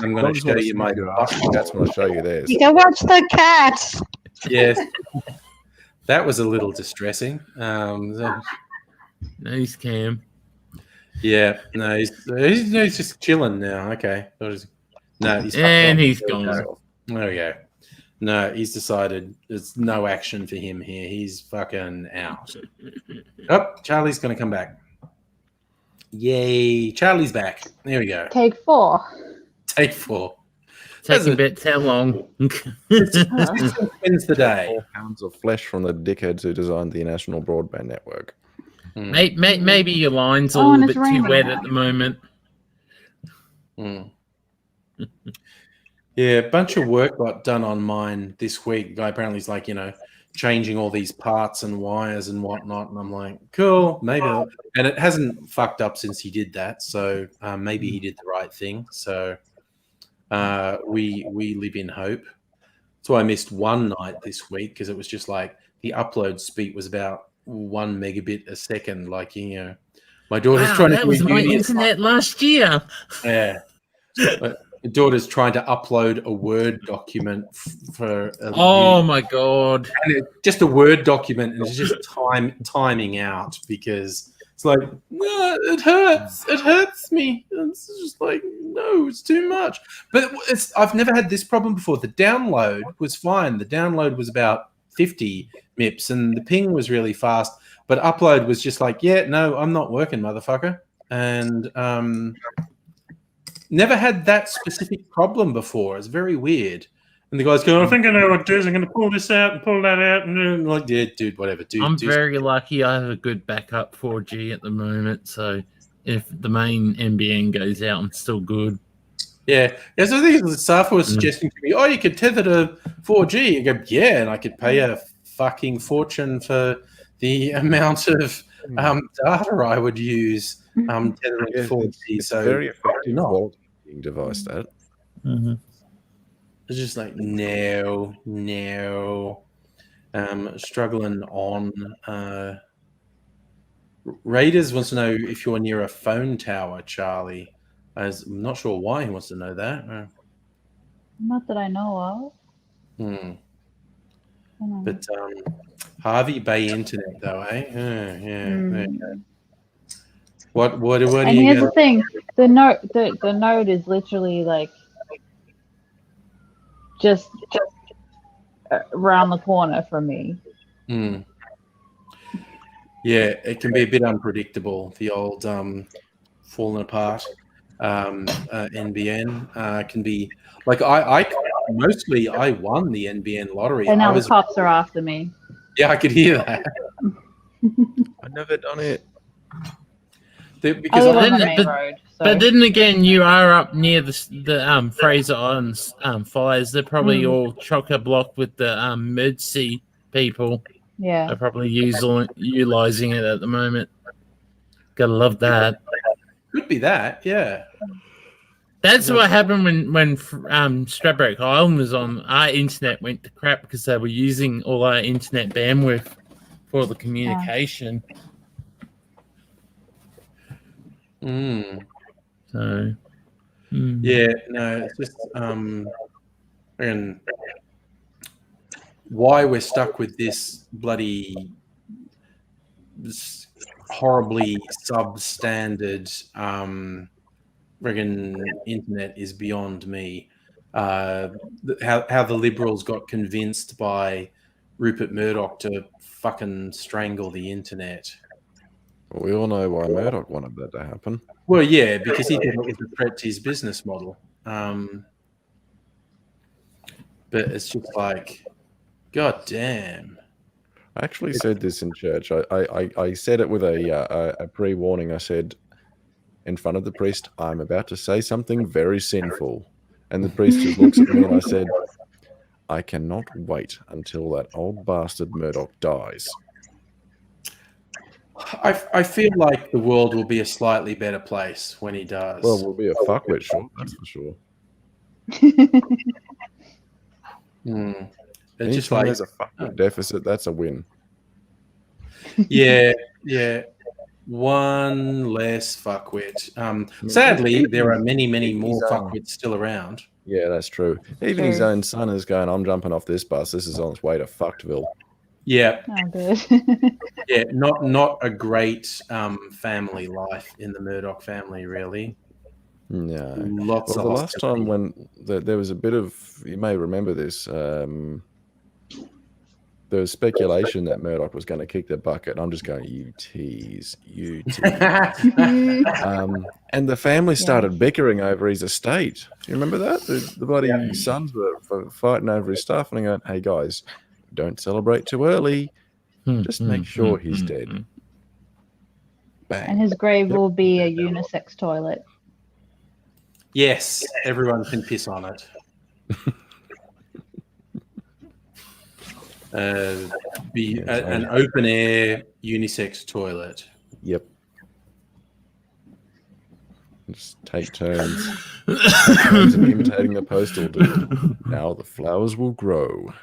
Speaker 1: I'm going to show you my ass.
Speaker 5: That's when I show you theirs.
Speaker 6: You can watch the cats.
Speaker 1: Yes. That was a little distressing.
Speaker 2: Nice, Cam.
Speaker 1: Yeah. No, he's just chilling now. Okay. No, he's
Speaker 2: gone.
Speaker 1: There we go. No, he's decided there's no action for him here. He's fucking out. Oh, Charlie's going to come back. Yay. Charlie's back. There we go.
Speaker 6: Take 4.
Speaker 1: Take 4.
Speaker 2: Taking a bit too long.
Speaker 1: Wins the day.
Speaker 5: 4 pounds of flesh from the dickheads who designed the National Broadband Network.
Speaker 2: Maybe your line's a little bit too wet at the moment.
Speaker 1: Yeah, a bunch of work got done on mine this week. The guy apparently is changing all these parts and wires and whatnot. And I'm like, cool, maybe. And it hasn't fucked up since he did that. So maybe he did the right thing. So we live in hope. So I missed one night this week because it was just the upload speed was about 1 megabit a second. Like, you know, my daughter's
Speaker 2: Wow,
Speaker 1: trying to
Speaker 2: that
Speaker 1: do
Speaker 2: was my
Speaker 1: uni
Speaker 2: internet last year.
Speaker 1: Yeah. My daughter's trying to upload a Word document for
Speaker 2: Oh my god.
Speaker 1: and it's just a Word document, and it's just timing out because it's like, no, it hurts me. And it's just like, no, it's too much. But I've never had this problem before. The download was fine. The download was about 50 MIPS, and the ping was really fast. But upload was just like, yeah, no, I'm not working, motherfucker. And never had that specific problem before. It's very weird. And the guy's going, I think I know what it is. I'm going to pull this out and pull that out. And I'm like, yeah, dude, whatever.
Speaker 2: I'm very lucky. I have a good backup 4G at the moment. So if the main NBN goes out, I'm still good.
Speaker 1: Yeah. So I think Safa was suggesting to me, oh, you could tether to 4G. I go, yeah, and I could pay a fucking fortune for the amount of data I would use tethering to 4G.
Speaker 5: It's
Speaker 1: so
Speaker 5: very effective device, that.
Speaker 2: Mm-hmm.
Speaker 1: It's just like, no. Struggling on. Raiders wants to know if you're near a phone tower, Charlie. I'm not sure why he wants to know that.
Speaker 6: Not that I know of.
Speaker 1: But Harvey Bay Internet, though, eh? Yeah. What do
Speaker 6: And
Speaker 1: you
Speaker 6: here's
Speaker 1: got?
Speaker 6: the thing: the node is literally like just around the corner from me.
Speaker 1: Yeah, it can be a bit unpredictable. The old falling apart NBN can be like I won the NBN lottery.
Speaker 6: And now the cops are after me.
Speaker 1: Yeah, I could hear that.
Speaker 5: I've never done it.
Speaker 1: Because
Speaker 6: I live on the main road. So.
Speaker 2: But then again, you are up near the Fraser Islands fires. They're probably all chock-a-block with the Medsea people.
Speaker 6: Yeah.
Speaker 2: They're probably utilizing it at the moment. Gotta love that.
Speaker 1: Could be that, yeah.
Speaker 2: That's what happened when Stradbroke Island was on. Our internet went to crap because they were using all our internet bandwidth for the communication. So,
Speaker 1: yeah, no, it's just and why we're stuck with this horribly substandard friggin' internet is beyond me. How the Liberals got convinced by Rupert Murdoch to fucking strangle the internet.
Speaker 5: Well, we all know why Murdoch wanted that to happen.
Speaker 1: Well, yeah, because he thought it was a threat to his business model. But it's just like, God damn.
Speaker 5: I actually said this in church. I said it with a pre-warning. I said, in front of the priest, I'm about to say something very sinful. And the priest just looks at me and I said, I cannot wait until that old bastard Murdoch dies.
Speaker 1: I feel like the world will be a slightly better place when he does.
Speaker 5: Well, we'll be a fuckwit, sure, that's for sure.
Speaker 1: It's just like
Speaker 5: there's a fuckwit deficit, that's a win.
Speaker 1: Yeah. One less fuckwit. Sadly, there are many more fuckwits still around.
Speaker 5: Yeah, that's true. Even his own son is going, I'm jumping off this bus. This is on its way to Fuckville.
Speaker 1: Yeah.
Speaker 6: Oh, good.
Speaker 1: Yeah, not a great family life in the Murdoch family, really.
Speaker 5: No.
Speaker 1: Lots of
Speaker 5: the last time when there was a bit of, you may remember this, there was speculation that Murdoch was going to kick the bucket. I'm just going, you tease. And the family started bickering over his estate. Do you remember that? The bloody sons were fighting over his stuff. And I go, hey, guys, don't celebrate too early. Just make sure he's dead. Bang.
Speaker 6: And his grave will be a unisex toilet.
Speaker 1: Yes, everyone can piss on it. Be an open air unisex toilet.
Speaker 5: Yep. Just take turns. Imitating the postal dude. Now the flowers will grow.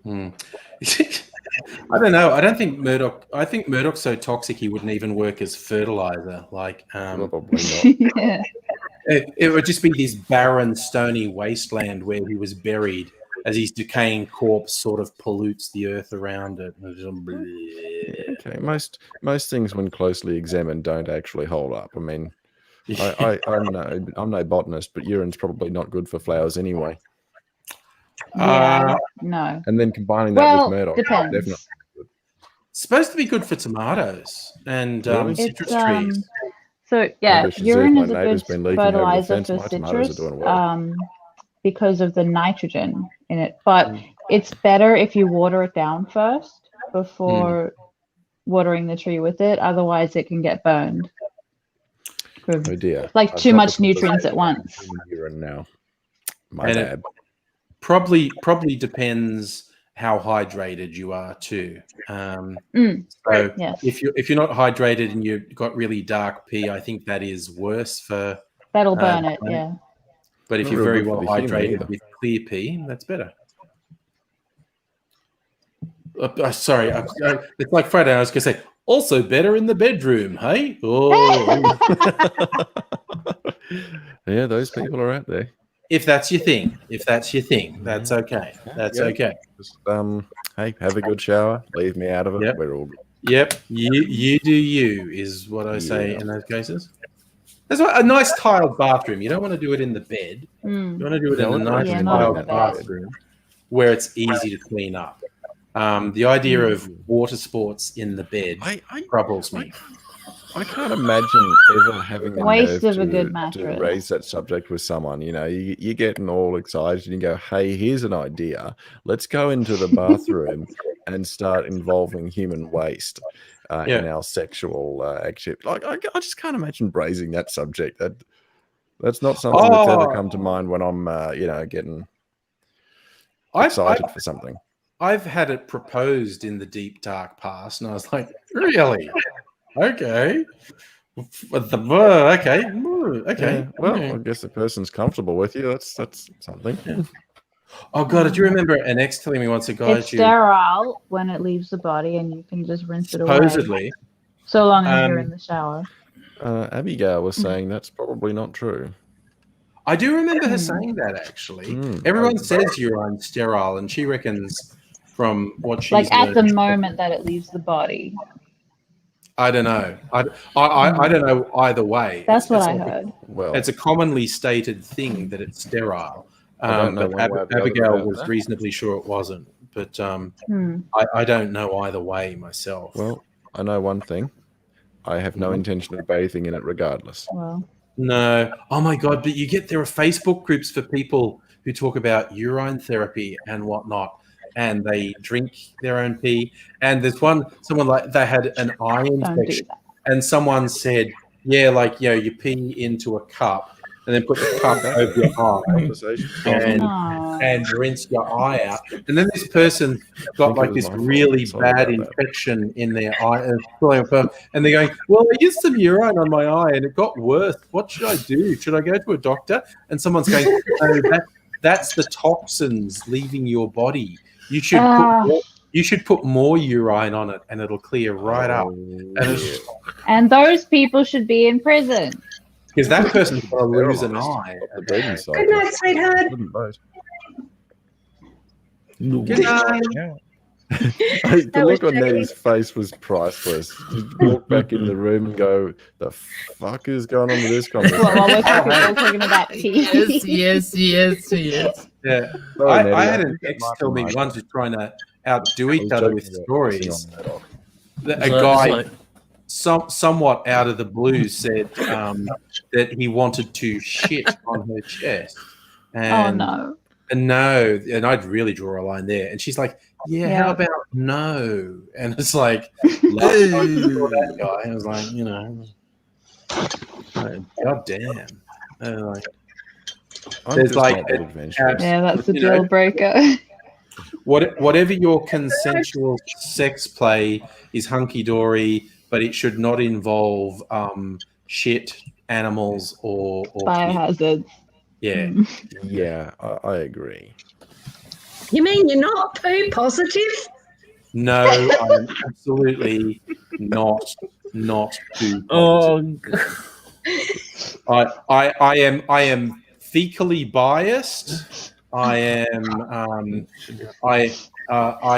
Speaker 1: Hmm. I don't know. I don't think Murdoch. I think Murdoch's so toxic he wouldn't even work as fertilizer. Like,
Speaker 5: Probably not.
Speaker 6: Yeah.
Speaker 1: it would just be this barren, stony wasteland where he was buried, as his decaying corpse sort of pollutes the earth around it.
Speaker 5: Okay, most things, when closely examined, don't actually hold up. I mean, I'm no botanist, but urine's probably not good for flowers anyway.
Speaker 6: Yeah, no.
Speaker 5: And then combining that
Speaker 6: Well,
Speaker 5: with Murdoch,
Speaker 6: depends.
Speaker 5: definitely.
Speaker 1: It's supposed to be good for tomatoes and
Speaker 5: Really?
Speaker 1: citrus
Speaker 6: It's
Speaker 1: trees.
Speaker 6: so yeah,
Speaker 5: Maybe I should see if
Speaker 6: urine
Speaker 5: my
Speaker 6: is a
Speaker 5: neighbour's
Speaker 6: good
Speaker 5: been leaking over the
Speaker 6: fertilizer
Speaker 5: fence.
Speaker 6: for
Speaker 5: My tomatoes are
Speaker 6: citrus,
Speaker 5: doing well.
Speaker 6: because of the nitrogen in it. But
Speaker 1: Mm.
Speaker 6: it's better if you water it down first before watering the tree with it. Otherwise, it can get burned.
Speaker 5: Oh dear.
Speaker 6: Like
Speaker 5: I've
Speaker 6: too
Speaker 5: got
Speaker 6: much
Speaker 5: the
Speaker 6: nutrients at once.
Speaker 5: urine now. My
Speaker 1: And
Speaker 5: bad.
Speaker 1: Probably depends how hydrated you are too. So
Speaker 6: Yes.
Speaker 1: if you're not hydrated and you've got really dark pee, I think that is worse for.
Speaker 6: That'll burn it, yeah.
Speaker 1: But if
Speaker 5: Not
Speaker 1: you're
Speaker 5: real
Speaker 1: very
Speaker 5: good for
Speaker 1: well
Speaker 5: the human
Speaker 1: hydrated
Speaker 5: either.
Speaker 1: with clear pee, that's better. Sorry, it's like Friday. I was going to say also better in the bedroom. Hey, oh,
Speaker 5: Yeah, those people are out there.
Speaker 1: if that's your thing, that's okay. That's
Speaker 5: Yeah.
Speaker 1: okay.
Speaker 5: Just, hey, have a good shower. Leave me out of it.
Speaker 1: Yep.
Speaker 5: We're all good.
Speaker 1: Yep, you do you is what I say
Speaker 5: Yeah.
Speaker 1: in those cases. That's why a nice tiled bathroom. You don't want to do it in the bed.
Speaker 6: Mm.
Speaker 1: You want to do it
Speaker 5: No,
Speaker 1: in a
Speaker 5: I
Speaker 1: nice
Speaker 6: recommend doing
Speaker 1: tiled
Speaker 6: it in the
Speaker 5: bed.
Speaker 1: bathroom where it's easy to clean up. The idea of water sports in the bed
Speaker 5: I
Speaker 1: troubles me.
Speaker 5: I can't imagine ever having the
Speaker 6: Waste
Speaker 5: nerve
Speaker 6: of a good
Speaker 5: to
Speaker 6: mattress.
Speaker 5: raise that subject with someone. You know, you're getting all excited and you go, hey, here's an idea. Let's go into the bathroom and start involving human waste in our sexual activity. Like, I just can't imagine braising that subject. That's not something that's ever come to mind when I'm, getting excited for something.
Speaker 1: I've had it proposed in the deep dark past, and I was like, really? Okay. Okay.
Speaker 5: Yeah, well, I guess the person's comfortable with you. That's something.
Speaker 1: Yeah. Oh god, do you remember an ex telling me once a guy
Speaker 6: It's sterile when it leaves the body, and you can just rinse it away.
Speaker 1: supposedly
Speaker 6: So long as you're in the shower.
Speaker 5: Abigail was saying that's probably not true.
Speaker 1: I do remember her saying that actually. Everyone says urine's sterile, and she reckons from what she's
Speaker 6: Like at the
Speaker 1: learned-
Speaker 6: moment that it leaves the body.
Speaker 1: I don't know. I don't know either way.
Speaker 6: That's what I
Speaker 1: like
Speaker 6: heard.
Speaker 5: Well,
Speaker 1: It's a commonly stated thing that it's sterile.
Speaker 5: I don't know
Speaker 1: But
Speaker 5: one way or the other
Speaker 1: Abigail
Speaker 5: about
Speaker 1: was
Speaker 5: that.
Speaker 1: reasonably sure it wasn't. But
Speaker 6: Hmm.
Speaker 1: I don't know either way myself.
Speaker 5: well, I know one thing. I have no intention of bathing in it regardless.
Speaker 6: Well,
Speaker 1: No. Oh my god! But there are Facebook groups for people who talk about urine therapy and whatnot, and they drink their own pee. And there's someone like they had an eye
Speaker 6: don't do
Speaker 1: infection,
Speaker 6: that.
Speaker 1: and someone said, "Yeah, like you pee into a cup and then put the cup over your eye
Speaker 5: Conversation.
Speaker 1: and
Speaker 6: Oh.
Speaker 1: and rinse your eye out." And then this person got
Speaker 5: think it
Speaker 1: like
Speaker 5: was
Speaker 1: this
Speaker 5: my fault.
Speaker 1: really
Speaker 5: Sorry
Speaker 1: bad
Speaker 5: about that.
Speaker 1: infection in their eye, and they're going, "Well, I used some urine on my eye, and it got worse. What should I do? Should I go to a doctor?" And someone's going, "No, that's the toxins leaving your body. You should put more urine on it, and it'll clear right up." And it's
Speaker 6: And those people should be in prison.
Speaker 1: because that person's going to lose an eye.
Speaker 5: The breeding cycle.
Speaker 4: Good night, sweetheart.
Speaker 5: Wouldn't vote.
Speaker 1: Good night.
Speaker 5: The
Speaker 4: That was
Speaker 5: look on
Speaker 4: checking.
Speaker 5: Nettie's face was priceless. She'd walk back in the room and go, "The fuck is going on with this conversation?"
Speaker 6: Well, while we're talking about pee.
Speaker 2: yes.
Speaker 1: Yeah.
Speaker 5: Sorry,
Speaker 1: I
Speaker 5: Nettie,
Speaker 1: had an
Speaker 5: think that
Speaker 1: ex
Speaker 5: might
Speaker 1: tell
Speaker 5: be
Speaker 1: me
Speaker 5: my-
Speaker 1: once who's trying to outdo
Speaker 5: I was
Speaker 1: each other
Speaker 5: joking
Speaker 1: with
Speaker 5: about
Speaker 1: stories.
Speaker 5: pissing on that off.
Speaker 1: A guy somewhat out of the blue said that he wanted to shit on her chest.
Speaker 6: Oh
Speaker 1: And,
Speaker 6: no.
Speaker 1: and I'd really draw a line there. And she's like, yeah,
Speaker 6: Yeah.
Speaker 1: how about no? And it's like, last time I saw that guy, I was like, God damn. Like,
Speaker 5: I'm
Speaker 1: There's
Speaker 5: just
Speaker 1: like
Speaker 5: not that
Speaker 1: a-
Speaker 5: adventurous.
Speaker 6: Yeah, that's a
Speaker 1: You know,
Speaker 6: deal breaker.
Speaker 1: whatever your consensual sex play is hunky dory, but it should not involve shit, animals, or kids.
Speaker 6: Biohazards.
Speaker 1: Yeah.
Speaker 6: Mm.
Speaker 5: Yeah, I agree.
Speaker 4: You mean you're not poo positive?
Speaker 1: No, I'm absolutely not too positive.
Speaker 2: Oh,
Speaker 1: I am fecally biased. I am I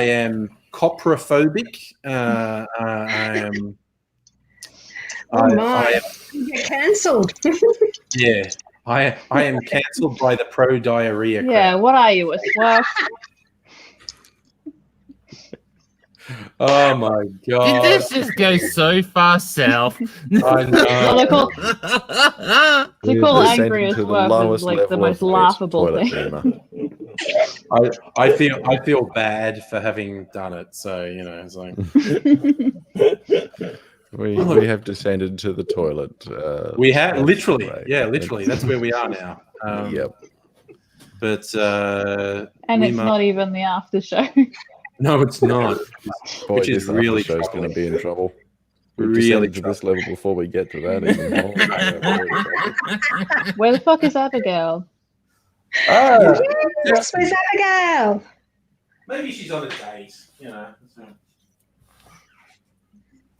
Speaker 1: am coprophobic. I am.
Speaker 4: Oh my!
Speaker 1: I am,
Speaker 4: You get cancelled.
Speaker 1: yeah, I am cancelled by the pro diarrhea.
Speaker 6: Yeah,
Speaker 1: crowd.
Speaker 6: what are you, a Smurf?
Speaker 1: Oh my
Speaker 2: did
Speaker 1: god!
Speaker 2: this just go so far south?
Speaker 1: I know.
Speaker 6: Well, to call
Speaker 5: We're
Speaker 6: angry a
Speaker 5: descending to the
Speaker 6: Smurf is
Speaker 5: lowest
Speaker 6: like the
Speaker 5: level
Speaker 6: most
Speaker 5: of
Speaker 6: laughable
Speaker 5: toilet
Speaker 6: thing.
Speaker 5: humor.
Speaker 1: I feel bad for having done it. So it's like
Speaker 5: We have descended to the toilet.
Speaker 1: we have
Speaker 5: that's
Speaker 1: literally,
Speaker 5: great.
Speaker 1: literally. That's where we are now.
Speaker 5: Yep.
Speaker 1: But
Speaker 6: And
Speaker 1: we
Speaker 6: it's
Speaker 1: must-
Speaker 6: not even the after show.
Speaker 1: No, it's not.
Speaker 5: Boy,
Speaker 1: Which is
Speaker 5: this
Speaker 1: really
Speaker 5: show's going to be in trouble. We've
Speaker 1: Really
Speaker 5: descended to this level before we get to that. Even. Oh, yeah, very
Speaker 6: Where the fuck is Abigail?
Speaker 1: Oh,
Speaker 4: Yes, where's Abigail?
Speaker 1: maybe she's on a date.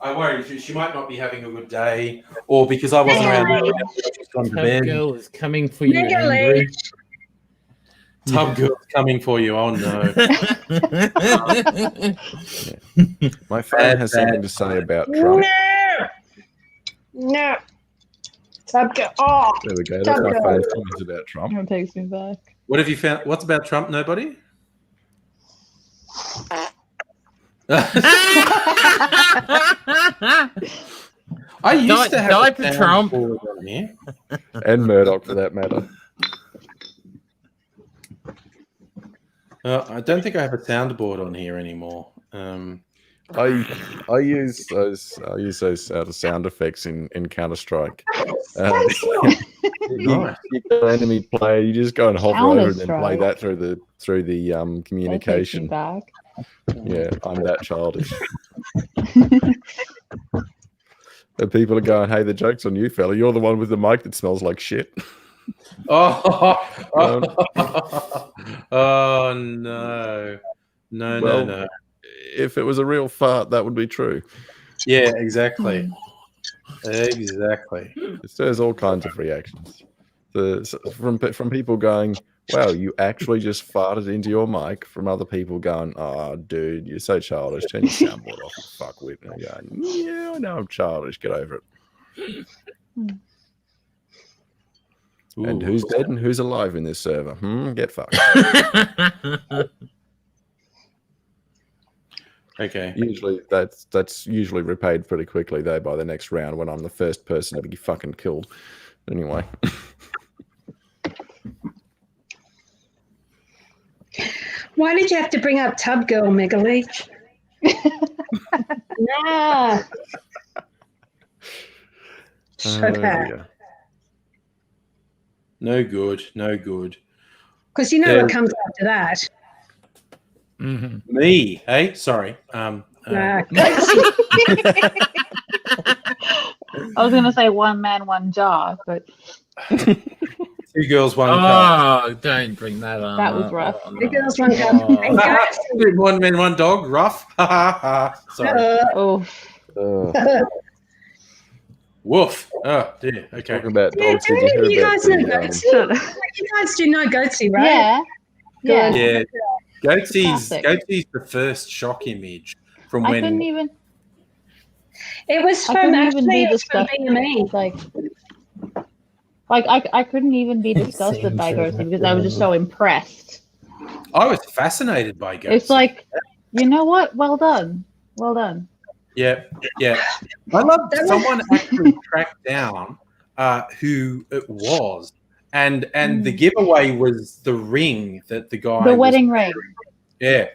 Speaker 1: I worry she might not be having a good day, or because I wasn't around. She's gone to
Speaker 2: Tub
Speaker 1: bed.
Speaker 2: girl is coming for you,
Speaker 4: Mega
Speaker 2: angry.
Speaker 4: Leech.
Speaker 1: Tub girl's coming for you. Oh no!
Speaker 5: My phone has something to say about Trump.
Speaker 4: No. Tub girl. Oh,
Speaker 5: There we go. That's my
Speaker 4: Trump.
Speaker 5: phone's comments about Trump.
Speaker 6: It takes me back.
Speaker 1: What have you found? What's about Trump? Nobody. I used to have
Speaker 2: Die
Speaker 1: a
Speaker 2: for
Speaker 1: sound
Speaker 2: Trump.
Speaker 1: board on here.
Speaker 5: And Murdoch, for that matter.
Speaker 1: I don't think I have a soundboard on here anymore.
Speaker 5: I use those out of sound effects in Counter Strike.
Speaker 1: Nice.
Speaker 5: You get an enemy player, you just go and hover over and then play
Speaker 6: Counter-Strike.
Speaker 5: that through the
Speaker 6: That takes me
Speaker 5: communication.
Speaker 6: back.
Speaker 5: Yeah, I'm that childish. And people are going, "Hey, the joke's on you, fella. You're the one with the mic that smells like shit."
Speaker 1: Oh no.
Speaker 5: Well,
Speaker 1: No.
Speaker 5: If it was a real fart, that would be true.
Speaker 1: Yeah, exactly. Exactly.
Speaker 5: There's all kinds of reactions. From people going, "Wow, you actually just farted into your mic," from other people going, "Oh, dude, you're so childish. Turn your soundboard off, you fuckwit." And I'm going, "Yeah, I know I'm childish. Get over it." And
Speaker 1: Ooh.
Speaker 5: who's dead and who's alive in this server? Get fucked.
Speaker 1: Okay.
Speaker 5: Usually, that's usually repaid pretty quickly though by the next round when I'm the first person to be fucking killed. Anyway.
Speaker 4: Why did you have to bring up Tub Girl, Mega Leech? Nah. So bad.
Speaker 5: Yeah.
Speaker 1: No good. No good.
Speaker 4: Because you know what comes after that.
Speaker 2: Mhm.
Speaker 1: Me, hey? Sorry.
Speaker 6: I was gonna say one man, one jar, but
Speaker 1: Two girls, one cup.
Speaker 2: Oh, don't bring that on.
Speaker 6: That was rough.
Speaker 2: Oh,
Speaker 4: The
Speaker 2: no.
Speaker 4: girls one cup.
Speaker 2: Oh.
Speaker 4: And guys,
Speaker 1: One man, one dog. Rough. Sorry.
Speaker 6: oh,
Speaker 1: Woof. Oh dear. Okay.
Speaker 5: Talking about
Speaker 4: yeah,
Speaker 5: dogs,
Speaker 4: do
Speaker 5: did you
Speaker 4: any
Speaker 5: hear
Speaker 4: of you
Speaker 5: about
Speaker 4: guys know
Speaker 5: the,
Speaker 4: Goatsy? You guys do know Goatsy, right?
Speaker 6: yeah, yeah.
Speaker 4: Good.
Speaker 1: Yeah. Goatsee's
Speaker 6: Classic.
Speaker 1: the first shock image from
Speaker 6: I
Speaker 1: when.
Speaker 6: couldn't even.
Speaker 4: It was
Speaker 6: I
Speaker 4: from
Speaker 6: couldn't even
Speaker 4: actually
Speaker 6: be
Speaker 4: it was from
Speaker 6: disgusted.
Speaker 4: BME.
Speaker 6: Like I couldn't even be disgusted by Ghosty because I was just so impressed.
Speaker 1: I was fascinated by Goatsy.
Speaker 6: It's like, you know what? Well done, well done.
Speaker 1: Yeah. I love someone actually tracked down who it was, and the giveaway was the ring that the guy.
Speaker 6: The wedding ring.
Speaker 1: Yeah,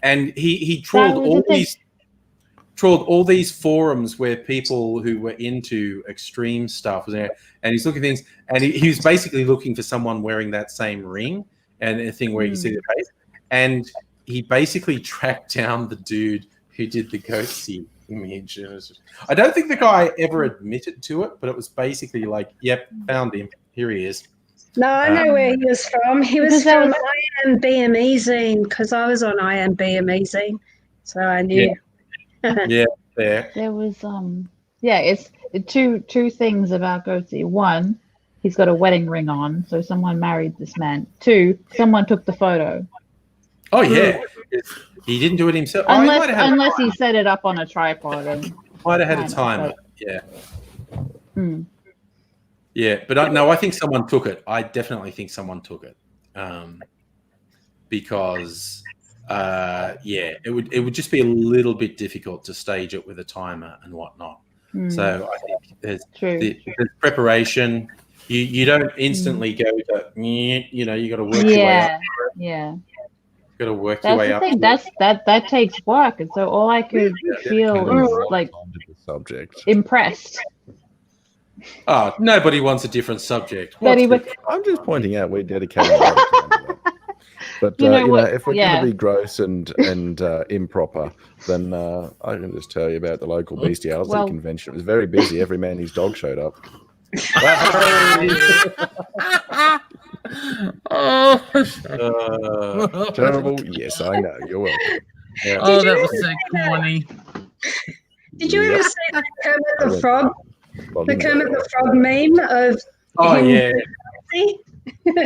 Speaker 1: and he trawled
Speaker 6: was
Speaker 1: all these forums where people who were into extreme stuff was there, and he's looking at things, and he was basically looking for someone wearing that same ring and a thing where you see the face, and he basically tracked down the dude who did the Goatsy image. And it was just, I don't think the guy ever admitted to it, but it was basically like, yep, found him. Here he is.
Speaker 4: No, I know where he was from. He was from IMBME Zine because I was on IMBME Zine, so I knew.
Speaker 1: Yeah, there.
Speaker 6: There was it's two things about Goatsy. One, he's got a wedding ring on, so someone married this man. Two, someone took the photo.
Speaker 1: Oh yeah, he didn't do it himself.
Speaker 6: Unless he set it up on a tripod and
Speaker 1: might have had a timer. Yeah.
Speaker 6: Hmm.
Speaker 1: Yeah, but I think someone took it. I definitely think someone took it, because it would just be a little bit difficult to stage it with a timer and whatnot. So I think there's preparation. You don't instantly go to you got to work your way up.
Speaker 6: Yeah.
Speaker 1: Got to work your way up.
Speaker 6: That takes work, and so all I could feel is like impressed.
Speaker 1: Oh, nobody wants a different subject.
Speaker 5: I'm just pointing out we're dedicating a lot of time to that. But if we're going to be gross and improper, then I can just tell you about the local bestiality convention. It was very busy. Every man his dog showed up. Terrible. Yes, I know. You're welcome.
Speaker 2: Yeah. Oh, that was so corny.
Speaker 4: Did you ever see the Kermit the Frog? The Kermit the Frog meme of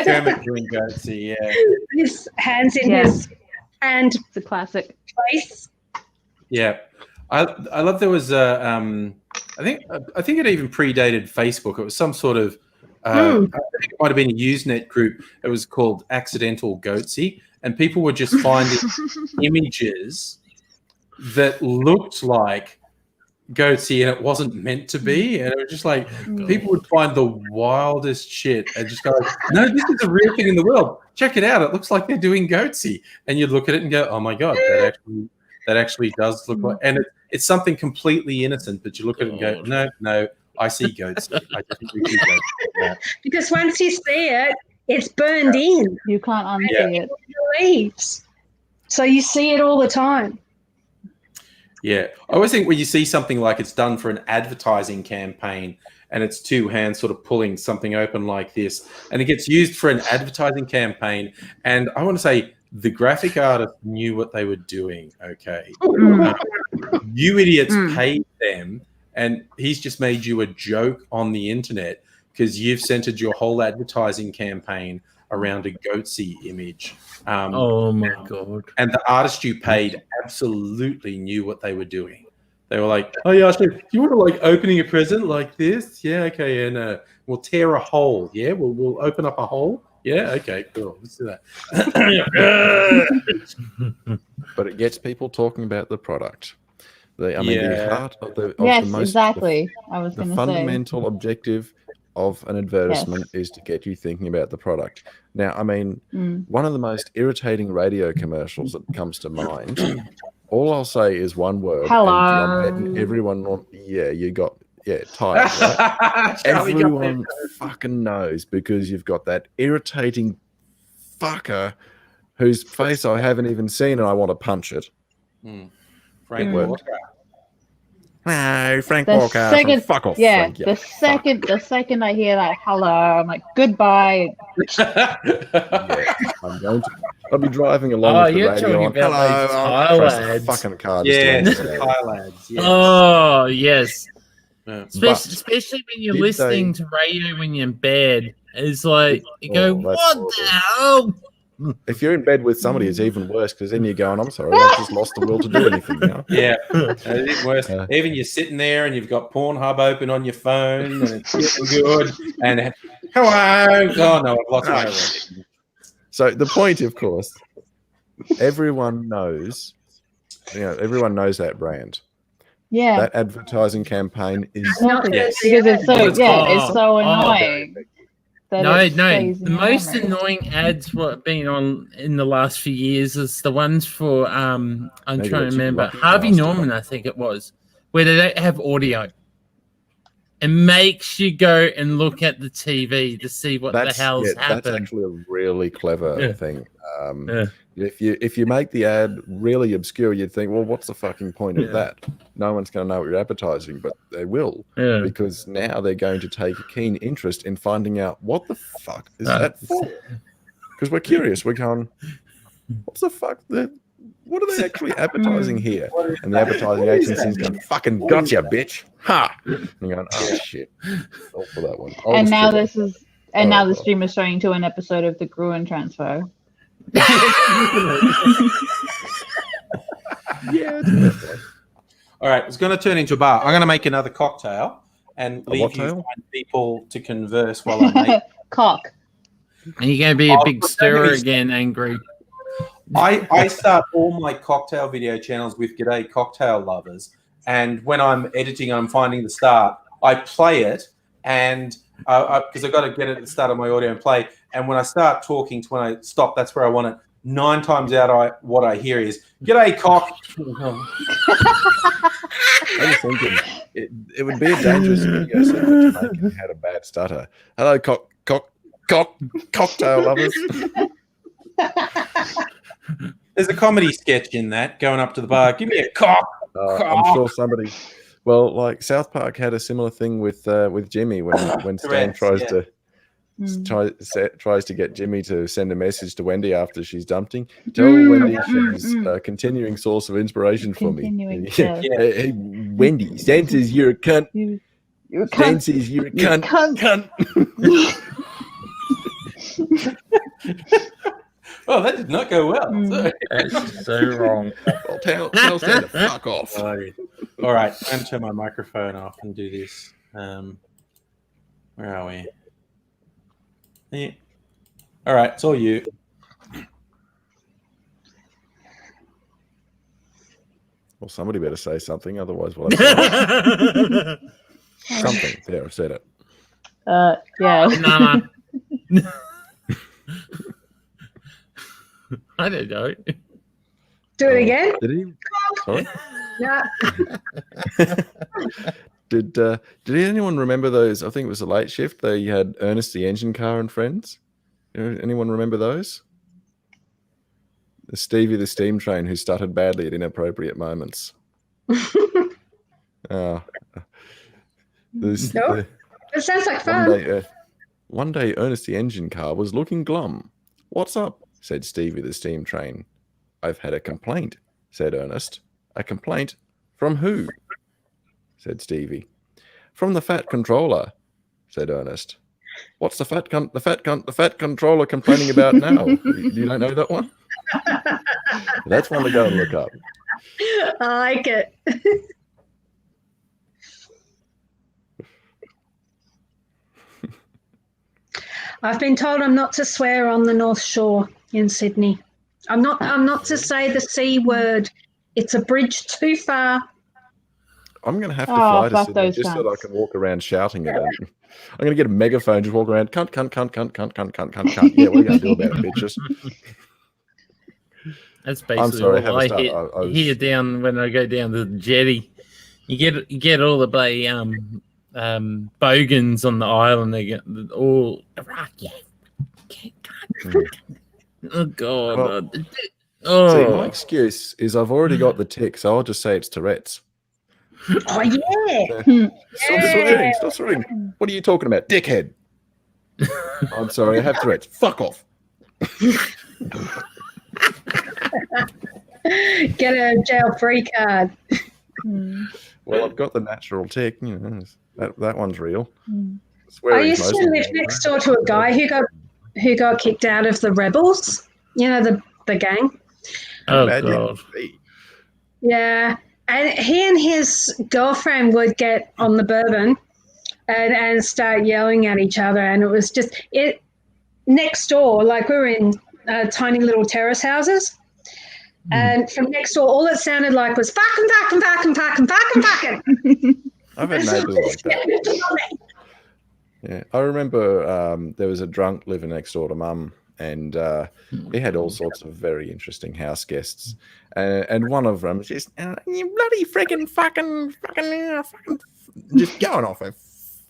Speaker 1: Kermit doing Goatsy, yeah.
Speaker 4: His hands in his hand.
Speaker 6: It's a classic
Speaker 4: place.
Speaker 1: Yeah. I love there was I think it even predated Facebook. It was some sort of I think it might have been a Usenet group. It was called Accidental Goatsy, and people were just finding images that looked like Goatsy and it wasn't meant to be, and it was just like people would find the wildest shit and just go, no, this is a real thing in the world, check it out, it looks like they're doing Goatsy, and you'd look at it and go, oh my god, that actually does look like, and it's something completely innocent, but you look at it and go, no, I see Goatsy. I definitely see Goatsy. Yeah.
Speaker 4: Because once you see it, it's burned in.
Speaker 6: You can't unsee it.
Speaker 4: It leaves. So you see it all the time.
Speaker 1: Yeah. I always think when you see something like it's done for an advertising campaign and it's two hands sort of pulling something open like this, and it gets used for an advertising campaign, and I want to say the graphic artist knew what they were doing, okay? You idiots paid them, and he's just made you a joke on the internet because you've centered your whole advertising campaign around a Goatsy image.
Speaker 2: Oh my god!
Speaker 1: And the artist you paid absolutely knew what they were doing. They were like, "Oh yeah, so you want to like opening a present like this? Yeah, okay, and we'll tear a hole. Yeah, we'll open up a hole. Yeah, okay, cool. Let's do that."
Speaker 5: But it gets people talking about the product. The heart of the
Speaker 6: exactly. I was going to say
Speaker 5: the fundamental objective of an advertisement is to get you thinking about the product. Now, I mean, one of the most irritating radio commercials that comes to mind, all I'll say is one word.
Speaker 6: Hello.
Speaker 5: And everyone, tired, right? Everyone fucking knows, because you've got that irritating fucker whose face I haven't even seen and I want to punch it.
Speaker 1: Frank Walker.
Speaker 5: No, Frank Walker. Fuck off.
Speaker 6: Yeah,
Speaker 5: Frank,
Speaker 6: the second I hear that hello, I'm like, goodbye.
Speaker 5: I'll be driving along with the radio on.
Speaker 2: Hello,
Speaker 5: fucking card.
Speaker 1: Yeah, Thailads. Yes.
Speaker 2: Oh yes. Especially when you're listening to radio when you're in bed. It's like you go, what the hell?
Speaker 5: If you're in bed with somebody, it's even worse, because then you're going, I'm sorry, I just lost the will to do anything now.
Speaker 1: Yeah, it is worse. Even you're sitting there and you've got Pornhub open on your phone and it's getting good. And hello. Oh, no, I've lost my way.
Speaker 5: So the point, of course, everyone knows that brand.
Speaker 6: Yeah.
Speaker 5: That advertising campaign is
Speaker 6: because it's so annoying.
Speaker 2: No. The most annoying ads what have been on in the last few years is the ones for I'm trying to remember, Harvey Norman, I think it was, where they don't have audio. It makes you go and look at the TV to see what the hell's happened.
Speaker 5: That's actually a really clever thing.
Speaker 2: Yeah.
Speaker 5: If you make the ad really obscure, you'd think, well, what's the fucking point of that? No one's going to know what you're advertising, but they will, because now they're going to take a keen interest in finding out what the fuck is that for? Because we're curious. We're going, what's the fuck? What are they actually advertising here? And the advertising agency's going, fucking gotcha, bitch. Ha! And you're going, oh shit. All for that one.
Speaker 6: And now this is, and now the stream is showing to an episode of the Gruen transfer.
Speaker 5: Yeah. It's
Speaker 1: All right, it's going to turn into a bar. I'm going to make another cocktail and leave you
Speaker 5: cocktail?
Speaker 1: find people to converse while I make.
Speaker 6: Cock.
Speaker 2: And you're going to be a big stirrer again, angry.
Speaker 1: I start all my cocktail video channels with G'day Cocktail Lovers, and when I'm editing and I'm finding the start, I play it, and because I've got to get it at the start of my audio and play, and when I start talking to when I stop, that's where I want it. 9 times out, what I hear is "G'day cock."
Speaker 5: I was thinking it would be a dangerous video segment to make if you had a bad stutter. Hello, cocktail lovers.
Speaker 1: There's a comedy sketch in that going up to the bar. Give me a cock.
Speaker 5: I'm sure somebody. Well, like South Park had a similar thing with Jimmy when Stan tries to get Jimmy to send a message to Wendy after she's dumped him. Tell Wendy she's a continuing source of inspiration for me. Hey, Wendy, Stan says you're a cunt.
Speaker 6: You're a
Speaker 5: Stan
Speaker 6: cunt.
Speaker 5: says you're a cunt.
Speaker 1: Oh, that did not go well. Sorry.
Speaker 2: That's so wrong.
Speaker 5: Well, tell Stan to fuck off.
Speaker 1: All right, I'm going to turn my microphone off and do this. Where are we? Yeah. All right, it's all you.
Speaker 5: Well, somebody better say something, otherwise we'll have something. There, I've said it.
Speaker 6: Yeah.
Speaker 2: No. I don't know.
Speaker 4: Do it again.
Speaker 5: Did he? Sorry.
Speaker 4: Yeah.
Speaker 5: Did anyone remember those? I think it was a late shift. They had Ernest the Engine Car and Friends. Anyone remember those? The Stevie the Steam Train who stuttered badly at inappropriate moments.
Speaker 4: Nope. It sounds like fun.
Speaker 5: One day, Ernest the Engine Car was looking glum. "What's up?" said Stevie the Steam Train. "I've had a complaint," said Ernest. "A complaint? From who?" said Stevie. "From the fat controller," said Ernest. "What's the fat controller complaining about now?" You don't know that one? That's one to go and look up.
Speaker 4: I like it. I've been told I'm not to swear on the North Shore in Sydney. I'm not to say the C word. It's a bridge too far.
Speaker 5: I'm going to have to fly to
Speaker 6: fuck
Speaker 5: Sydney
Speaker 6: those
Speaker 5: just so that I
Speaker 6: cunts.
Speaker 5: can walk around shouting at them. I'm going to get a megaphone, just walk around, cunt. Yeah, what are you going to do about it, bitches?
Speaker 2: That's basically
Speaker 5: sorry, I
Speaker 2: what
Speaker 5: had to
Speaker 2: I
Speaker 5: start. I was-
Speaker 2: hear down when I go down to the jetty. You get all the bloody bogans on the island. They get all right. Yeah. Oh god.
Speaker 5: Well,
Speaker 2: Oh.
Speaker 5: See, my excuse is I've already got the tick, so I'll just say it's Tourette's.
Speaker 4: Oh yeah.
Speaker 5: Stop swearing. What are you talking about, dickhead? I'm sorry, I have Tourette's. Fuck off.
Speaker 4: Get a jail-free card.
Speaker 5: Well, I've got the natural tick. You know, that one's real.
Speaker 6: Mm.
Speaker 4: I
Speaker 5: Swearing's
Speaker 4: used to
Speaker 5: mostly
Speaker 4: live next door to a guy who got kicked out of the Rebels. You know, the gang.
Speaker 2: Oh
Speaker 5: Bad you
Speaker 2: god.
Speaker 5: can be.
Speaker 4: Yeah. And he and his girlfriend would get on the bourbon and start yelling at each other. And it was just it next door, like we were in tiny little terrace houses. And from next door, all it sounded like was fucking.
Speaker 5: I've had neighbours like that. Yeah, I remember there was a drunk living next door to Mum, and he had all sorts of very interesting house guests. And one of them just, you bloody freaking fucking, just going off her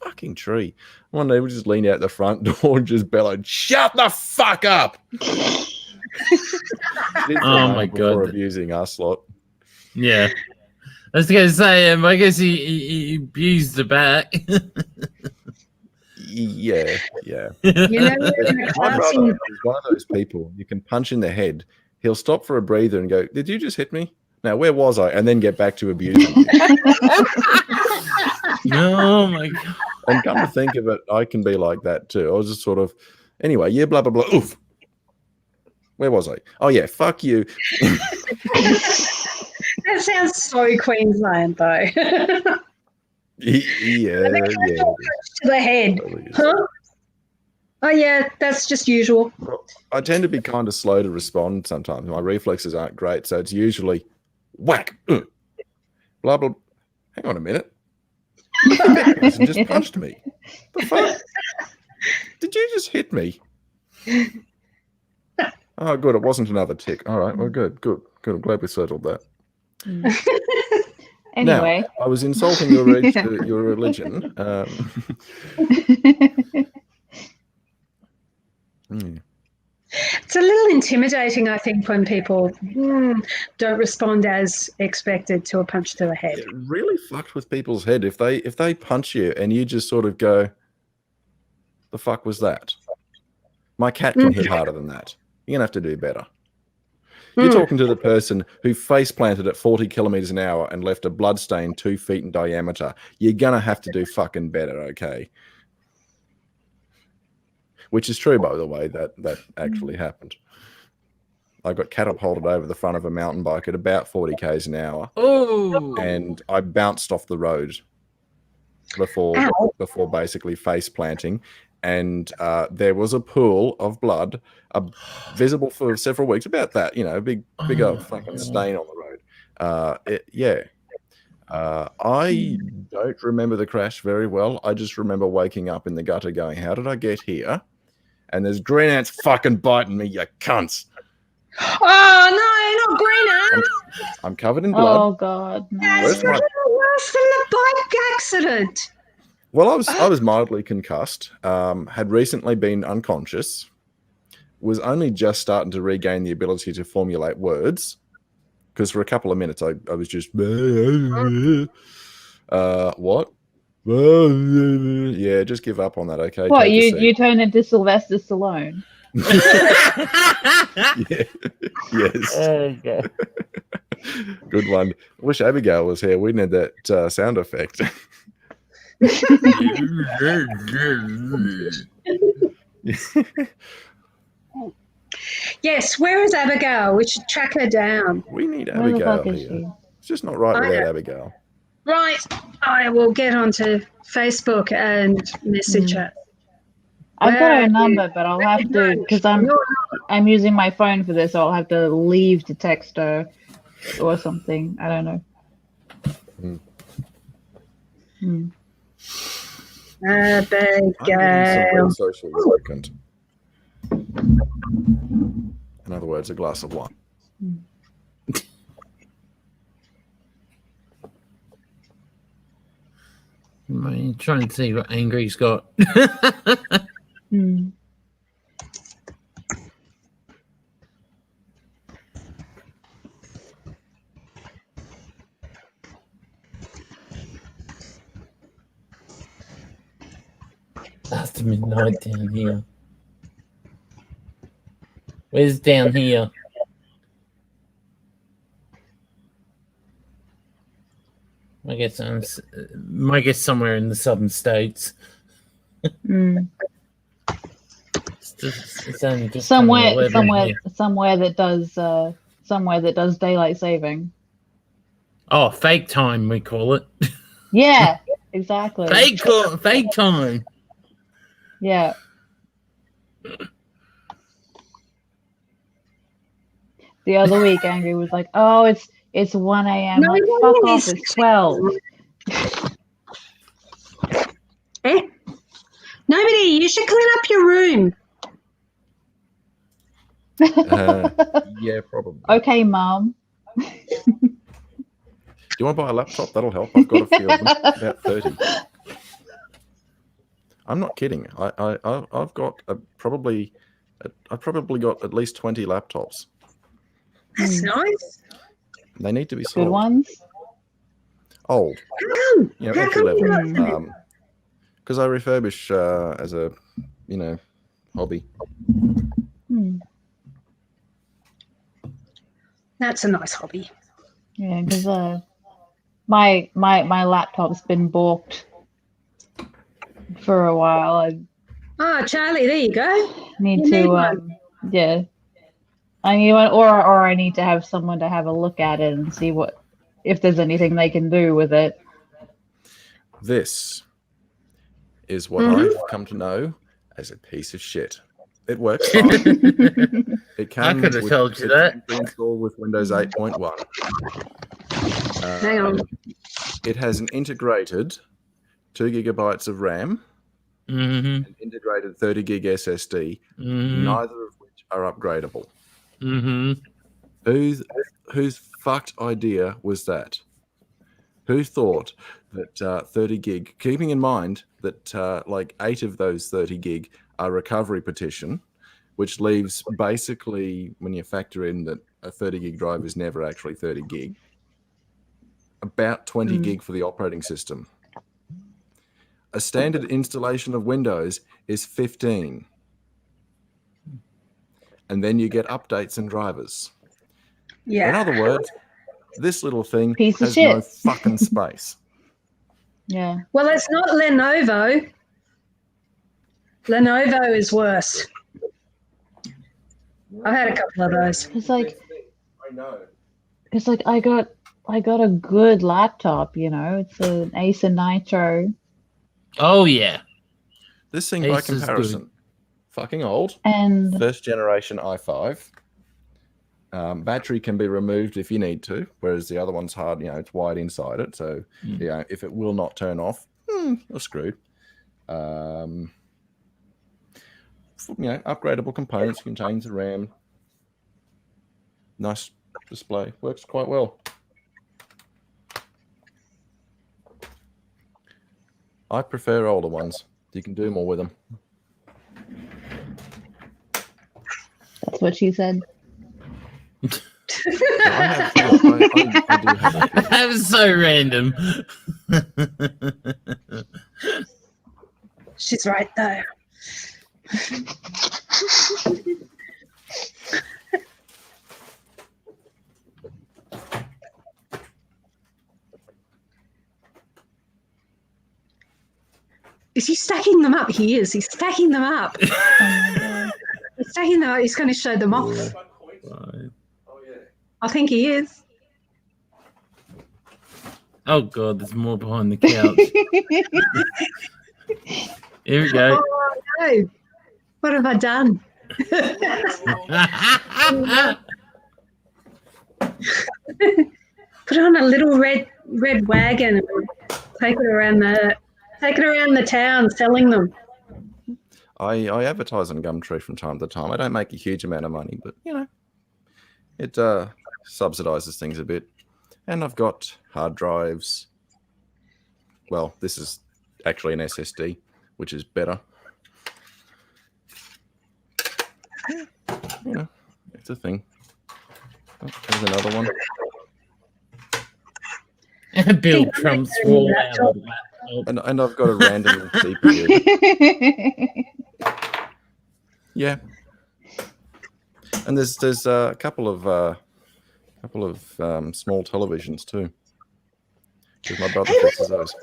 Speaker 5: fucking tree. One day we just leaned out the front door and just bellowed, "Shut the fuck up!"
Speaker 2: Oh my
Speaker 5: before
Speaker 2: God.
Speaker 5: abusing us lot.
Speaker 2: Yeah. I was going to say, I guess he abused the bat.
Speaker 5: Yeah.
Speaker 4: You know, we're in a
Speaker 5: My
Speaker 4: class
Speaker 5: brother
Speaker 4: in
Speaker 5: is one of those people you can punch in the head. He'll stop for a breather and go, "Did you just hit me? Now, where was I?" And then get back to abusing you.
Speaker 2: Oh my God.
Speaker 5: And come to think of it, I can be like that too. I was just sort of, anyway, yeah, blah, blah, blah. Oof. Where was I? Oh, yeah, fuck you.
Speaker 4: That sounds so Queensland, though.
Speaker 5: Yeah.
Speaker 4: To the head.
Speaker 5: Totally is.
Speaker 4: Huh? Oh, yeah, that's just usual.
Speaker 5: I tend to be kind of slow to respond sometimes. My reflexes aren't great, so it's usually whack, blah, blah. Hang on a minute. That person just punched me. The fuck? Did you just hit me? Oh, good. It wasn't another tick. All right. Well, good. I'm glad we settled that.
Speaker 6: Anyway.
Speaker 5: Now, I was insulting your religion.
Speaker 4: It's a little intimidating, I think, when people don't respond as expected to a punch to the head.
Speaker 5: It really fucked with people's head if they punch you and you just sort of go, "The fuck was that?" My cat can hit harder than that. You're gonna have to do better. You're talking to the person who face planted at 40 kilometers an hour and left a blood stain 2 feet in diameter. You're gonna have to do fucking better, okay? Which is true, by the way, that actually happened. I got catapulted over the front of a mountain bike at about 40 k's an hour.
Speaker 2: Oh.
Speaker 5: And I bounced off the road before basically face planting. And there was a pool of blood visible for several weeks. About that, big old fucking stain on the road. I don't remember the crash very well. I just remember waking up in the gutter going, "How did I get here?" And there's green ants fucking biting me, you cunts.
Speaker 4: Oh, no, not green ants.
Speaker 5: I'm covered in blood.
Speaker 6: Oh, God. No.
Speaker 4: That's worse than the bike accident.
Speaker 5: Well, I was mildly concussed, had recently been unconscious, was only just starting to regain the ability to formulate words, because for a couple of minutes I was just, what? Yeah, just give up on that, okay?
Speaker 6: What,
Speaker 5: Take a seat.
Speaker 6: you turn into Sylvester Stallone?
Speaker 5: Yeah. Yes.
Speaker 2: Okay.
Speaker 5: Good one. Wish Abigail was here. We need that sound effect.
Speaker 4: Yes, where is Abigail? We should track her down.
Speaker 5: We need
Speaker 6: Where the
Speaker 5: Abigail
Speaker 6: fuck is
Speaker 5: here.
Speaker 6: she?
Speaker 5: It's just not right without Abigail.
Speaker 4: Right, I will get onto Facebook and message her.
Speaker 6: I've got
Speaker 4: Where
Speaker 6: her
Speaker 4: are
Speaker 6: number,
Speaker 4: you?
Speaker 6: but I'll have to, because I'm using my phone for this, so I'll have to leave to text her or something. I don't know.
Speaker 5: I'm getting
Speaker 4: Abigail.
Speaker 5: somewhere socially lubricant. In other words, a glass of wine.
Speaker 2: I'm trying to see what Angry's got. After midnight down here. Where's down here? I guess somewhere in the southern states. It's only just
Speaker 6: Somewhere that does daylight saving.
Speaker 2: Oh, fake time we call it.
Speaker 6: Yeah, exactly.
Speaker 2: Fake time.
Speaker 6: Yeah. The other week, Angry was like, "Oh, it's 1 a.m.
Speaker 4: No,
Speaker 6: like,
Speaker 4: it
Speaker 6: fuck
Speaker 4: is.
Speaker 6: off, it's 12.
Speaker 4: Nobody, you should clean up your room.
Speaker 5: Yeah, probably.
Speaker 6: Okay, Mom.
Speaker 5: Do you want to buy a laptop? That'll help. I've got a few of them, about 30. I'm not kidding. I've got I've probably got at least 20 laptops.
Speaker 4: That's nice.
Speaker 5: They need to be
Speaker 6: Good
Speaker 5: sold.
Speaker 6: ones.
Speaker 5: Old,
Speaker 4: How come?
Speaker 5: you know,
Speaker 4: How
Speaker 5: entry
Speaker 4: come you
Speaker 5: level.
Speaker 4: got
Speaker 5: Because I refurbish as a, you know, hobby.
Speaker 4: That's a nice hobby.
Speaker 6: Yeah, because my laptop's been balked for a while. I
Speaker 4: Ah, Charlie, there you go.
Speaker 6: need
Speaker 4: You
Speaker 6: to
Speaker 4: need one.
Speaker 6: yeah. I need one, or I need to have someone to have a look at it and see if there's anything they can do with it.
Speaker 5: This is what I've come to know as a piece of shit. It works fine. It can
Speaker 2: could have told you that.
Speaker 5: be installed with Windows 8.1.
Speaker 4: Hang on.
Speaker 5: It has an integrated 2 gigabytes of RAM,
Speaker 2: Mm-hmm.
Speaker 5: an integrated 30 gig SSD,
Speaker 2: Mm-hmm.
Speaker 5: neither of which are upgradable.
Speaker 2: Mm-hmm.
Speaker 5: Whose fucked idea was that? Who thought that 30 gig, keeping in mind that like 8 of those 30 gig are recovery partition, which leaves basically, when you factor in that a 30 gig drive is never actually 30 gig, about 20 gig for the operating system. A standard installation of Windows is 15. And then you get updates and drivers. In
Speaker 4: Yeah.
Speaker 5: other words, this little thing
Speaker 6: Piece of
Speaker 5: has no
Speaker 6: shit.
Speaker 5: fucking space.
Speaker 6: Yeah.
Speaker 4: Well, it's not Lenovo. Lenovo is worse. I've had a couple of those.
Speaker 6: It's like
Speaker 5: I know.
Speaker 6: it's like I got a good laptop, you know. It's an Acer Nitro,
Speaker 2: Oh yeah.
Speaker 5: This thing, by
Speaker 2: Ace is
Speaker 5: comparison, fucking old.
Speaker 6: and
Speaker 5: First generation i5. Battery can be removed if you need to, whereas the other one's hard. You know, it's wide inside it, so yeah, if it will not turn off, you're screwed. You know, upgradable components, you can change the RAM. Nice display, works quite well. I prefer older ones. You can do more with them.
Speaker 6: that's what she said.
Speaker 5: I do have that.
Speaker 2: That was so random.
Speaker 4: She's right there. Is he stacking them up? He is. He's stacking them up. He's stacking them up. He's going to show them off. I think he is.
Speaker 2: Oh god, there's more behind the couch. Here we go.
Speaker 4: Oh no! What have I done? Put on a little red wagon and take it around the town, selling them.
Speaker 5: I advertise on Gumtree from time to time. I don't make a huge amount of money, but you know, it subsidizes things a bit. And I've got hard drives. Well, this is actually an SSD, which is better. Yeah, you know, it's a thing. Oh, there's another one.
Speaker 2: Bill Trump's wall out of the laptop.
Speaker 5: And I've got a random CPU. Yeah. And there's a couple of small televisions too. Because my brother fixes those.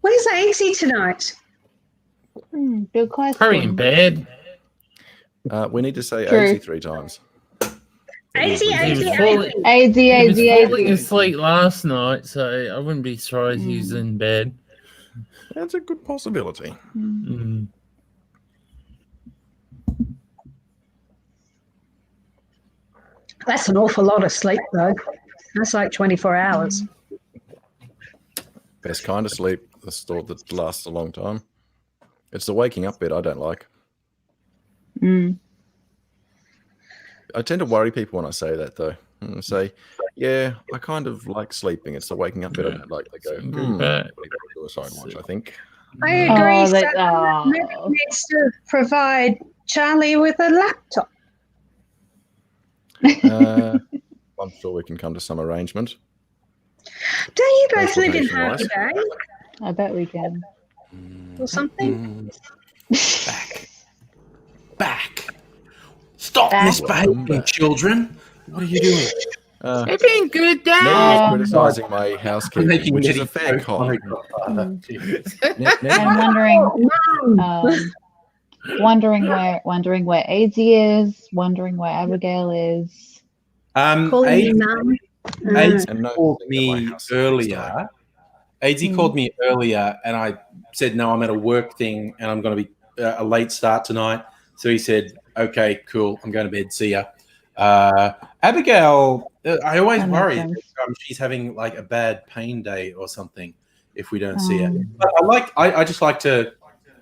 Speaker 4: Where's AC tonight?
Speaker 6: Good question.
Speaker 2: Probably in bed.
Speaker 5: We need to say
Speaker 6: True.
Speaker 5: 83 times.
Speaker 4: AC,
Speaker 2: He was
Speaker 4: 80,
Speaker 2: falling,
Speaker 4: 80.
Speaker 2: he was falling
Speaker 6: AZ.
Speaker 2: asleep last night, so I wouldn't be surprised he was in bed.
Speaker 5: That's a good possibility.
Speaker 2: Mm.
Speaker 4: That's an awful lot of sleep, though. That's like 24 hours.
Speaker 5: Best kind of sleep, the sort that lasts a long time. It's the waking up bit I don't like. I tend to worry people when I say that, though. And I say, yeah, I kind of like sleeping. It's the waking up bit I don't like. They go,
Speaker 2: Agree with that.
Speaker 5: Suicide watch, I think.
Speaker 4: I agree.
Speaker 6: Oh,
Speaker 4: So Medic needs to provide Charlie with a laptop.
Speaker 5: I'm sure we can come to some arrangement.
Speaker 4: Don't you both live in
Speaker 5: Transportation-wise.
Speaker 4: Harvey Bay
Speaker 6: I bet we can.
Speaker 4: or something?
Speaker 1: Back. Stop
Speaker 6: Back.
Speaker 1: misbehaving, children. What are you doing?
Speaker 2: They're being good,
Speaker 5: Ned
Speaker 2: Dad.
Speaker 5: is criticising my housekeeping, which is a fair comment.
Speaker 1: comment.
Speaker 6: I'm wondering where Aidsy is, wondering where Abigail is.
Speaker 4: Calling you mum.
Speaker 1: Aidsy
Speaker 5: And no,
Speaker 1: called
Speaker 5: my
Speaker 1: me
Speaker 5: house
Speaker 1: earlier. Aidsy called me earlier, and I said, no, I'm at a work thing, and I'm going to be a late start tonight. So he said, okay, cool, I'm going to bed. See ya. Abigail, I always
Speaker 6: That makes
Speaker 1: worry
Speaker 6: sense.
Speaker 1: that she's having like a bad pain day or something if we don't see her. But I just like to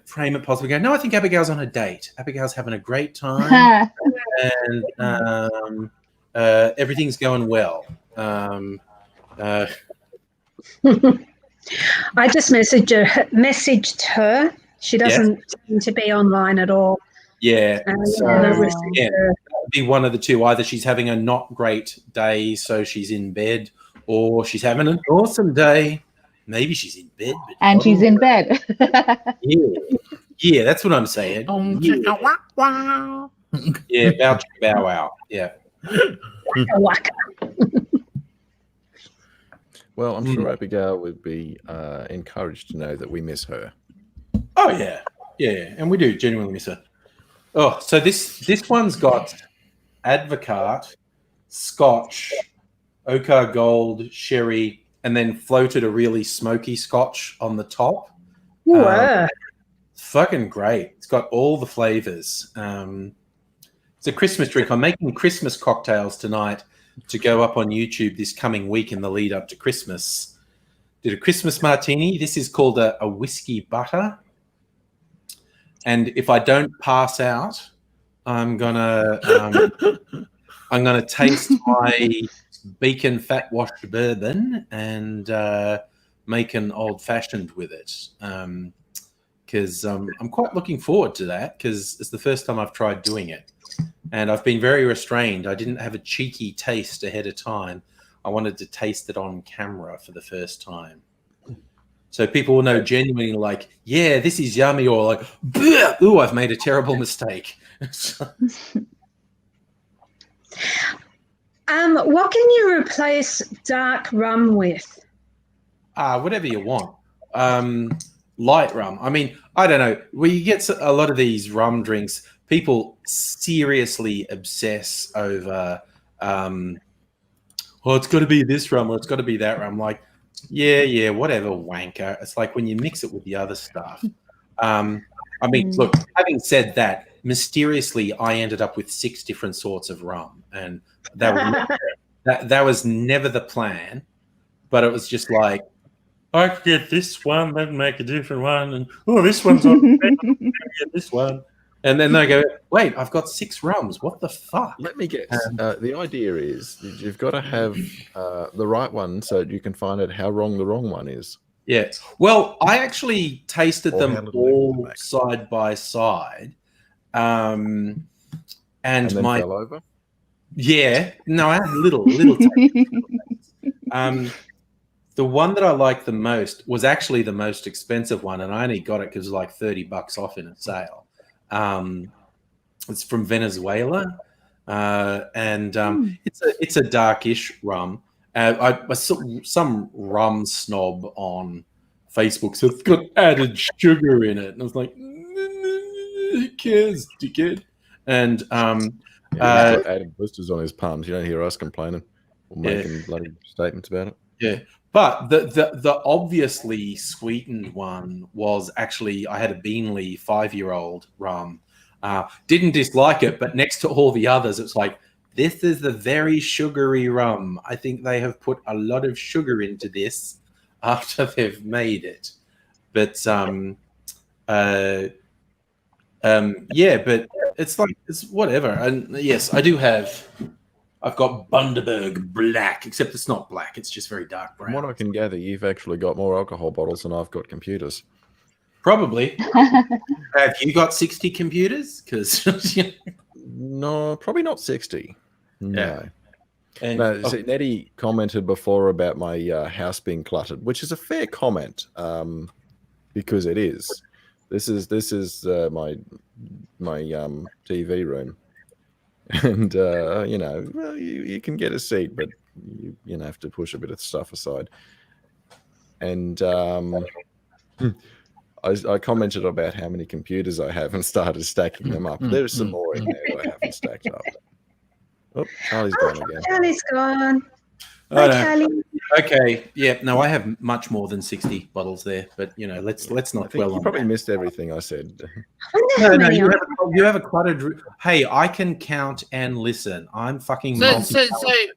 Speaker 1: frame it possibly. Go, no, I think Abigail's on a date. Abigail's having a great time, and everything's going well.
Speaker 4: I just messaged her. She doesn't seem to be online at all.
Speaker 1: Yeah, so
Speaker 4: I messaged
Speaker 1: yeah,
Speaker 4: her.
Speaker 1: that would be one of the two. Either she's having a not great day, so she's in bed, or she's having an awesome day. Maybe she's in bed, but
Speaker 6: And she's in bed.
Speaker 1: Yeah, that's what I'm saying.
Speaker 2: Wow.
Speaker 1: Yeah, bow wow. Yeah.
Speaker 4: Waka.
Speaker 5: Well, I'm sure Abigail would be encouraged to know that we miss her.
Speaker 1: Oh yeah, and we do genuinely miss her. Oh, so this one's got Advocaat, Scotch, Oka Gold, Sherry, and then floated a really smoky Scotch on the top.
Speaker 4: Wow.
Speaker 1: Fucking great. It's got all the flavors. It's a Christmas drink. I'm making Christmas cocktails tonight to go up on YouTube this coming week in the lead up to Christmas. Did a Christmas martini. This is called a whiskey butter. And if I don't pass out, I'm gonna taste my Beacon fat washed bourbon and make an old fashioned with it. Because I'm quite looking forward to that because it's the first time I've tried doing it. And I've been very restrained. I didn't have a cheeky taste ahead of time. I wanted to taste it on camera for the first time. So people will know genuinely like, yeah, this is yummy, or like, ooh, I've made a terrible mistake.
Speaker 4: What can you replace dark rum with?
Speaker 1: Whatever you want. Light rum. I mean, I don't know. We get a lot of these rum drinks. People seriously obsess over, it's got to be this rum or it's got to be that rum. Like, yeah, whatever, wanker. It's like when you mix it with the other stuff. I mean, look, having said that, mysteriously, I ended up with 6 different sorts of rum. And that was never the plan. But it was just like, I could get this one, that would make a different one. And, this one's on get this one. And then they go, wait, I've got 6 rums. What the fuck?
Speaker 5: Let me guess. The idea is that you've got to have the right one so you can find out how wrong the wrong one is.
Speaker 1: Yeah. Well, I actually tasted
Speaker 5: Or
Speaker 1: them
Speaker 5: handled
Speaker 1: all
Speaker 5: it.
Speaker 1: side by side. And
Speaker 5: And then
Speaker 1: my
Speaker 5: fell over.
Speaker 1: yeah, no, I had little taste. The one that I liked the most was actually the most expensive one, and I only got it because it was like $30 off in a sale. It's from Venezuela, and it's a darkish rum. I saw some rum snob on Facebook, so it's got added sugar in it, and I was like, who cares, dickhead? And
Speaker 5: Yeah, he's got added blisters on his palms. You don't hear us complaining or making bloody statements about it.
Speaker 1: yeah. But the obviously sweetened one was actually, I had a Beanley 5-year-old rum. Didn't dislike it, but next to all the others, it's like, this is the very sugary rum. I think they have put a lot of sugar into this after they've made it. But yeah, but it's like, it's whatever. And yes, I've got Bundaberg Black, except it's not black. It's just very dark
Speaker 5: From
Speaker 1: brown.
Speaker 5: what I can gather, you've actually got more alcohol bottles than I've got computers.
Speaker 1: Probably. Have you got 60 computers? Because
Speaker 5: No, probably not 60. No.
Speaker 1: Yeah. And
Speaker 5: No, see, Nettie commented before about my house being cluttered, which is a fair comment, because it is. This is my TV room, and well, you can get a seat, but you have to push a bit of stuff aside. And I commented about how many computers I have and started stacking them up. There's some more in there that I haven't stacked up. Oh, Charlie's gone again.
Speaker 4: Charlie's gone.
Speaker 1: Oh,
Speaker 4: Hi,
Speaker 1: no.
Speaker 4: Charlie.
Speaker 1: Okay, yeah, no, I have much more than 60 bottles there, but let's
Speaker 5: I
Speaker 1: not
Speaker 5: think
Speaker 1: dwell
Speaker 5: you
Speaker 1: on
Speaker 5: probably
Speaker 1: that.
Speaker 5: missed everything I said.
Speaker 4: I wonder how many
Speaker 1: you have a cluttered. Hey, I can count and listen. I'm fucking.
Speaker 2: So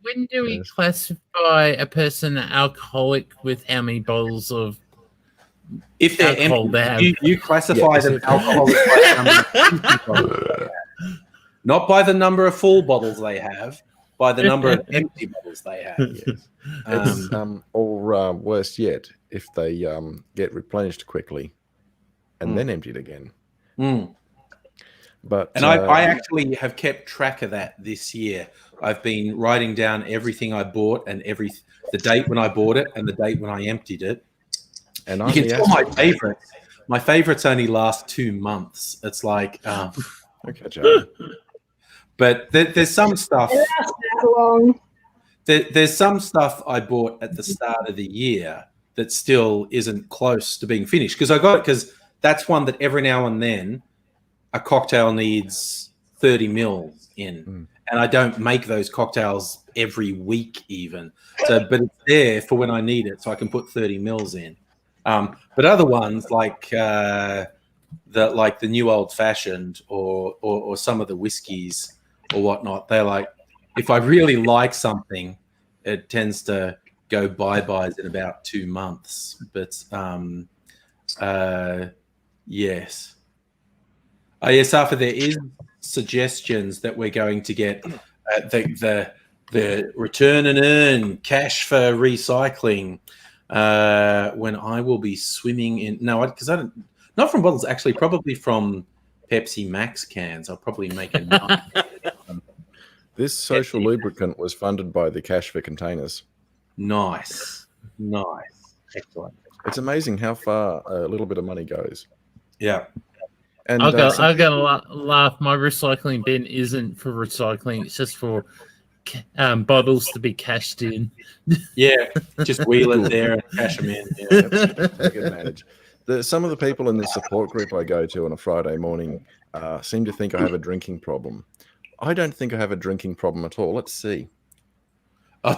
Speaker 2: when do we classify a person alcoholic with how many bottles of
Speaker 1: if they're
Speaker 2: alcohol they have?
Speaker 1: empty, you classify them alcoholic by the number of empty bottles they have. Not by the number of full bottles they have, by the number of empty bottles they have.
Speaker 5: Yes. It's, or worse yet, if they get replenished quickly and then emptied again. But
Speaker 1: I actually have kept track of that this year. I've been writing down everything I bought and the date when I bought it and the date when I emptied it.
Speaker 5: And
Speaker 1: you can tell my favorites. My favorites only last 2 months. It's like,
Speaker 5: okay, Joe.
Speaker 1: But there's some stuff.
Speaker 4: It lasts that long.
Speaker 1: There's some stuff I bought at the start of the year that still isn't close to being finished because I got it because that's one that every now and then a cocktail needs 30 mils in, and I don't make those cocktails every week even. So, but it's there for when I need it, so I can put 30 mils in. But other ones like the new old fashioned or some of the whiskeys or whatnot, they're like, if I really like something, it tends to go bye-byes in about 2 months. But yes. Yes, Arthur, there is suggestions that we're going to get the return and earn cash for recycling when I will be swimming in. No, because I don't. Not from bottles, actually, probably from Pepsi Max cans. I'll probably make a.
Speaker 5: This social lubricant was funded by the Cash for Containers.
Speaker 1: Nice, excellent.
Speaker 5: It's amazing how far a little bit of money goes.
Speaker 1: Yeah.
Speaker 5: And
Speaker 2: I'm gonna laugh. My recycling bin isn't for recycling; it's just for bottles to be cashed in.
Speaker 1: Yeah, just wheel it there and cash them in. Yeah,
Speaker 5: take advantage. Some of the people in the support group I go to on a Friday morning seem to think I have a drinking problem. I don't think I have a drinking problem at all. Let's see.
Speaker 2: Oh!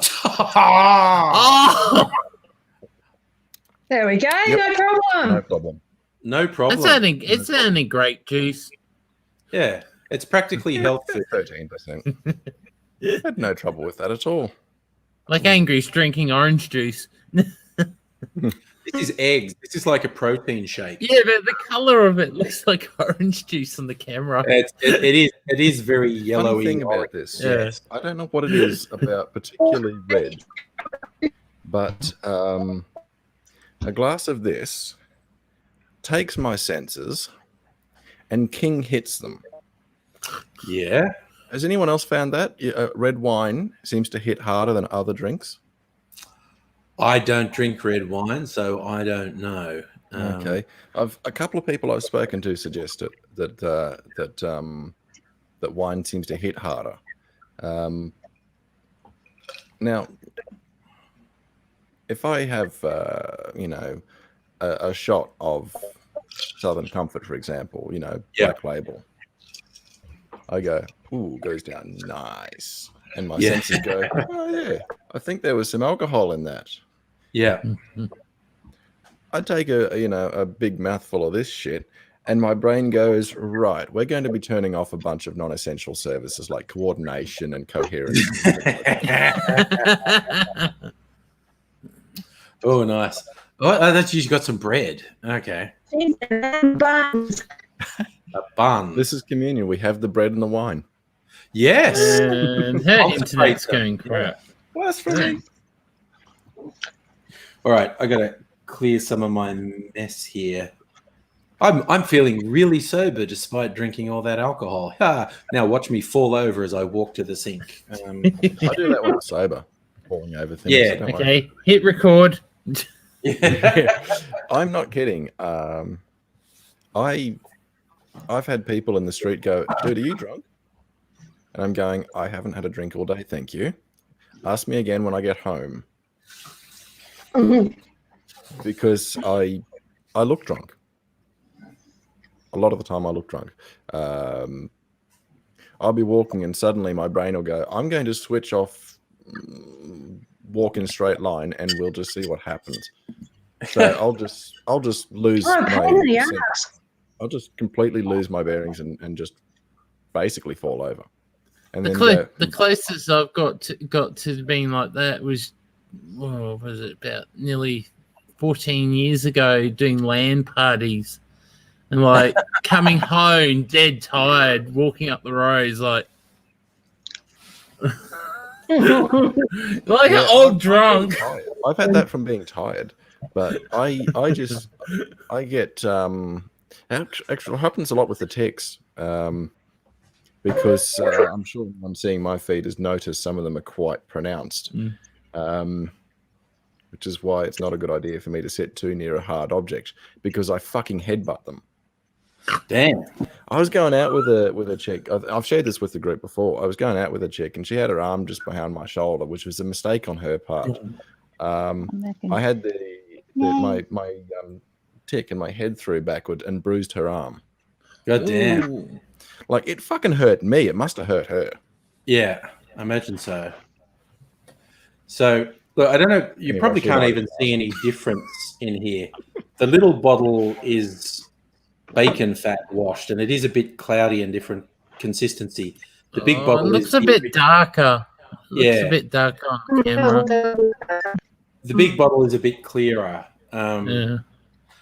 Speaker 4: There we go.
Speaker 5: Yep.
Speaker 4: No problem.
Speaker 5: No problem.
Speaker 1: No problem.
Speaker 2: It's sounding great juice.
Speaker 1: Yeah, it's practically health food.
Speaker 5: 13%. Had no trouble with that at all.
Speaker 2: Like Angry's drinking orange juice.
Speaker 1: This is eggs. This is like a protein shake.
Speaker 2: Yeah, but the color of it looks like orange juice on the camera.
Speaker 1: It is very yellowy.
Speaker 5: Funny thing about this,
Speaker 2: yes.
Speaker 5: I don't know what it is about particularly red, but a glass of this takes my senses and King hits them.
Speaker 1: Yeah.
Speaker 5: Has anyone else found that? Red wine seems to hit harder than other drinks.
Speaker 1: I don't drink red wine, so I don't know.
Speaker 5: Okay, a couple of people I've spoken to suggested that wine seems to hit harder. Now, if I have a shot of Southern Comfort, for example, Black Label, I go, ooh, goes down nice, and my senses go, oh yeah, I think there was some alcohol in that.
Speaker 1: Yeah.
Speaker 5: I take a big mouthful of this shit, and my brain goes, right, we're going to be turning off a bunch of non-essential services like coordination and coherence.
Speaker 1: Oh, nice. Oh, that's you got some bread. Okay.
Speaker 4: Buns.
Speaker 1: A bun.
Speaker 5: This is communion. We have the bread and the wine.
Speaker 1: Yes.
Speaker 2: And her internet's going crap.
Speaker 1: That's for me. All right, I got to clear some of my mess here. I'm feeling really sober despite drinking all that alcohol. Now watch me fall over as I walk to the sink.
Speaker 5: I do that when I'm sober, falling over things.
Speaker 1: Yeah.
Speaker 5: So don't worry.
Speaker 2: Okay, hit record.
Speaker 1: Yeah.
Speaker 5: I'm not kidding. I've had people in the street go, "Dude, are you drunk?" And I'm going, "I haven't had a drink all day, thank you. Ask me again when I get home." Because I look drunk. A lot of the time I look drunk. I'll be walking and suddenly my brain will go, "I'm going to switch off, walk in a straight line, and we'll just see what happens." So I'll just lose I'll just completely lose my bearings and just basically fall over. And then
Speaker 2: The closest I've got to being like that was, what was it, about nearly 14 years ago, doing LAN parties and like coming home dead tired, walking up the roads like old drunk.
Speaker 5: I've had that from being tired, but I get actually happens a lot with the tics. Because I'm sure when I'm seeing my feed has noticed some of them are quite pronounced, which is why it's not a good idea for me to sit too near a hard object because I fucking headbutt them.
Speaker 1: Damn.
Speaker 5: I was going out with a chick. I've shared this with the group before. I was going out with a chick and she had her arm just behind my shoulder, which was a mistake on her part. I had my tick and my head threw backward and bruised her arm.
Speaker 1: God damn.
Speaker 2: Ooh.
Speaker 5: Like, it fucking hurt me. It must have hurt her.
Speaker 1: Yeah, I imagine so. So, look, I don't know. You
Speaker 5: Anyway,
Speaker 1: probably can't even see any difference in here. The little bottle is bacon fat washed, and it is a bit cloudy and different consistency. The big bottle
Speaker 2: looks a bit darker. Looks a bit darker on camera.
Speaker 1: The big bottle is a bit clearer.
Speaker 2: Yeah.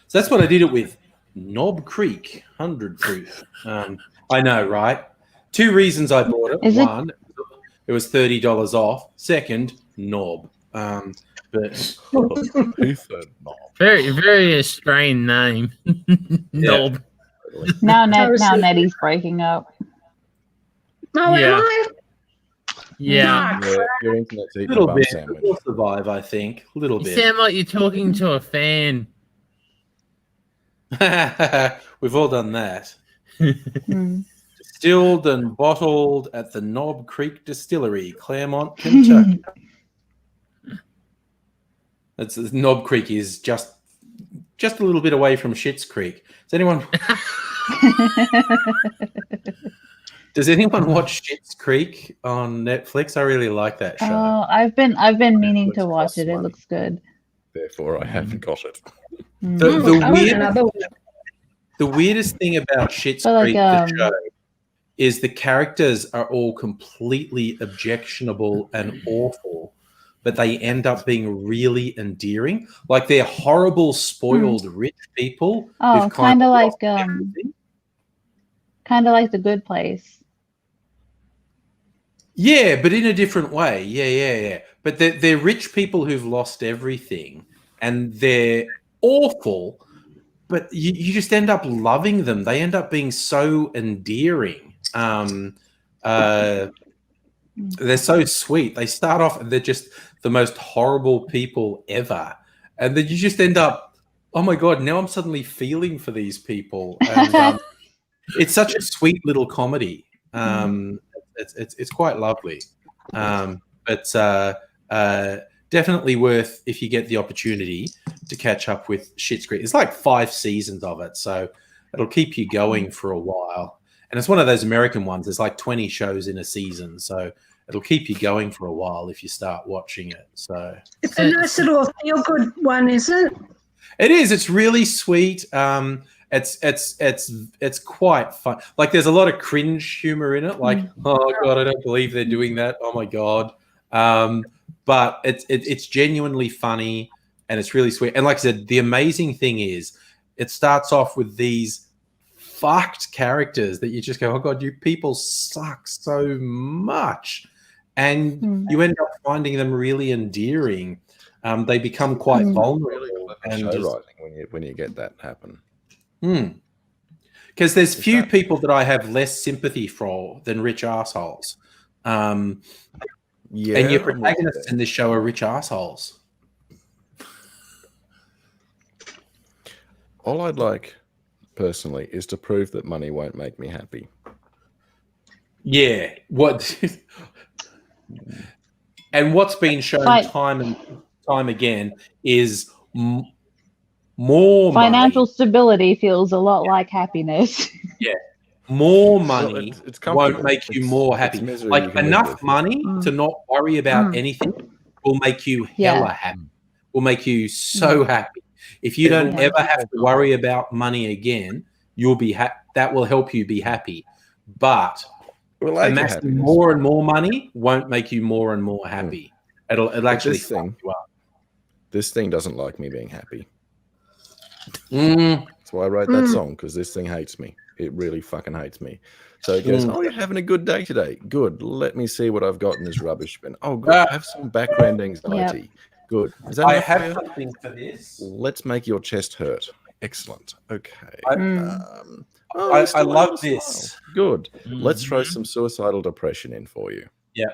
Speaker 1: So that's what I did it with. Knob Creek 100 proof. I know, right? 2 reasons I bought it. One, it was $30 off. Second, knob. But
Speaker 5: Who said knob?
Speaker 2: Very, very Australian name. Knob.
Speaker 6: Now Nettie's breaking up.
Speaker 4: Oh,
Speaker 2: Yeah.
Speaker 4: am I?
Speaker 2: Yeah.
Speaker 5: Your internet's
Speaker 1: a
Speaker 5: eating
Speaker 1: little
Speaker 5: a bum
Speaker 1: bit.
Speaker 5: sandwich.
Speaker 1: We'll survive, I think. A little
Speaker 2: You
Speaker 1: bit.
Speaker 2: sound like you're talking to a fan.
Speaker 1: We've all done that.
Speaker 6: Hmm.
Speaker 1: Distilled and bottled at the Knob Creek Distillery, Claremont, Kentucky. That's Knob Creek is just a little bit away from Schitt's Creek. Does anyone watch Schitt's Creek on Netflix? I really like that show.
Speaker 6: Oh, I've been meaning to watch it. It looks good.
Speaker 5: Therefore, I haven't got it.
Speaker 1: The weirdest thing about Schitt's
Speaker 6: But
Speaker 1: Creek, the show, is the characters are all completely objectionable and awful, but they end up being really endearing. Like they're horrible, spoiled, rich people.
Speaker 6: Oh, kind of like
Speaker 1: everything.
Speaker 6: The Good Place.
Speaker 1: Yeah, but in a different way. Yeah. But they're rich people who've lost everything, and they're awful. But you just end up loving them. They end up being so endearing. They're so sweet. They start off and they're just the most horrible people ever. And then you just end up, oh my God, now I'm suddenly feeling for these people. And it's such a sweet little comedy. It's quite lovely. But definitely worth, if you get the opportunity, to catch up with Schitt's Creek. It's like 5 seasons of it, so it'll keep you going for a while. And it's one of those American ones. There's like 20 shows in a season, so it'll keep you going for a while if you start watching it. So
Speaker 4: It's a nice little feel-good one, isn't it?
Speaker 1: it is. It's really sweet. It's quite fun. Like there's a lot of cringe humor in it. Like, oh God, I don't believe they're doing that. Oh my God. But it's genuinely funny and it's really sweet. And like I said, the amazing thing is it starts off with these fucked characters that you just go, oh God, you people suck so much. And you end up finding them really endearing. They become quite vulnerable.
Speaker 5: Really show writing when you get that happen.
Speaker 1: Because there's few people that I have less sympathy for than rich assholes.
Speaker 5: Yeah,
Speaker 1: And your
Speaker 5: I'm with
Speaker 1: protagonists
Speaker 5: you.
Speaker 1: in this show are rich assholes.
Speaker 5: All I'd like, personally, is to prove that money won't make me happy.
Speaker 1: Yeah. What? And what's been shown
Speaker 6: Fi-
Speaker 1: time and time again is more
Speaker 6: Financial
Speaker 1: money.
Speaker 6: stability feels a lot like happiness.
Speaker 1: More
Speaker 5: Well,
Speaker 1: money
Speaker 5: it's comfortable.
Speaker 1: won't make you
Speaker 5: It's-
Speaker 1: more
Speaker 5: it's
Speaker 1: happy.
Speaker 5: misery you
Speaker 1: Like
Speaker 5: can live
Speaker 1: enough
Speaker 5: with.
Speaker 1: money to not worry about anything will make you hella
Speaker 6: Yeah.
Speaker 1: happy. Will make you so happy. If you don't
Speaker 5: Everyone-
Speaker 1: ever have to worry about money again, you'll be that will help you be happy. But
Speaker 5: Well, age of
Speaker 1: amassing
Speaker 5: happiness.
Speaker 1: more and more money won't make you more and more happy. It'll actually
Speaker 5: this
Speaker 1: fuck
Speaker 5: thing-
Speaker 1: you up.
Speaker 5: This thing doesn't like me being happy.
Speaker 1: Mm,
Speaker 5: That's why I wrote that song, because this thing hates me. It really fucking hates me. So it goes, oh, you're having a good day today. Good. Let me see what I've got in this rubbish bin. Oh, good.
Speaker 1: Ah.
Speaker 5: Have some background anxiety. Good. Is that
Speaker 1: I
Speaker 5: enough for
Speaker 1: have
Speaker 5: you?
Speaker 1: something for this.
Speaker 5: Let's make your chest hurt. Excellent. Okay.
Speaker 1: I
Speaker 5: you still
Speaker 1: love
Speaker 5: have a smile.
Speaker 1: this.
Speaker 5: Good. Let's throw
Speaker 2: Mhm.
Speaker 5: some suicidal depression in for you.
Speaker 1: Yeah.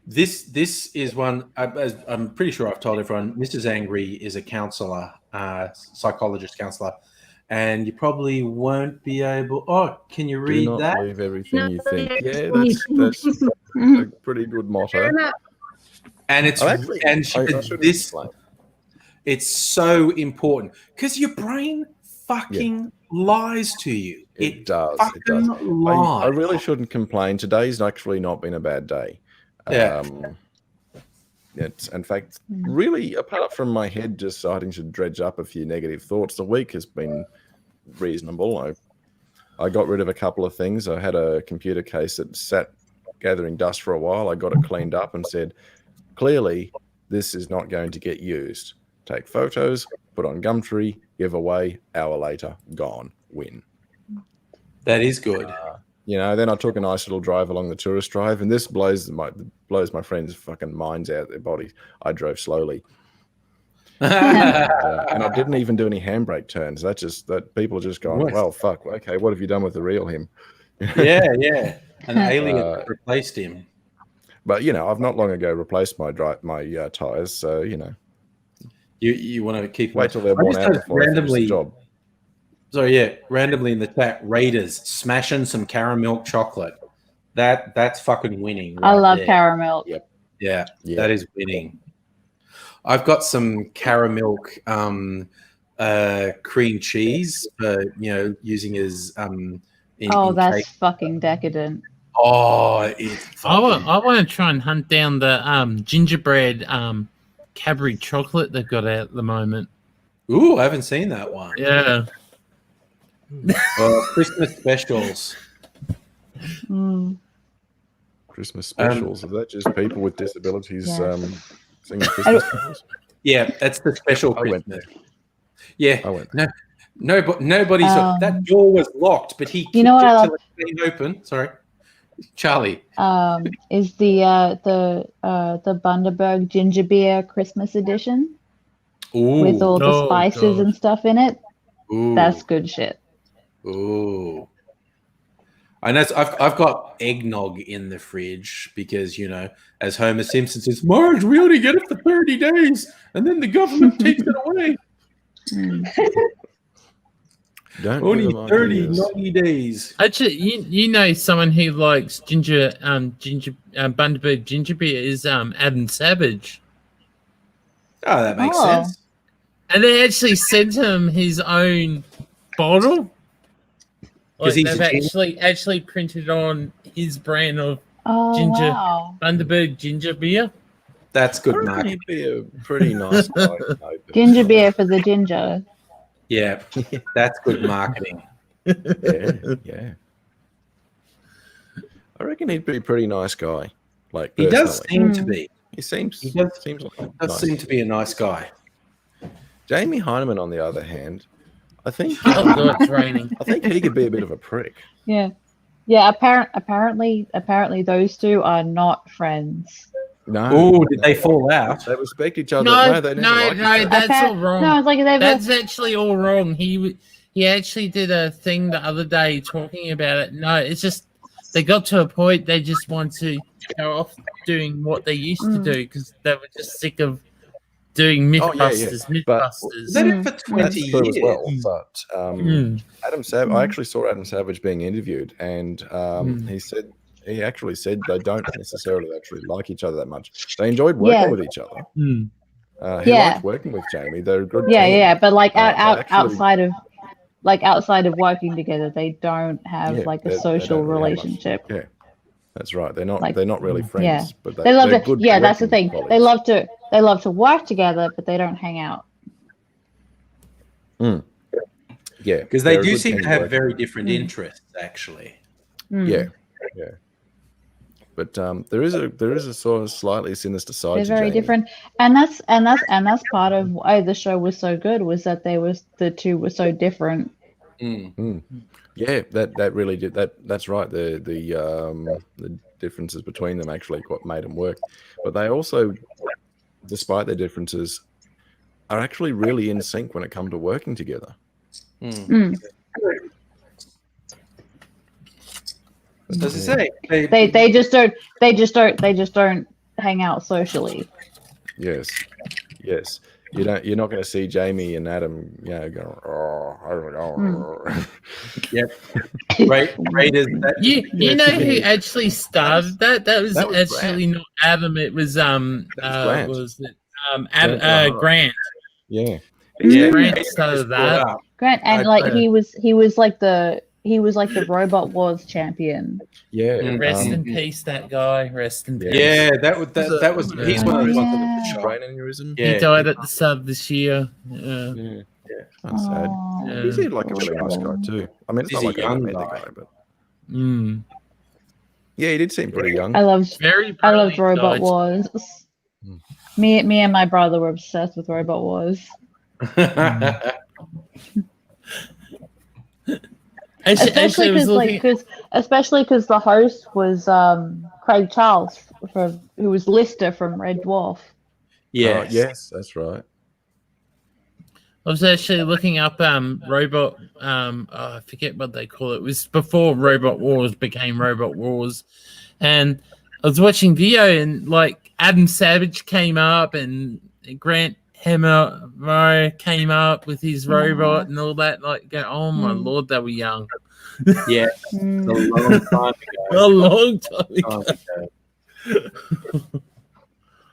Speaker 1: This is one. I'm pretty sure I've told everyone. Mrs. Angry is a counselor, psychologist counselor, and you probably won't be able. Oh, can you
Speaker 5: Do
Speaker 1: read
Speaker 5: not
Speaker 1: that?
Speaker 5: believe everything you think.
Speaker 4: No,
Speaker 5: Yeah,
Speaker 4: it's-
Speaker 5: that's a pretty good motto.
Speaker 4: Fair enough.
Speaker 1: And it's and she,
Speaker 5: I should
Speaker 1: this.
Speaker 5: explain.
Speaker 1: It's so important because your brain fucking lies to you.
Speaker 5: It does.
Speaker 1: Fucking
Speaker 5: It does.
Speaker 1: lies.
Speaker 5: I really shouldn't complain. Today's actually not been a bad day.
Speaker 1: Yeah.
Speaker 5: It's in fact really, apart from my head just starting to dredge up a few negative thoughts, the week has been reasonable. I got rid of a couple of things. I had a computer case that sat gathering dust for a while. I got it cleaned up and said, clearly this is not going to get used. Take photos, put on Gumtree, give away, hour later, gone, win.
Speaker 1: That is good.
Speaker 5: Then I took a nice little drive along the tourist drive, and this blows my friends' fucking minds out of their bodies. I drove slowly, and I didn't even do any handbrake turns. That people are just going,
Speaker 1: What?
Speaker 5: well, fuck. Okay, what have you done with the real him?
Speaker 1: yeah. An alien replaced him.
Speaker 5: But I've not long ago replaced my tires, so
Speaker 1: You want to keep
Speaker 5: wait till they're
Speaker 1: I
Speaker 5: worn
Speaker 1: just
Speaker 5: out
Speaker 1: heard
Speaker 5: before I finish the job.
Speaker 1: Randomly in the chat, Raiders smashing some caramel chocolate. That's fucking winning.
Speaker 6: I
Speaker 1: right
Speaker 6: love
Speaker 1: there.
Speaker 6: caramel.
Speaker 1: Yeah,
Speaker 5: Yeah.
Speaker 1: that is winning. I've got some caramel cream cheese for using as
Speaker 6: Oh,
Speaker 1: in
Speaker 6: that's
Speaker 1: cake.
Speaker 6: fucking decadent.
Speaker 1: Oh, it's
Speaker 2: I want to try and hunt down the gingerbread Cadbury chocolate they've got out at the moment.
Speaker 1: Ooh, I haven't seen that one.
Speaker 2: Yeah.
Speaker 1: Christmas specials.
Speaker 6: Mm.
Speaker 5: Christmas specials. Is that just people with disabilities
Speaker 6: Yeah.
Speaker 5: singing Christmas songs?
Speaker 1: Yeah, that's the special
Speaker 5: I went
Speaker 1: Christmas. Yeah,
Speaker 5: I went.
Speaker 1: nobody's that door was locked, but he
Speaker 6: You know what
Speaker 1: kicked
Speaker 6: I
Speaker 1: it
Speaker 6: love?
Speaker 1: till it stayed open. Sorry, Charlie.
Speaker 6: Is the Bundaberg ginger beer Christmas edition
Speaker 1: Ooh,
Speaker 6: with all the
Speaker 2: Oh,
Speaker 6: spices
Speaker 2: God.
Speaker 6: and stuff in it?
Speaker 1: ooh,
Speaker 6: That's good shit.
Speaker 1: ooh. I know. I've got eggnog in the fridge because as Homer Simpson says, Marge, we only get it for 30 days, and then the government takes it away.
Speaker 6: Mm.
Speaker 5: Don't
Speaker 1: Only
Speaker 5: give them
Speaker 1: 30,
Speaker 5: ideas.
Speaker 1: 90 days.
Speaker 2: Actually, you know someone who likes Bundaberg ginger beer is Adam Savage,
Speaker 1: Oh, that makes
Speaker 6: Oh.
Speaker 1: sense.
Speaker 2: and they actually sent him his own bottle.
Speaker 1: 'Cause he's
Speaker 2: They've
Speaker 1: a ginger-
Speaker 2: actually printed on his brand of
Speaker 6: Oh,
Speaker 2: Ginger.
Speaker 6: wow.
Speaker 2: Bundaberg ginger beer.
Speaker 1: That's
Speaker 5: I
Speaker 1: good
Speaker 5: reckon
Speaker 1: marketing.
Speaker 5: he'd be a pretty nice guy. to know, but-
Speaker 6: Ginger beer for the ginger.
Speaker 1: Yeah, that's good marketing.
Speaker 5: Yeah. I reckon he'd be a pretty nice guy. Like
Speaker 1: He does
Speaker 5: personally.
Speaker 1: seem to be.
Speaker 5: He seems.
Speaker 1: He does-
Speaker 5: seems like
Speaker 1: Does
Speaker 5: nice.
Speaker 1: seem to be a nice guy.
Speaker 5: Jamie Heineman, on the other hand, I think
Speaker 2: Oh god, it's raining.
Speaker 5: I think he could be a bit of a prick.
Speaker 6: Yeah. Apparently those two are not friends.
Speaker 5: No.
Speaker 1: Oh, did they fall out?
Speaker 5: They respect each other.
Speaker 2: No,
Speaker 5: they never
Speaker 2: no,
Speaker 5: liked each other.
Speaker 2: that's all wrong.
Speaker 6: No, it's like they've
Speaker 2: That's actually all wrong. He he actually did a thing the other day talking about it. No, it's just they got to a point they just want to go off doing what they used to do because they were just sick of doing Mythbusters.
Speaker 5: But-
Speaker 1: Did it for 20
Speaker 5: That's true
Speaker 1: years.
Speaker 5: as well. But Adam Savage, I actually saw Adam Savage being interviewed, and he actually said they don't necessarily actually like each other that much. They enjoyed working with each other. He liked working with Jamie. They're a good team.
Speaker 6: But like
Speaker 5: actually-
Speaker 6: outside of working together, they don't have like a
Speaker 5: they
Speaker 6: social
Speaker 5: don't really have much.
Speaker 6: relationship.
Speaker 5: Yeah, that's right. They're not.
Speaker 6: Like-
Speaker 5: They're not really friends.
Speaker 6: yeah.
Speaker 5: But
Speaker 6: They love
Speaker 5: they're
Speaker 6: to.
Speaker 5: good
Speaker 6: Yeah, that's the
Speaker 5: working
Speaker 6: thing.
Speaker 5: colleagues.
Speaker 6: They love to work together, but they don't hang out.
Speaker 5: Yeah,
Speaker 1: Because they
Speaker 5: they're a
Speaker 1: do
Speaker 5: good
Speaker 1: seem
Speaker 5: team
Speaker 1: to have
Speaker 5: working.
Speaker 1: very different interests, actually.
Speaker 5: Yeah. But there is a sort of slightly sinister side.
Speaker 6: They're
Speaker 5: to
Speaker 6: very
Speaker 5: Jamie.
Speaker 6: different, and that's part of why the show was so good, was that the two were so different.
Speaker 5: Yeah, that really did that. That's right. The differences between them actually what made them work, but they also, despite their differences, are actually really in sync when it comes to working together.
Speaker 1: As I say,
Speaker 6: They just don't hang out socially.
Speaker 5: Yes. You're not going to see Jamie and Adam, go. Oh.
Speaker 1: Yep. Raiders.
Speaker 2: You know who actually started that? That was
Speaker 5: was
Speaker 2: actually not Adam. It was
Speaker 5: Grant.
Speaker 2: was it Grant?
Speaker 5: Yeah.
Speaker 2: Grant started that.
Speaker 6: Grant, and like he was like the Robot Wars champion.
Speaker 5: Yeah.
Speaker 2: Rest in peace, that guy. Rest in peace.
Speaker 1: Yeah, that was. He's one of the ones that
Speaker 6: Yeah.
Speaker 5: Brain aneurysm.
Speaker 2: He died at the start of this year. Yeah.
Speaker 5: That's sad.
Speaker 6: Aw.
Speaker 5: He seemed like a really nice guy too. I mean, it's
Speaker 1: He's
Speaker 5: not
Speaker 1: a
Speaker 5: like I
Speaker 1: young
Speaker 5: met the
Speaker 1: guy.
Speaker 5: guy, but
Speaker 2: Mm.
Speaker 5: yeah, he did seem pretty young.
Speaker 6: I loved
Speaker 2: Very
Speaker 6: Robot
Speaker 2: brilliant
Speaker 6: Wars.
Speaker 5: Mm.
Speaker 6: Me and my brother were obsessed with Robot Wars. Especially because the host was Craig Charles, who was Lister from Red Dwarf.
Speaker 1: Yes.
Speaker 5: Yes, that's right.
Speaker 2: I was actually looking up Robot. I forget what they call it. It was before Robot Wars became Robot Wars, and I was watching video and like Adam Savage came up and Grant Hammer came up with his robot and all that. Like, oh my lord, they were young.
Speaker 1: Yeah.
Speaker 6: Mm.
Speaker 1: A long time ago.
Speaker 2: A long time ago.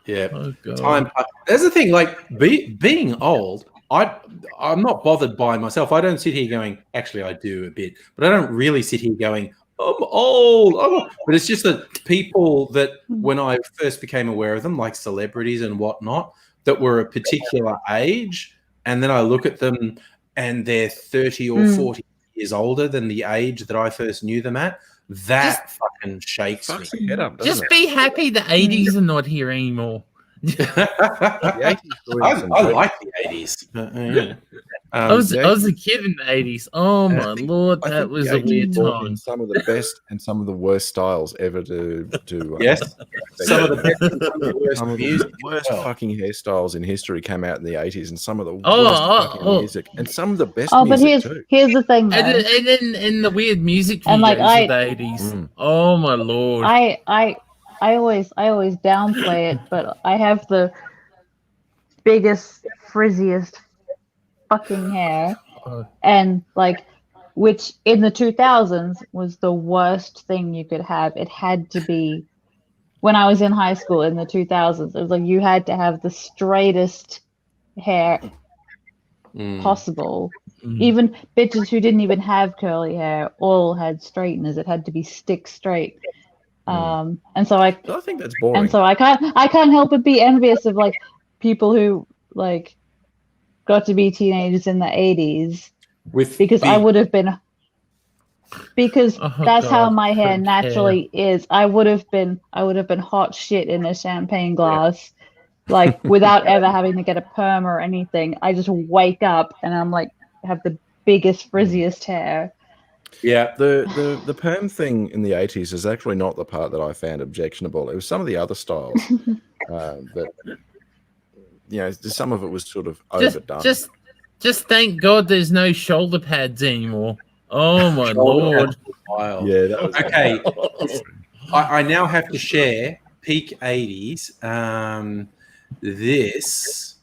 Speaker 1: Yeah.
Speaker 2: Oh god.
Speaker 1: Time. That's the thing. Like being old, I'm not bothered by myself. I don't sit here going. Actually, I do a bit, but I don't really sit here going. I'm old. But it's just that people that when I first became aware of them, like celebrities and whatnot, that were a particular age, and then I look at them and they're 30 or 40 years older than the age that I first knew them at. That fucking shakes me.
Speaker 5: Fucks your head up, doesn't
Speaker 2: Just
Speaker 5: it?
Speaker 2: be happy the 80s are not here anymore.
Speaker 1: I like the 80s.
Speaker 2: I was a kid in the 80s. Oh my lord,
Speaker 5: I
Speaker 2: that
Speaker 5: think
Speaker 2: was
Speaker 5: the
Speaker 2: a
Speaker 5: 80s
Speaker 2: weird
Speaker 5: brought in
Speaker 2: time.
Speaker 5: some of the best and some of the worst styles ever to
Speaker 1: Yes. Some of the best and some of the worst
Speaker 5: some of the
Speaker 1: music.
Speaker 5: worst
Speaker 1: as well.
Speaker 5: fucking hairstyles in history came out in the 80s, and some of the worst fucking
Speaker 2: oh.
Speaker 5: music, and some of the best
Speaker 6: Oh, but
Speaker 5: music too.
Speaker 6: here's the thing, though.
Speaker 2: And then in the weird music videos
Speaker 6: And, like,
Speaker 2: of the 80s. Oh my lord.
Speaker 6: I always downplay it, but I have the biggest, frizziest fucking hair, and like, which in the 2000s was the worst thing you could have. It had to be when I was in high school in the 2000s. It was like you had to have the straightest hair possible. Even bitches who didn't even have curly hair all had straighteners. It had to be stick straight. And so I
Speaker 5: think that's boring.
Speaker 6: And so I can't help but be envious of like people who like got to be teenagers in the 80s because I would have been that's how my hair naturally is. I would have been hot shit in a champagne glass, like without ever having to get a perm or anything. I just wake up and I'm like have the biggest frizziest hair.
Speaker 5: Yeah, the perm thing in the 80s is actually not the part that I found objectionable. It was some of the other styles that, some of it was sort of overdone.
Speaker 2: Just Just thank God there's no shoulder pads anymore. Oh my lord!
Speaker 1: Wild.
Speaker 5: Yeah, that was
Speaker 1: Okay, I now have to share peak 80s. This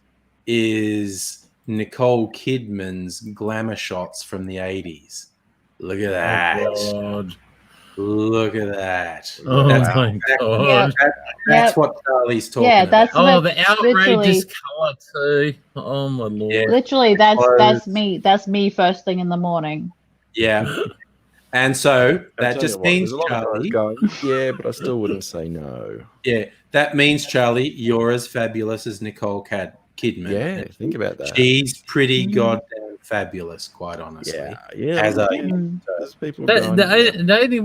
Speaker 1: is Nicole Kidman's glamour shots from the 80s. Look at that.
Speaker 2: Oh god!
Speaker 1: Look at that.
Speaker 2: Oh
Speaker 1: That's
Speaker 2: my god!
Speaker 1: That's what Charlie's talking
Speaker 6: Yeah,
Speaker 1: about.
Speaker 6: that's
Speaker 2: Oh,
Speaker 6: what-
Speaker 2: the outrageous color too. Oh my lord!
Speaker 1: Yeah.
Speaker 6: literally that's
Speaker 1: Clothes.
Speaker 6: me. That's me first thing in the morning.
Speaker 1: Yeah. And so
Speaker 5: I'll
Speaker 1: that
Speaker 5: tell
Speaker 1: just
Speaker 5: you what,
Speaker 1: means,
Speaker 5: there's a lot of guys
Speaker 1: Charlie,
Speaker 5: going, yeah, but I still wouldn't say no.
Speaker 1: yeah, that means, Charlie, you're as fabulous as Nicole Kidman.
Speaker 5: Yeah, think about that.
Speaker 1: She's pretty
Speaker 6: Mhm.
Speaker 1: goddamn fabulous, quite honestly.
Speaker 5: Yeah.
Speaker 1: As a-
Speaker 6: Mm.
Speaker 5: There's people
Speaker 2: The,
Speaker 5: going,
Speaker 2: the only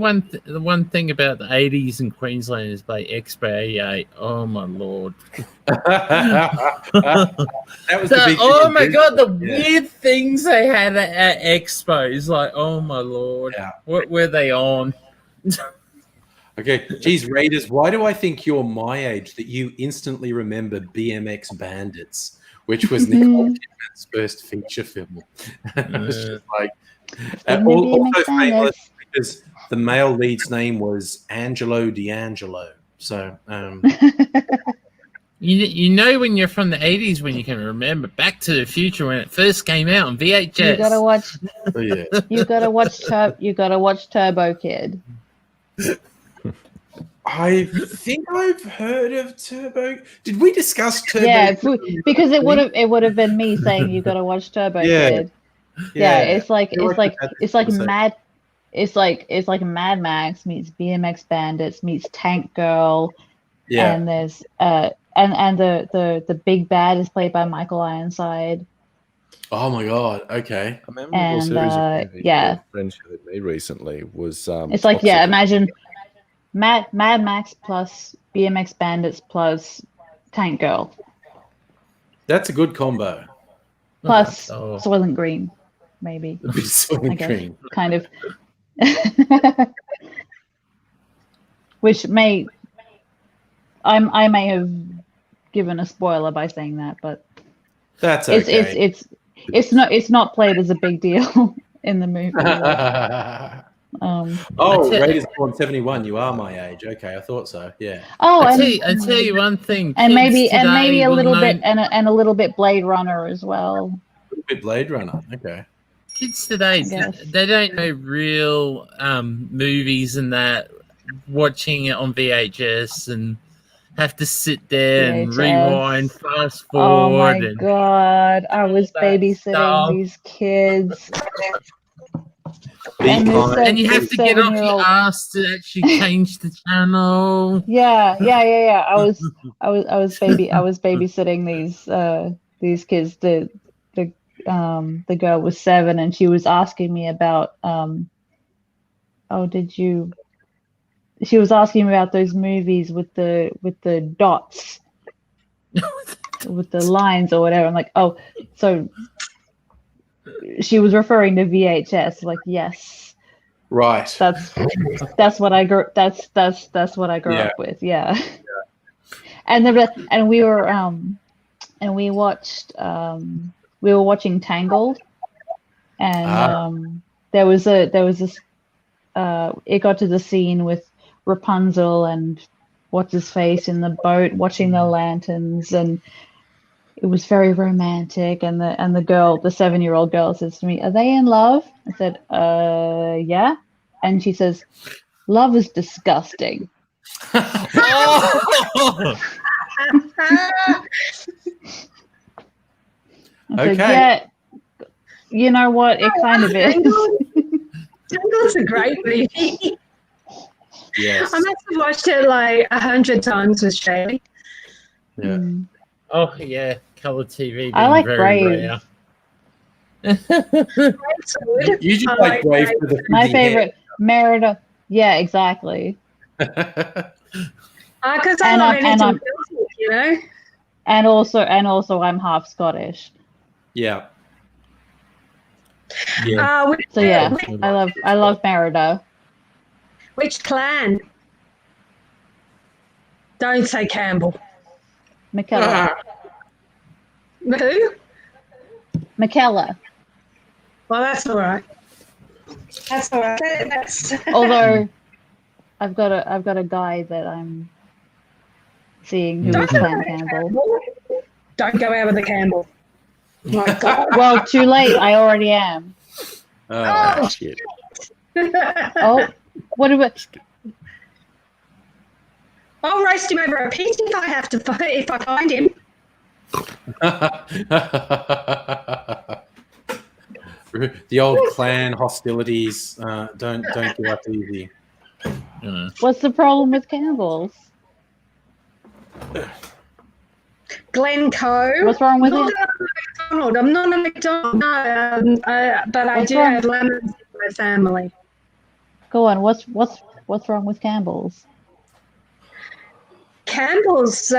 Speaker 2: the one thing about the 80s in Queensland is by Expo 88. Oh my lord!
Speaker 1: That was the big
Speaker 2: Oh
Speaker 1: thing.
Speaker 2: my god, the
Speaker 1: Yeah.
Speaker 2: weird things they had at Expos. Like, oh my lord.
Speaker 1: Yeah.
Speaker 2: What were they on?
Speaker 1: Okay, geez, Raiders, why do I think you're my age that you instantly remember BMX Bandits, which was Nicole Kidman's first feature film? It's just like,
Speaker 6: Remember
Speaker 1: also
Speaker 6: BMX
Speaker 1: famous
Speaker 6: Bandits?
Speaker 1: because the male lead's name was Angelo D'Angelo. So,
Speaker 2: You know when you're from the 80s when you can remember Back to the Future when it first came out on VHS.
Speaker 6: You gotta watch.
Speaker 1: so yeah.
Speaker 6: You gotta watch Turbo Kid.
Speaker 1: I think I've heard of Turbo. Did we discuss Turbo?
Speaker 6: Yeah, because it would have been me saying you gotta watch Turbo
Speaker 1: Yeah.
Speaker 6: Kid. Yeah, it's like
Speaker 1: I feel like we've had this
Speaker 6: Mad. It's like Mad Max meets BMX Bandits meets Tank Girl,
Speaker 1: Yeah.
Speaker 6: and there's and the big bad is played by Michael Ironside.
Speaker 1: Oh my god. Okay.
Speaker 5: a memorable
Speaker 6: and,
Speaker 5: series of movies
Speaker 6: yeah.
Speaker 5: that a friend showed me recently was
Speaker 6: It's like, yeah,
Speaker 5: Popsicle.
Speaker 6: imagine Mad Max plus BMX Bandits plus Tank Girl
Speaker 1: That's a good combo.
Speaker 6: plus
Speaker 2: Oh.
Speaker 6: Soylent Green, maybe,
Speaker 1: A bit soy
Speaker 6: I guess.
Speaker 1: cream.
Speaker 6: kind of. Which I may have given a spoiler by saying that, but
Speaker 1: That's okay.
Speaker 6: it's not played as a big deal in the movie.
Speaker 1: Oh,
Speaker 2: That's it.
Speaker 1: Raiders Born 71. You are my age. Okay, I thought so. Yeah.
Speaker 6: Oh,
Speaker 2: I
Speaker 6: and
Speaker 2: tell you one thing.
Speaker 6: and
Speaker 2: kids
Speaker 6: maybe
Speaker 2: today
Speaker 6: a
Speaker 2: will
Speaker 6: little
Speaker 2: know-
Speaker 6: bit and a little bit Blade Runner as well.
Speaker 1: A little bit Blade Runner. Okay.
Speaker 2: Kids today,
Speaker 6: guess.
Speaker 2: they don't know real movies and that, watching it on VHS and have to sit there and
Speaker 6: VHS.
Speaker 2: rewind, fast
Speaker 6: Oh my
Speaker 2: forward. and
Speaker 6: god, I was
Speaker 2: that
Speaker 6: babysitting
Speaker 2: stuff.
Speaker 6: these kids.
Speaker 1: Be
Speaker 6: And they
Speaker 1: kind.
Speaker 6: said-
Speaker 2: And you have to get off your
Speaker 6: 7-year-old.
Speaker 2: ass to actually change the channel.
Speaker 6: Yeah. I was babysitting these kids. The girl was 7 and she was asking me about she was asking me about those movies with the dots, with the lines or whatever. I'm like, oh, so she was referring to VHS. Like, yes,
Speaker 1: Right.
Speaker 6: that's what I grew. That's what I grew
Speaker 1: Yeah.
Speaker 6: up with. Yeah. And we were we were watching Tangled, and there was this. It got to the scene with Rapunzel and what's his face in the boat watching the lanterns, and it was very romantic. And the girl, the 7-year-old girl, says to me, "Are they in love?" I said, yeah." And she says, "Love is disgusting."
Speaker 2: Oh!
Speaker 6: I said,
Speaker 1: Okay.
Speaker 6: yeah, you know what? It kind of is.
Speaker 4: Tangled's a great movie.
Speaker 1: Yes.
Speaker 4: I must have watched it like 100 times with Shaylee.
Speaker 1: Yeah.
Speaker 6: Mm.
Speaker 2: Oh yeah, color TV.
Speaker 6: I
Speaker 2: being
Speaker 6: like
Speaker 2: very
Speaker 6: Brave.
Speaker 2: rare.
Speaker 4: It's good.
Speaker 1: You just
Speaker 4: I
Speaker 1: like
Speaker 4: like
Speaker 1: Brave
Speaker 4: Brave.
Speaker 1: for the
Speaker 6: My
Speaker 1: frizzy
Speaker 6: favorite, Merida. Yeah, exactly.
Speaker 1: hair.
Speaker 4: Because I
Speaker 6: And
Speaker 4: love
Speaker 6: I'm- and
Speaker 4: anything
Speaker 6: I'm-
Speaker 4: Celtic, you know?
Speaker 6: And also, I'm half Scottish.
Speaker 1: Yeah.
Speaker 6: So yeah, I love Merida.
Speaker 4: Which clan? Don't say Campbell.
Speaker 6: McKellar.
Speaker 4: Who?
Speaker 6: McKellar.
Speaker 4: Well, that's all right. That's all right. That's
Speaker 6: Although I've got a guy that I'm seeing who is Clan Campbell.
Speaker 4: Don't go out with the Campbell. My God.
Speaker 6: Well, too late. I already am.
Speaker 1: Oh,
Speaker 5: Shit.
Speaker 6: Oh, what about?
Speaker 4: I'll roast him over a pit if I find him.
Speaker 1: The old clan hostilities don't give up easy.
Speaker 6: What's the problem with Campbell's?
Speaker 4: Glencoe.
Speaker 6: What's wrong with
Speaker 4: Not
Speaker 6: it?
Speaker 4: a McDonald. I'm not a McDonald. No, but I
Speaker 6: What's
Speaker 4: do
Speaker 6: wrong?
Speaker 4: have lemons in my family.
Speaker 6: Go on. What's wrong with Campbell's?
Speaker 4: Campbell's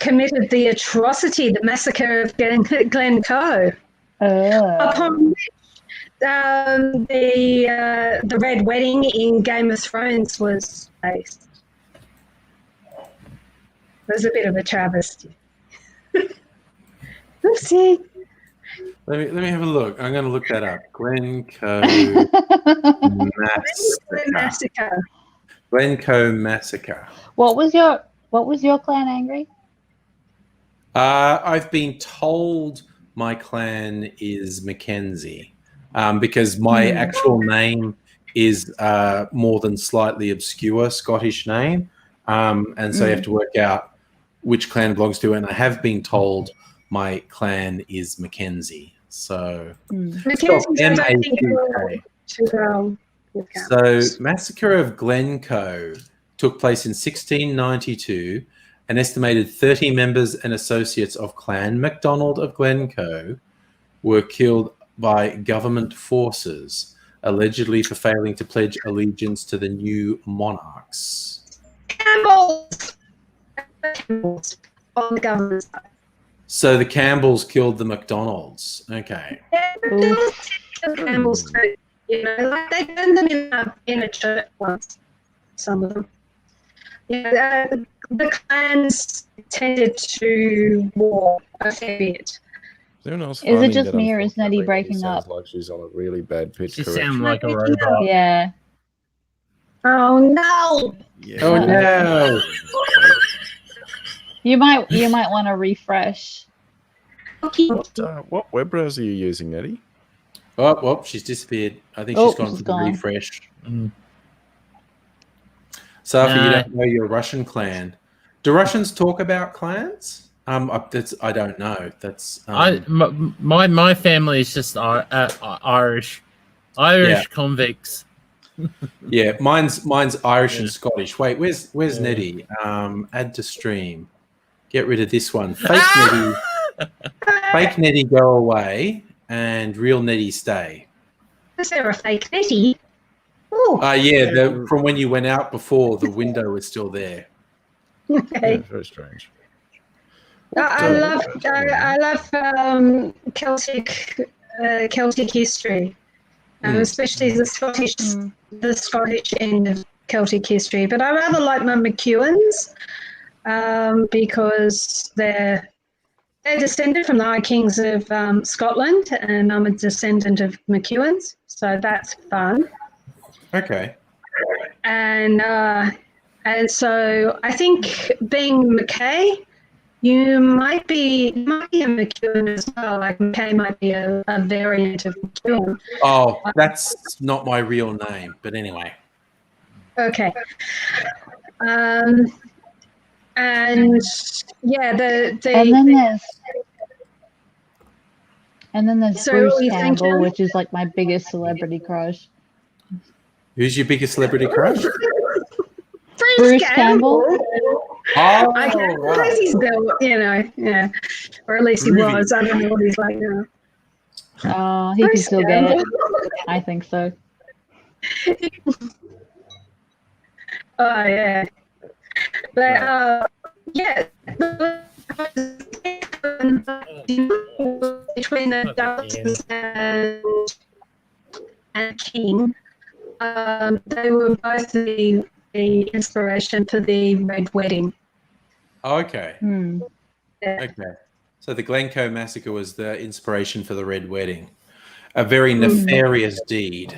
Speaker 4: committed the atrocity, the massacre of Glencoe, upon which the Red Wedding in Game of Thrones was based. It was a bit of a travesty. Oopsie.
Speaker 1: Let me have a look. I'm going to look that up. Glencoe massacre. Glencoe massacre.
Speaker 6: What was your clan, Angry?
Speaker 1: I've been told my clan is Mackenzie because my actual name is more than slightly obscure Scottish name, and so you have to work out which clan it belongs to. And I have been told my clan is Mackenzie. So
Speaker 4: Mackenzie's
Speaker 1: M-A-C-K. So Massacre of Glencoe took place in 1692. An estimated 30 members and associates of Clan MacDonald of Glencoe were killed by government forces, allegedly for failing to pledge allegiance to the new monarchs.
Speaker 4: Campbell's on the government side.
Speaker 1: So the Campbells killed the MacDonalds. Okay.
Speaker 4: The Campbells, too, like they burned them in a church once. Some of them. The clans tended to war a fair bit.
Speaker 5: Is
Speaker 6: it just me or is Nettie breaking up?
Speaker 5: Like she's on a really bad pitch.
Speaker 2: She
Speaker 5: correction.
Speaker 2: sounds like a robot.
Speaker 6: Yeah.
Speaker 4: Oh no!
Speaker 5: Yeah.
Speaker 1: Oh no!
Speaker 6: You might want to refresh.
Speaker 5: What web browser are you using, Nettie?
Speaker 1: Oh, well, she's disappeared. I think she's gone for the refresh. Sophie, you don't know your Russian clan. Do Russians talk about clans? I don't know. That's
Speaker 2: my family is just Irish convicts.
Speaker 1: Yeah, mine's Irish and Scottish. Wait, where's Nettie? Add to stream. Get rid of this one. Fake Nettie. Fake Nettie go away, and real Nettie stay.
Speaker 4: Is there a fake Nettie? Oh.
Speaker 1: Yeah. From when you went out before, the window was still there.
Speaker 4: Okay.
Speaker 5: Yeah, very strange.
Speaker 4: I love Celtic history, especially the Scottish end of Celtic history. But I rather like my McEwens because they're descended from the High Kings of Scotland, and I'm a descendant of McEwens, so that's fun.
Speaker 1: Okay.
Speaker 4: And so I think being McKay, you might be a McEwen as well. Like McKay might be a variant of McEwen.
Speaker 1: Oh, that's not my real name, but anyway.
Speaker 4: Okay. And yeah,
Speaker 6: and then there's
Speaker 4: So
Speaker 6: Bruce
Speaker 4: what were you
Speaker 6: Campbell,
Speaker 4: thinking?
Speaker 6: which is like my biggest celebrity crush.
Speaker 1: Who's your biggest celebrity crush?
Speaker 6: Bruce Campbell.
Speaker 1: Oh,
Speaker 4: I can't
Speaker 1: right.
Speaker 4: because he's built, yeah. Or at least he
Speaker 1: Groovy.
Speaker 4: was. I don't know what he's like now.
Speaker 6: He can
Speaker 4: Bruce
Speaker 6: still get it.
Speaker 4: Campbell.
Speaker 6: I think so.
Speaker 4: Oh yeah. But yeah. Between the Douglas and King, they were both the inspiration for the Red Wedding.
Speaker 1: Okay.
Speaker 6: Hmm.
Speaker 4: Yeah.
Speaker 1: Okay. So the Glencoe massacre was the inspiration for the Red Wedding, a very nefarious deed.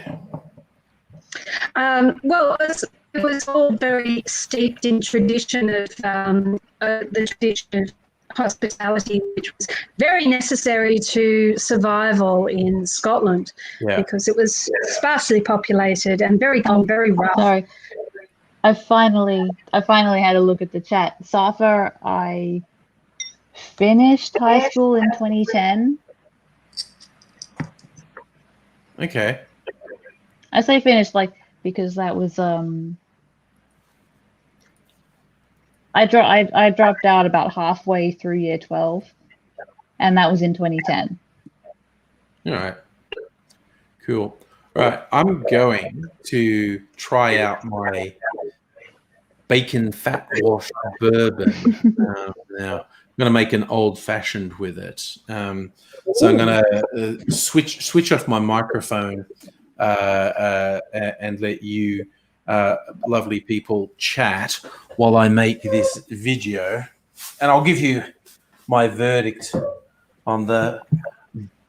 Speaker 4: Well, it was all very steeped in tradition of the tradition of hospitality, which was very necessary to survival in Scotland because it was sparsely populated and very cold, very rough.
Speaker 6: Sorry, I finally had a look at the chat. Safa, I finished high school in 2010.
Speaker 1: Okay.
Speaker 6: I say finished because that was I dropped out about halfway through year 12, and that was in 2010.
Speaker 1: All right. Cool. All right. I'm going to try out my bacon fat washed bourbon now. I'm going to make an old fashioned with it. So I'm going to switch off my microphone and let you lovely people chat while I make this video, and I'll give you my verdict on the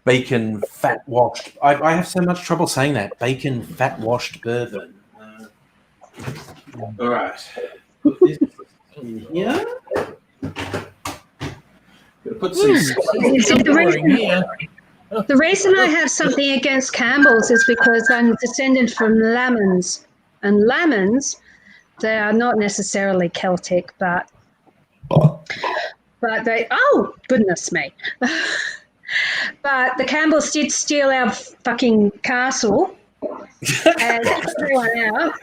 Speaker 1: bacon fat washed. I have so much trouble saying that, bacon fat washed bourbon. All right, put this in here. Put some.
Speaker 4: The reason I have something against Campbell's is because I'm descended from Lamans. And Lamans, they are not necessarily Celtic, but they, oh, goodness me. But the Campbells did steal our fucking castle and threw one out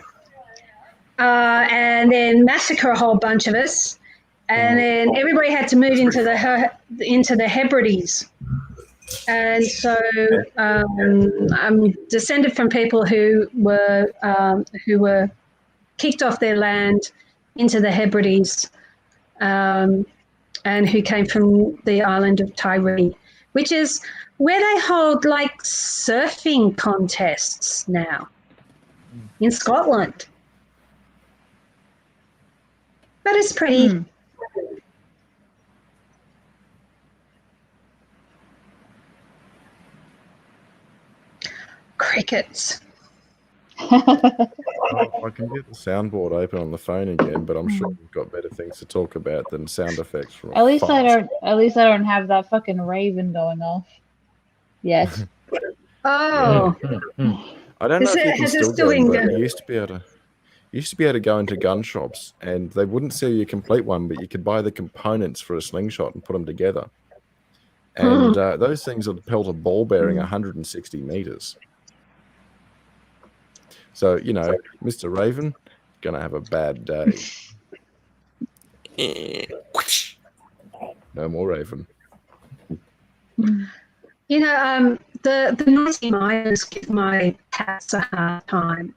Speaker 4: and then massacre a whole bunch of us. And then everybody had to move into the Hebrides. And so I'm descended from people who were kicked off their land into the Hebrides, and who came from the island of Tiree, which is where they hold like surfing contests now in Scotland. But it's pretty. Crickets.
Speaker 5: I can get the soundboard open on the phone again, but I'm sure we've got better things to talk about than sound effects from.
Speaker 6: At least I don't have that fucking raven going off yet.
Speaker 4: Oh.
Speaker 5: I don't know if you can still go, but you used to be able to go into gun shops and they wouldn't sell you a complete one, but you could buy the components for a slingshot and put them together. And those things would pelt a ball bearing 160 meters. So, you know, Mr. Raven, going to have a bad day. No more Raven.
Speaker 4: You know, the noisy miners give my cats a hard time,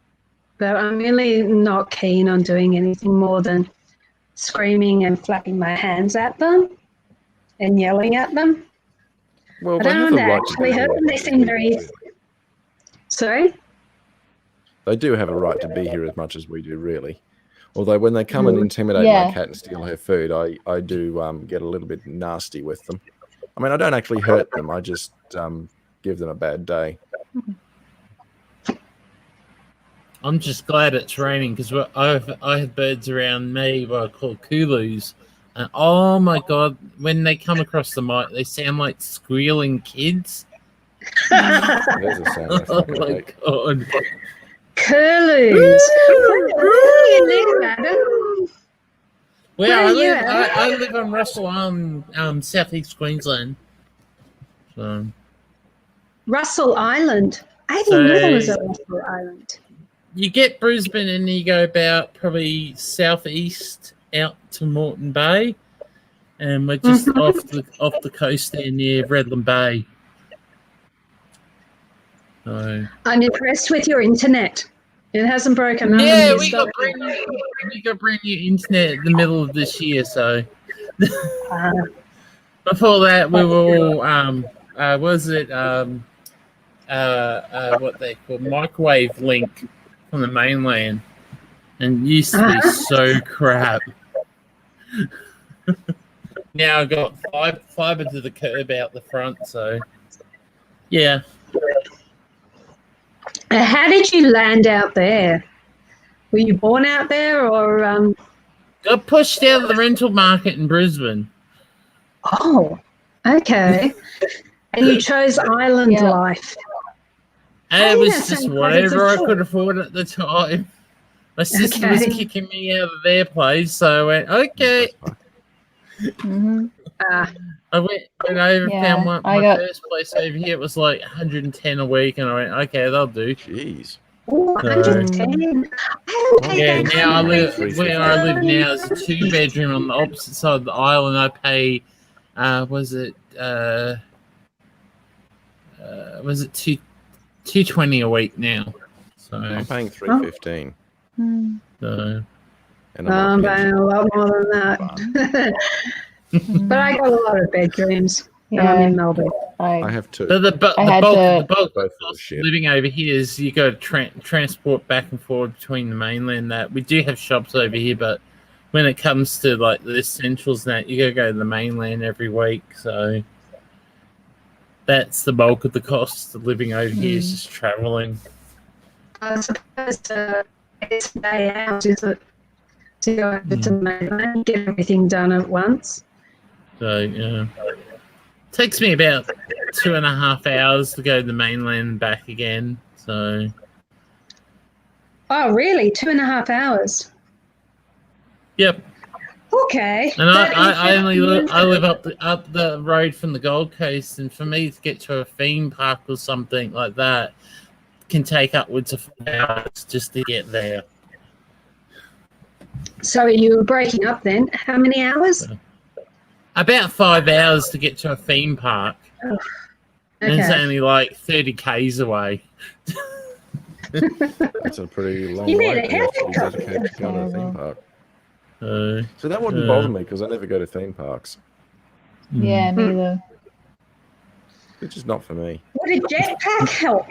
Speaker 4: but I'm really not keen on doing anything more than screaming and flapping my hands at them and yelling at them.
Speaker 5: Well,
Speaker 4: I don't want to actually hurt them. They seem very... Sorry?
Speaker 5: They do have a right to be here as much as we do, really. Although when they come and intimidate my cat and steal her food, I do get a little bit nasty with them. I mean, I don't actually hurt them. I just give them a bad day.
Speaker 2: I'm just glad it's raining because I have birds around me what I call Kulus. And oh my God, when they come across the mic, they sound like squealing kids.
Speaker 5: There's a sound.
Speaker 2: Oh my God.
Speaker 4: Curlews. Where do you live, Adam?
Speaker 2: Well, I live on Russell Island, southeast Queensland. So
Speaker 4: Russell Island. I didn't know there was a Russell Island.
Speaker 2: You get Brisbane and you go about probably southeast out to Moreton Bay, and we're just off the coast there near Redland Bay. So,
Speaker 4: I'm impressed with your internet. It hasn't broken.
Speaker 2: Yeah, we got brand new internet in the middle of this year. So before that, we were all what they call microwave link from the mainland, and used to be so crap. now I've got fiber to the curb out the front. So, yeah.
Speaker 4: How did you land out there? Were you born out there, or?
Speaker 2: Got pushed out of the rental market in Brisbane.
Speaker 4: Oh, okay. And you chose island
Speaker 6: Yeah.
Speaker 4: life.
Speaker 2: And
Speaker 4: I
Speaker 2: it
Speaker 4: think
Speaker 2: was
Speaker 4: that
Speaker 2: just
Speaker 4: sounds
Speaker 2: whatever I
Speaker 4: quite
Speaker 2: could afford at the time. My sister was
Speaker 4: Okay.
Speaker 2: kicking me out of their place, so I went, okay.
Speaker 6: Hmm.
Speaker 2: I went over,
Speaker 6: Yeah,
Speaker 2: found one,
Speaker 6: I
Speaker 2: my
Speaker 6: got-
Speaker 2: first place over here. It was like 110 a week, and I went, okay, that'll do.
Speaker 5: Jeez.
Speaker 4: Oh, 110. I haven't paid
Speaker 2: Yeah,
Speaker 4: that
Speaker 2: now I
Speaker 4: kind of
Speaker 2: live
Speaker 4: rent.
Speaker 2: where I live now is a 2-bedroom on the opposite side of the island. I pay, was it 220 a week now? So,
Speaker 5: I'm paying $315,
Speaker 6: Mm.
Speaker 2: so
Speaker 5: and
Speaker 4: I'm
Speaker 5: I'm on a
Speaker 4: paying
Speaker 5: pension.
Speaker 4: a lot more than that. But I got a lot of bedrooms. And I'm in
Speaker 6: Yeah,
Speaker 4: Melbourne.
Speaker 5: I have two.
Speaker 2: but the bulk
Speaker 6: I had
Speaker 2: of
Speaker 6: to-
Speaker 2: the bulk
Speaker 5: Both
Speaker 2: of
Speaker 5: full of
Speaker 2: cost
Speaker 5: shit.
Speaker 2: of living over here is you got to transport back and forward between the mainland. That we do have shops over here, but when it comes to like the essentials, that you got to go to the mainland every week. So that's the bulk of the cost of living over here is just traveling.
Speaker 4: I suppose it's a day out, is it? To go over to the mainland, get everything done at once.
Speaker 2: So yeah, takes me about 2.5 hours to go to the mainland and back again. So
Speaker 4: Oh, really? 2.5 hours?
Speaker 2: yep.
Speaker 4: Okay.
Speaker 2: And
Speaker 4: That
Speaker 2: I only
Speaker 4: is-
Speaker 2: live up the road from the Gold Coast, and for me to get to a theme park or something like that can take upwards of 4 hours just to get there.
Speaker 4: So you were breaking up then. How many hours?
Speaker 2: About 5 hours to get to a theme park, and it's
Speaker 4: Okay.
Speaker 2: only like 30 k's away.
Speaker 5: That's a pretty long
Speaker 4: You
Speaker 5: way
Speaker 4: need a
Speaker 5: to have to be
Speaker 4: haircut.
Speaker 5: dedicated to going to a theme park. So that wouldn't
Speaker 2: Yeah.
Speaker 5: bother me because I never go to theme parks.
Speaker 6: Yeah, neither.
Speaker 5: It's just not for me.
Speaker 4: Would a jetpack help?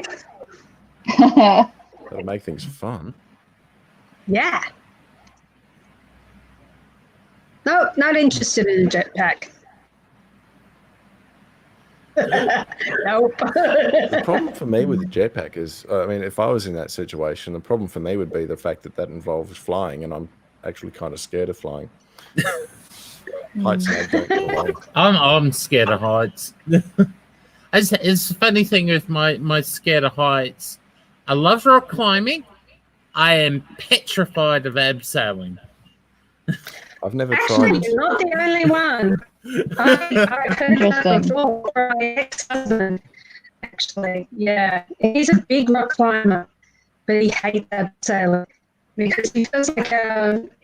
Speaker 5: That'll make things fun.
Speaker 4: Yeah. No, not interested in a jetpack. Nope.
Speaker 5: The problem for me with the jetpack is, I mean, if I was in that situation, the problem for me would be the fact that that involves flying, and I'm actually kind of scared of flying. Heights and I don't get along.
Speaker 2: I'm scared of heights. It's a funny thing with my scared of heights. I love rock climbing. I am petrified of abseiling.
Speaker 5: I've never
Speaker 4: Actually,
Speaker 5: tried it.
Speaker 4: you're not the only one. I've heard that
Speaker 6: Interesting.
Speaker 4: before from my ex-husband. Actually, yeah, he's a big rock climber, but he hates abseiling because he feels like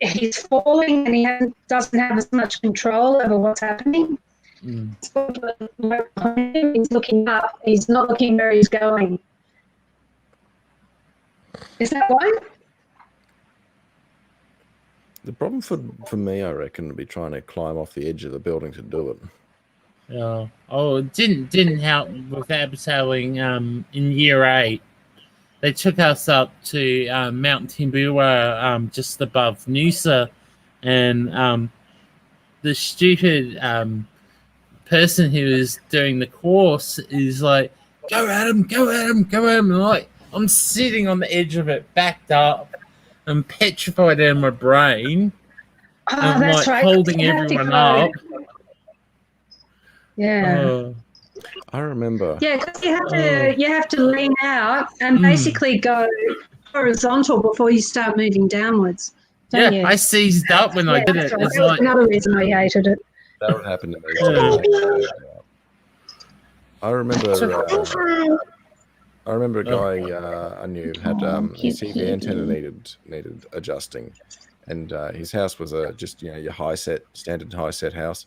Speaker 4: he's falling and doesn't have as much control over what's happening. He's looking up. He's not looking where he's going. Is that why?
Speaker 5: The problem for me, I reckon, would be trying to climb off the edge of the building to do it.
Speaker 2: Yeah. Oh, it didn't help with abseiling in year 8. They took us up to Mount Timbua, just above Noosa, and the stupid person who was doing the course is like, "Go at him, go at him, go at him!" And I'm sitting on the edge of it, backed up. I'm petrified in my brain.
Speaker 4: Oh,
Speaker 2: I'm
Speaker 4: that's
Speaker 2: like
Speaker 4: right.
Speaker 2: holding
Speaker 4: You have to
Speaker 2: everyone
Speaker 4: go.
Speaker 2: up.
Speaker 4: Yeah.
Speaker 2: Oh.
Speaker 5: I remember.
Speaker 4: Yeah, because you have to lean out and basically go horizontal before you start moving downwards. Don't
Speaker 2: Yeah,
Speaker 4: you?
Speaker 2: I seized up when I
Speaker 4: Yeah,
Speaker 2: did
Speaker 4: that's
Speaker 2: it.
Speaker 4: right.
Speaker 2: It's
Speaker 4: That was
Speaker 2: like,
Speaker 4: another reason I hated it.
Speaker 5: That would happen to me.
Speaker 2: Yeah.
Speaker 5: I remember. I remember a guy I knew had his
Speaker 6: cute
Speaker 5: TV antenna
Speaker 6: kitty.
Speaker 5: needed adjusting, and his house was just your standard high set house.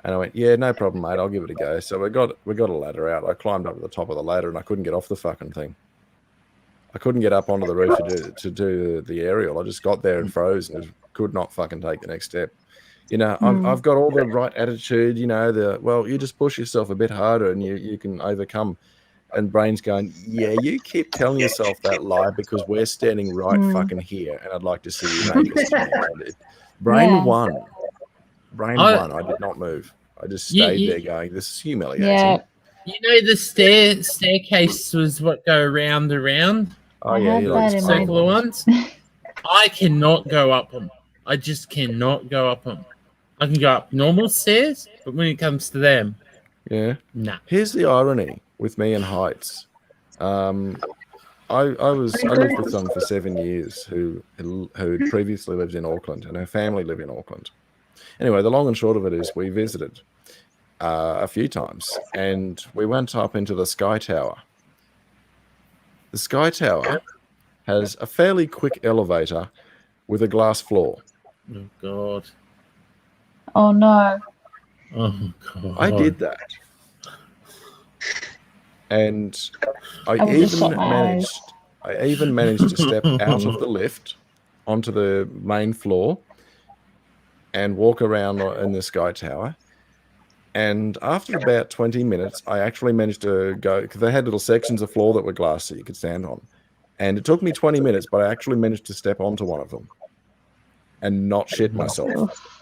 Speaker 5: And I went, yeah, no problem, mate. I'll give it a go. So we got a ladder out. I climbed up to the top of the ladder, and I couldn't get off the fucking thing. I couldn't get up onto the roof to do the aerial. I just got there and froze and could not fucking take the next step. You know, I've got all the right attitude. You know, you just push yourself a bit harder and you can overcome. And brain's going, yeah, you keep telling yourself that lie because we're standing right fucking here, and I'd like to see you make it. Brain
Speaker 6: Yeah.
Speaker 5: won. Brain one, I did not move. I just stayed there going, this is humiliating.
Speaker 6: Yeah.
Speaker 2: You know the staircase was what go round and round?
Speaker 5: Oh,
Speaker 6: I
Speaker 5: yeah.
Speaker 6: have
Speaker 5: You
Speaker 6: that
Speaker 5: like
Speaker 6: in my-
Speaker 2: Circular ones? I cannot go up them. I just cannot go up them. I can go up normal stairs, but when it comes to them,
Speaker 5: Yeah.
Speaker 2: nah.
Speaker 5: Here's the irony with me and heights. I lived with someone for 7 years who previously lived in Auckland, and her family live in Auckland. Anyway, the long and short of it is we visited a few times, and we went up into the Sky Tower. The Sky Tower has a fairly quick elevator with a glass floor.
Speaker 2: Oh, God.
Speaker 6: Oh no.
Speaker 2: Oh, God.
Speaker 5: I did that. And I
Speaker 6: I would just shut my eyes.
Speaker 5: even managed to step out of the lift onto the main floor and walk around in the Sky Tower. And after about 20 minutes, I actually managed to go, because they had little sections of floor that were glass that you could stand on. And it took me 20 minutes, but I actually managed to step onto one of them and not shit myself.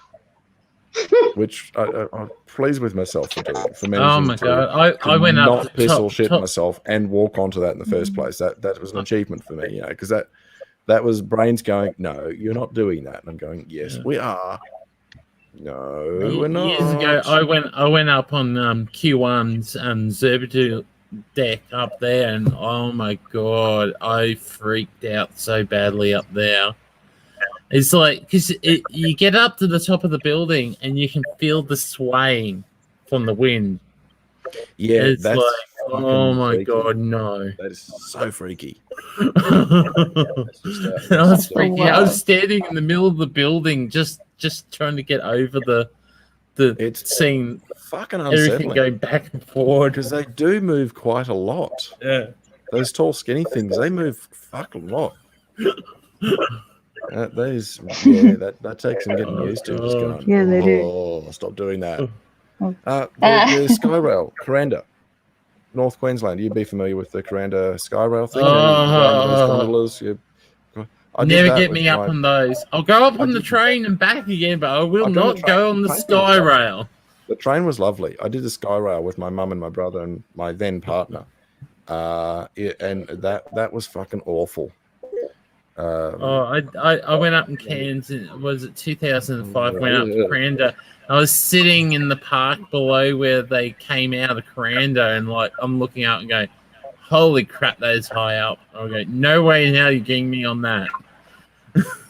Speaker 5: Which I'm pleased with myself for doing. For managing
Speaker 2: Oh, my
Speaker 5: to,
Speaker 2: God.
Speaker 5: to
Speaker 2: I went up
Speaker 5: not
Speaker 2: the
Speaker 5: piss
Speaker 2: top,
Speaker 5: or shit
Speaker 2: top.
Speaker 5: myself and walk onto that in the first place. That was an achievement for me, because that was brains going, no, you're not doing that. And I'm going, yes, we are. No, we're not.
Speaker 2: Years ago, I went up on Q1's Zerbitu deck up there, and oh my God, I freaked out so badly up there. It's like, because you get up to the top of the building and you can feel the swaying from the wind.
Speaker 5: Yeah,
Speaker 2: It's
Speaker 5: that's
Speaker 2: like,
Speaker 5: fucking
Speaker 2: oh my
Speaker 5: freaky.
Speaker 2: God, no.
Speaker 5: That is so freaky.
Speaker 2: I was freaking out. I was standing in the middle of the building, just trying to get over the
Speaker 5: It's
Speaker 2: seeing
Speaker 5: fucking
Speaker 2: everything
Speaker 5: unsettling
Speaker 2: going back and forward.
Speaker 5: because they do move quite a lot.
Speaker 2: Yeah.
Speaker 5: Those tall, skinny things, they move fucking a lot. That takes some getting used to. Just going,
Speaker 6: Yeah, they do.
Speaker 5: oh, stop doing that.
Speaker 6: Oh.
Speaker 5: The Skyrail, Coranda, North Queensland. You'd be familiar with the Coranda Skyrail thing. Gondolas.
Speaker 2: Never get me up on those. I'll go up on the train and back again, but I will not go on the Sky Rail.
Speaker 5: The train was lovely. I did the Skyrail with my mum and my brother and my then partner. And that was fucking awful.
Speaker 2: I went up in Cairns. Was it 2005? Went up to Coranda. I was sitting in the park below where they came out of Coranda, and like I'm looking out and going, "Holy crap, that is high up!" I go, "No way in hell you're getting me on that."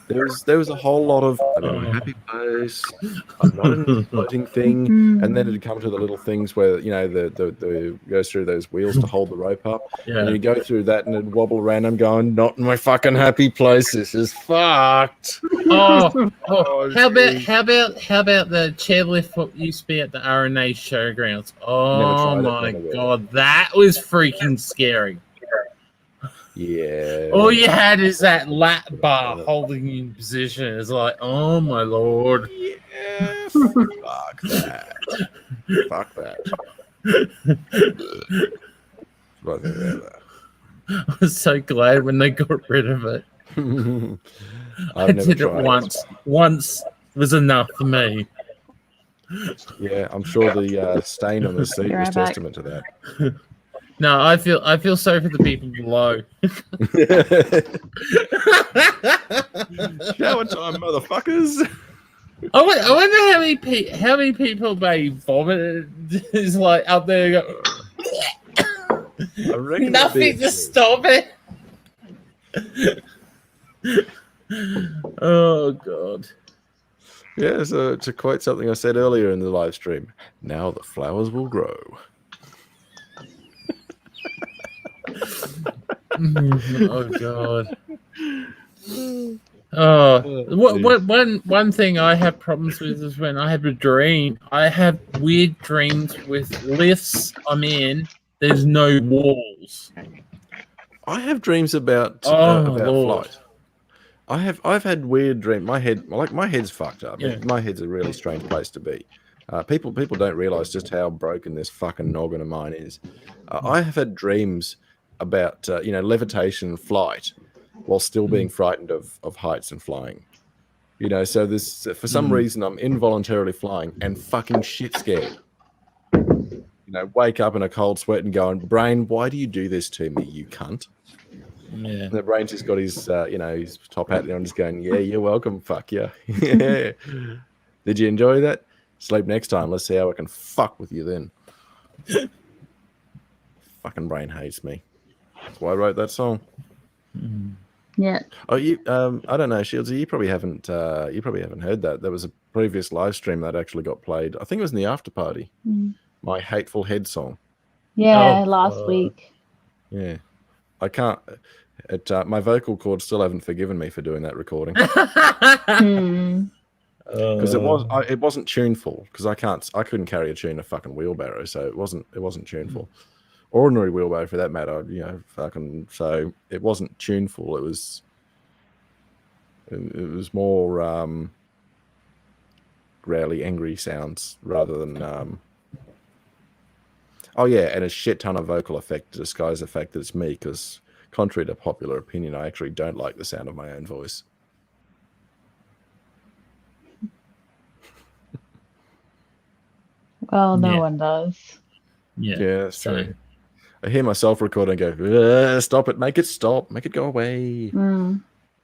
Speaker 5: There was a whole lot of I'm in a happy place. I'm not in the floating thing, and then it'd come to the little things where the goes through those wheels to hold the rope up, and you go through that and it'd wobble around. I'm going, not in my fucking happy place. This is fucked.
Speaker 2: How about the chairlift what used to be at the RNA showgrounds? Oh my God, that was freaking scary.
Speaker 5: Yeah.
Speaker 2: All you had is that lap bar holding you in position. It's like, oh my Lord.
Speaker 5: Yeah. Fuck that. Fuck that.
Speaker 2: I was so glad when they got rid of it. I did it once. Once was enough for me.
Speaker 5: Yeah, I'm sure the stain on the seat was testament to that.
Speaker 2: No, I feel sorry for the people below.
Speaker 5: Shower time, motherfuckers.
Speaker 2: I wonder how many people may vomit is like up there. Nothing to stop it. Oh God.
Speaker 5: Yeah, so to quote something I said earlier in the live stream, now the flowers will grow.
Speaker 2: Oh God. One thing I have problems with is when I have a dream. I have weird dreams with lifts I'm in. There's no walls.
Speaker 5: I have dreams about flight. I've had weird dreams. My head's fucked up.
Speaker 2: Yeah.
Speaker 5: My head's a really strange place to be. People don't realize just how broken this fucking noggin of mine is. I have had dreams about levitation and flight while still being frightened of heights and flying. You know, so this for some reason I'm involuntarily flying and fucking shit scared. You know, wake up in a cold sweat and going, brain, why do you do this to me, you cunt?
Speaker 2: Yeah.
Speaker 5: And the brain's just got his, his top hat there and just going, yeah, you're welcome, fuck yeah. Yeah. Did you enjoy that? Sleep next time. Let's see how I can fuck with you then. Fucking brain hates me. That's why I wrote that song.
Speaker 6: Yeah.
Speaker 5: Oh, you. I don't know, Shieldsy. You probably haven't. You probably haven't heard that. There was a previous live stream that actually got played. I think it was in the after party. My Hateful Head song.
Speaker 6: Yeah, last week.
Speaker 5: Yeah, I can't. My vocal cords still haven't forgiven me for doing that recording because it wasn't tuneful because I couldn't carry a tune a fucking wheelbarrow, so it wasn't tuneful. Ordinary wheelbarrow for that matter, you know, fucking. So it wasn't tuneful. It was more rarely angry sounds rather than oh yeah, and a shit ton of vocal effect to disguise the fact that it's me. Because contrary to popular opinion, I actually don't like the sound of my own voice.
Speaker 6: Well, no one does.
Speaker 2: Yeah,
Speaker 5: that's true. I hear myself record and go, stop it, make it stop, make it go away.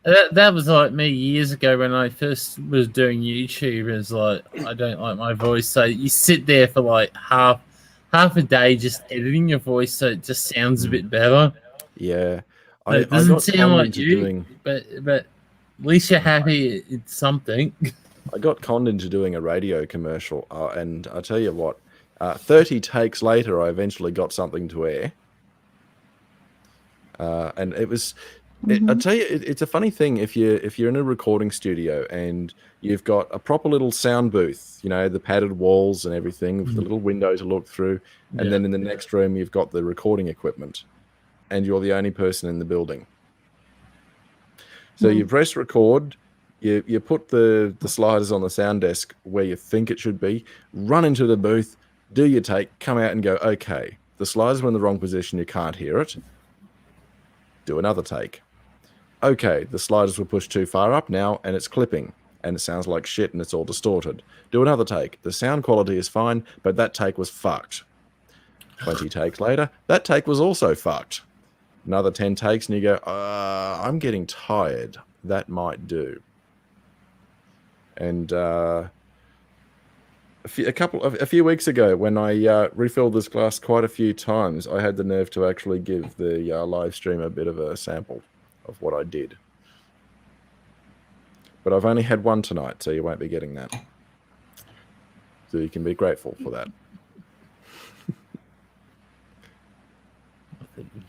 Speaker 2: That was like me years ago when I first was doing YouTube. It's like, I don't like my voice. So you sit there for like half a day just editing your voice so it just sounds a bit better.
Speaker 5: Yeah.
Speaker 2: It doesn't sound like you, but at least you're happy it's something.
Speaker 5: I got conned into doing a radio commercial, and I tell you what, 30 takes later, I eventually got something to air. And it was, I tell you, it's a funny thing if you're in a recording studio and you've got a proper little sound booth, you know, the padded walls and everything with the little window to look through, and then in the next room you've got the recording equipment, and you're the only person in the building. So you press record. You put the sliders on the sound desk where you think it should be, run into the booth, do your take, come out and go, okay, the sliders were in the wrong position, you can't hear it. Do another take. Okay, the sliders were pushed too far up now and it's clipping and it sounds like shit and it's all distorted. Do another take. The sound quality is fine, but that take was fucked. 20 takes later, that take was also fucked. Another 10 takes and you go, I'm getting tired. That might do. And a few weeks ago, when I refilled this glass quite a few times, I had the nerve to actually give the live stream a bit of a sample of what I did. But I've only had one tonight, so you won't be getting that. So you can be grateful for that.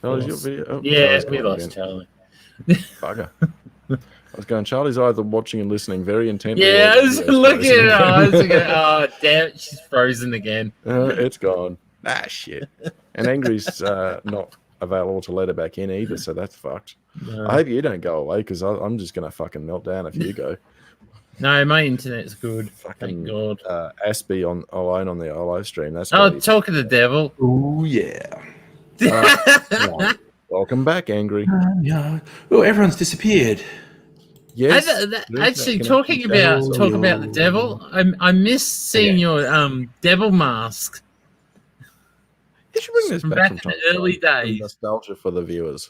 Speaker 5: Charlie's your video?
Speaker 2: We lost Charlie.
Speaker 5: Bugger. I was going, Charlie's either watching and listening very intently.
Speaker 2: Yeah, I was looking at her. I was like, oh, damn it, she's frozen again.
Speaker 5: It's gone. Shit. And Angry's not available to let her back in either, so that's fucked. No. I hope you don't go away, because I'm just going to fucking melt down if you go.
Speaker 2: No, my internet's good. Thank God.
Speaker 5: Aspie alone on the live stream. That's
Speaker 2: talk of the devil.
Speaker 1: Oh, yeah.
Speaker 5: Welcome back, Angry.
Speaker 1: Oh, everyone's disappeared.
Speaker 5: Yes.
Speaker 2: Actually, talking about the devil, I miss seeing your devil mask.
Speaker 5: You should bring this back
Speaker 2: in the early days.
Speaker 5: Nostalgia for the viewers.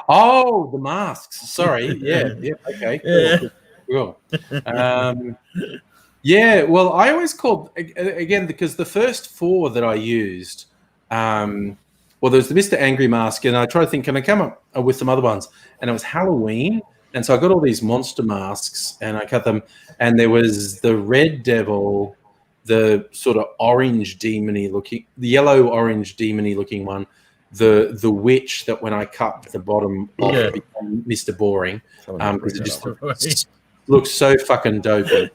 Speaker 1: Oh, the masks. Sorry. Yeah. Okay. Cool. Yeah. Well, I always called again because the first four that I used. Well, there's the Mr. Angry mask, and I try to think, can I come up with some other ones? And it was Halloween. And so I got all these monster masks and I cut them. And there was the red devil, the sort of orange demony looking, the yellow orange demony looking one, the witch that when I cut the bottom off it became Mr. Boring. Because it just looks so fucking dope. The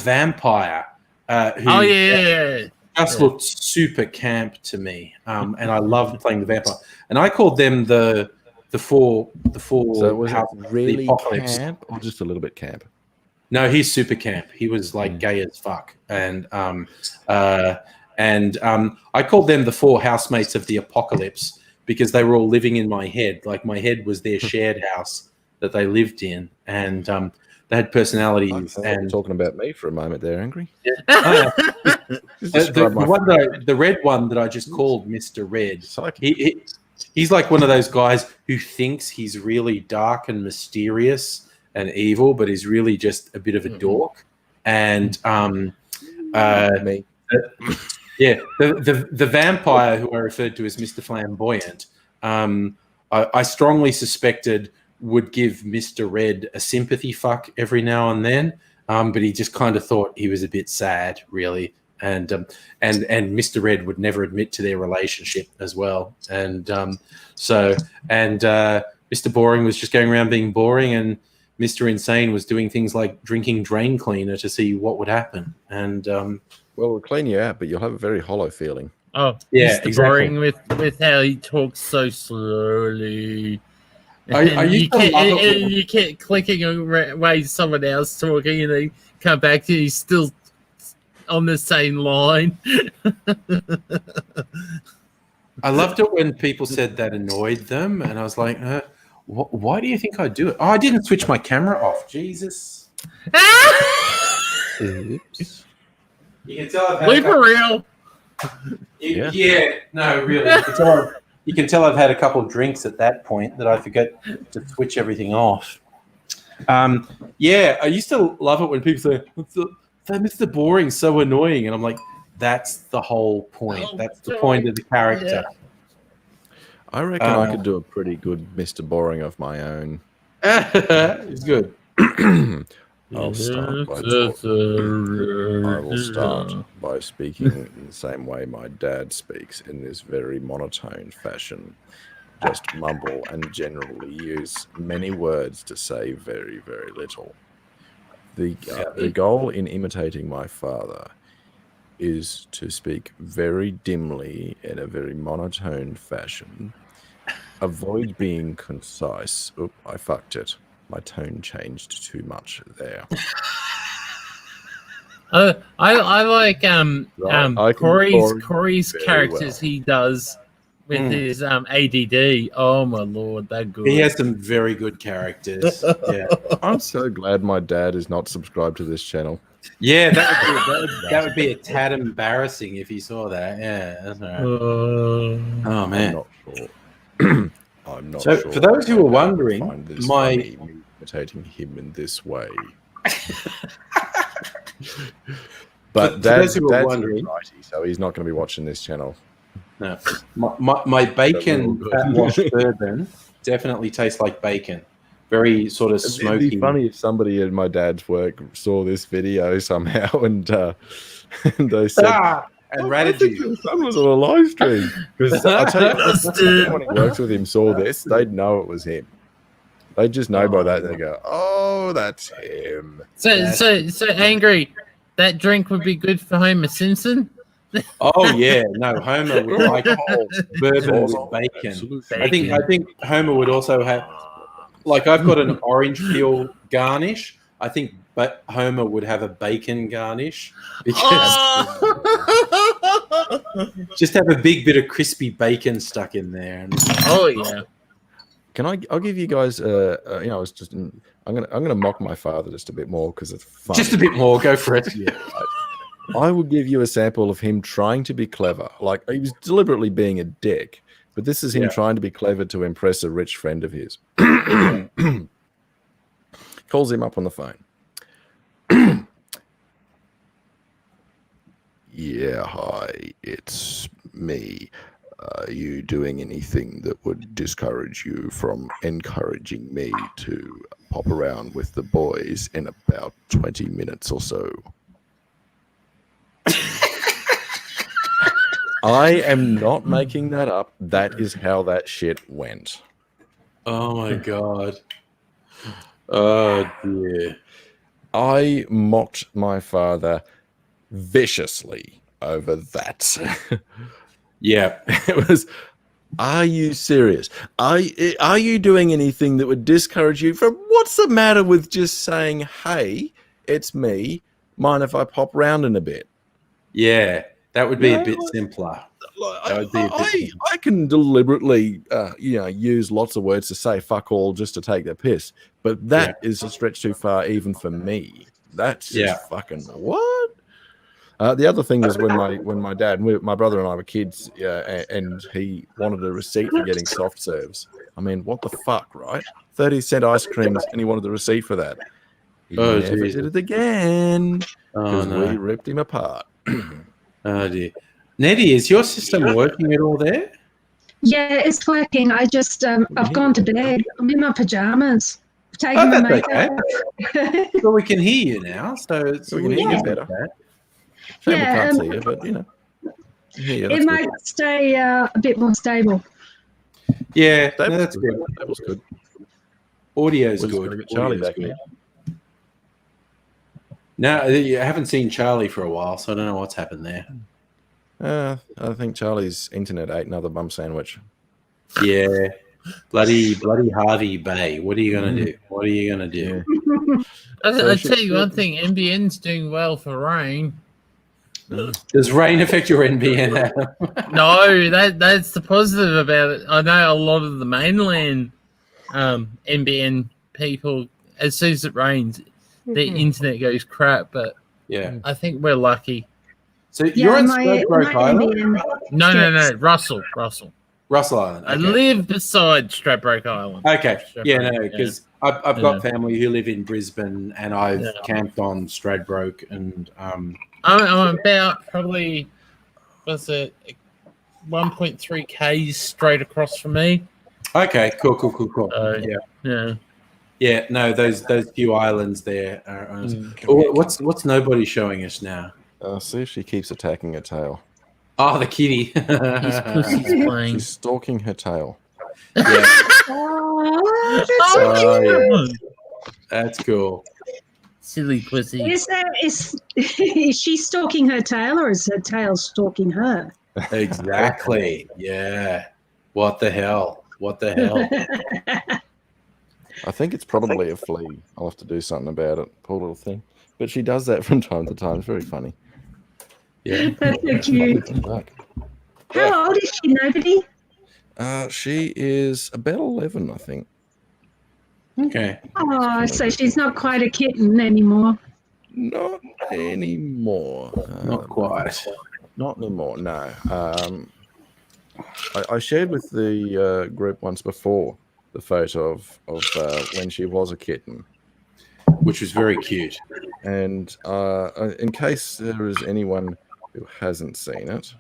Speaker 1: vampire. Who just looked super camp to me. And I loved playing the vampire. And I called them the four.
Speaker 5: So was it really camp or just a little bit camp?
Speaker 1: No, he's super camp. He was like gay as fuck. And I called them the four housemates of the apocalypse because they were all living in my head. Like my head was their shared house that they lived in, and they had personalities. And
Speaker 5: talking about me for a moment there, Angry.
Speaker 1: The red one that I just called Mr. Red. He's like one of those guys who thinks he's really dark and mysterious and evil, but is really just a bit of a dork. And
Speaker 5: me.
Speaker 1: The vampire who I referred to as Mr. Flamboyant, I strongly suspected would give Mr. Red a sympathy fuck every now and then, but he just kind of thought he was a bit sad, really. And Mr. Red would never admit to their relationship as well. And Mr. Boring was just going around being boring, and Mr. Insane was doing things like drinking drain cleaner to see what would happen. And
Speaker 5: well, we'll clean you out, but you'll have a very hollow feeling.
Speaker 2: Oh,
Speaker 1: yeah,
Speaker 2: Mr.
Speaker 1: exactly.
Speaker 2: Boring with how he talks so slowly.
Speaker 1: You
Speaker 2: keep clicking away someone else talking, and they come back to you, he's still on the same line.
Speaker 1: I loved it when people said that annoyed them, and I was like, why do you think I do it? Oh, I didn't switch my camera off. Jesus. Oops. You can tell I've had
Speaker 2: Leave it real.
Speaker 1: Yeah, no, really. You can tell I've had a couple of drinks at that point that I forget to switch everything off. I used to love it when people say, Mr. Boring's so annoying. And I'm like, that's the whole point. That's the point of the character.
Speaker 2: Yeah.
Speaker 5: I reckon I could do a pretty good Mr. Boring of my own.
Speaker 1: It's good.
Speaker 5: I will start by speaking in the same way my dad speaks, in this very monotone fashion. Just mumble and generally use many words to say very, very little. The goal in imitating my father is to speak very dimly in a very monotone fashion. Avoid being concise. Oop, I fucked it. My tone changed too much there.
Speaker 2: I like Corey's characters
Speaker 5: well.
Speaker 2: He does with his ADD. Oh my lord, they're good.
Speaker 1: He has some very good characters. Yeah.
Speaker 5: I'm so glad my dad is not subscribed to this channel.
Speaker 1: Yeah, that would be a tad embarrassing if he saw that. Yeah, that's all right. Oh man.
Speaker 5: I'm not sure. I'm not
Speaker 1: So,
Speaker 5: sure.
Speaker 1: for those who are wondering,
Speaker 5: me imitating him in this way. But
Speaker 1: for those who are
Speaker 5: Dad's
Speaker 1: wondering,
Speaker 5: righty, so he's not going to be watching this channel.
Speaker 1: no, my bacon fat wash bourbon definitely tastes like bacon. Very sort of smoky.
Speaker 5: It'd be funny if somebody at my dad's work saw this video somehow and they said,
Speaker 1: and
Speaker 5: I
Speaker 1: ratted
Speaker 5: think
Speaker 1: you.
Speaker 5: your son was on a live stream. Because I tell you, if anyone who works with him saw this, they'd know it was him. They'd just know by that. They go, "Oh, that's him."
Speaker 2: So Angry. That drink would be good for Homer Simpson.
Speaker 1: Oh yeah, no, Homer would like bourbon with bacon. I think Homer would also have, like, I've got an orange peel garnish. I think, but Homer would have a bacon garnish because just have a big bit of crispy bacon stuck in there.
Speaker 2: Oh yeah.
Speaker 5: Can I'll give you guys it's just I'm gonna mock my father just a bit more because it's fun.
Speaker 1: Just a bit more, go for it.
Speaker 5: Yeah, I will give you a sample of him trying to be clever. Like, he was deliberately being a dick, but this is him trying to be clever to impress a rich friend of his. Calls him up on the phone. Yeah, hi, it's me. Are you doing anything that would discourage you from encouraging me to pop around with the boys in about 20 minutes or so? I am not making that up. That is how that shit went.
Speaker 1: Oh my god. Oh dear.
Speaker 5: I mocked my father viciously over that.
Speaker 1: Yeah.
Speaker 5: It was, are you serious? Are you doing anything that would discourage you from, what's the matter with just saying, hey, it's me, mind if I pop round in a bit?
Speaker 1: Yeah, that would be a bit simpler. That would be a bit-
Speaker 5: I can deliberately, use lots of words to say "fuck all" just to take the piss, but that is a stretch too far, even for me. That's just fucking what. The other thing was when my dad, my brother and I were kids, and he wanted a receipt for getting soft serves. I mean, what the fuck, right? 30-cent ice creams, and he wanted the receipt for that. He never did it again because we ripped him apart.
Speaker 1: Oh dear. Nettie, is your system working at all there?
Speaker 4: Yeah, it's working. I just I've gone to bed. I'm in my pajamas. Taking
Speaker 1: Oh,
Speaker 4: my
Speaker 1: that's
Speaker 4: makeup.
Speaker 1: Well, we can hear you now, so
Speaker 5: We can hear you better. Shame we can't see you, but
Speaker 4: it might stay a bit more stable.
Speaker 1: Yeah, no, that's good.
Speaker 5: That was good.
Speaker 1: Audio's
Speaker 5: We're just
Speaker 1: good.
Speaker 5: gonna get Charlie
Speaker 1: Audio's
Speaker 5: back
Speaker 1: good.
Speaker 5: now.
Speaker 1: No, you haven't seen Charlie for a while, so I don't know what's happened there.
Speaker 5: I think Charlie's internet ate another bum sandwich.
Speaker 1: Yeah, bloody Harvey Bay. What are you gonna do? What are you gonna do?
Speaker 2: I tell you one thing, NBN's doing well for rain.
Speaker 1: Does rain affect your NBN?
Speaker 2: No, that's the positive about it. I know a lot of the mainland NBN people, as soon as it rains, their internet goes crap, but
Speaker 1: Yeah.
Speaker 2: I think we're lucky.
Speaker 1: So you're on Stradbroke Island?
Speaker 2: No, Russell.
Speaker 1: Russell Island.
Speaker 2: I
Speaker 1: okay.
Speaker 2: live beside Stradbroke Island.
Speaker 1: Okay. Yeah, no,
Speaker 2: Stradbroke,
Speaker 1: because I've got family who live in Brisbane, and I've camped on Stradbroke, and
Speaker 2: I'm about probably, what's it, 1.3 k's straight across from me.
Speaker 1: okay, cool. Yeah. No, those few islands there are. What's nobody showing us now?
Speaker 5: See if she keeps attacking her tail.
Speaker 1: Oh, the kitty.
Speaker 2: His pussy's playing.
Speaker 5: She's stalking her tail.
Speaker 1: Yeah,
Speaker 4: Oh, that's
Speaker 1: Oh,
Speaker 4: so cute.
Speaker 1: yeah. That's cool.
Speaker 2: Silly pussy.
Speaker 4: Is she stalking her tail, or is her tail stalking her?
Speaker 1: Exactly. Yeah. What the hell?
Speaker 5: I think it's probably a flea. I'll have to do something about it. Poor little thing. But she does that from time to time. It's very funny.
Speaker 1: Yeah.
Speaker 4: That's so cute. How old is she, nobody?
Speaker 5: She is about 11, I think.
Speaker 1: Okay.
Speaker 4: Oh, so she's not quite a kitten anymore.
Speaker 5: Not anymore.
Speaker 1: Not quite.
Speaker 5: Not anymore, no. I shared with the group once before the photo of when she was a kitten.
Speaker 1: Which was very cute.
Speaker 5: And in case there is anyone who hasn't seen it,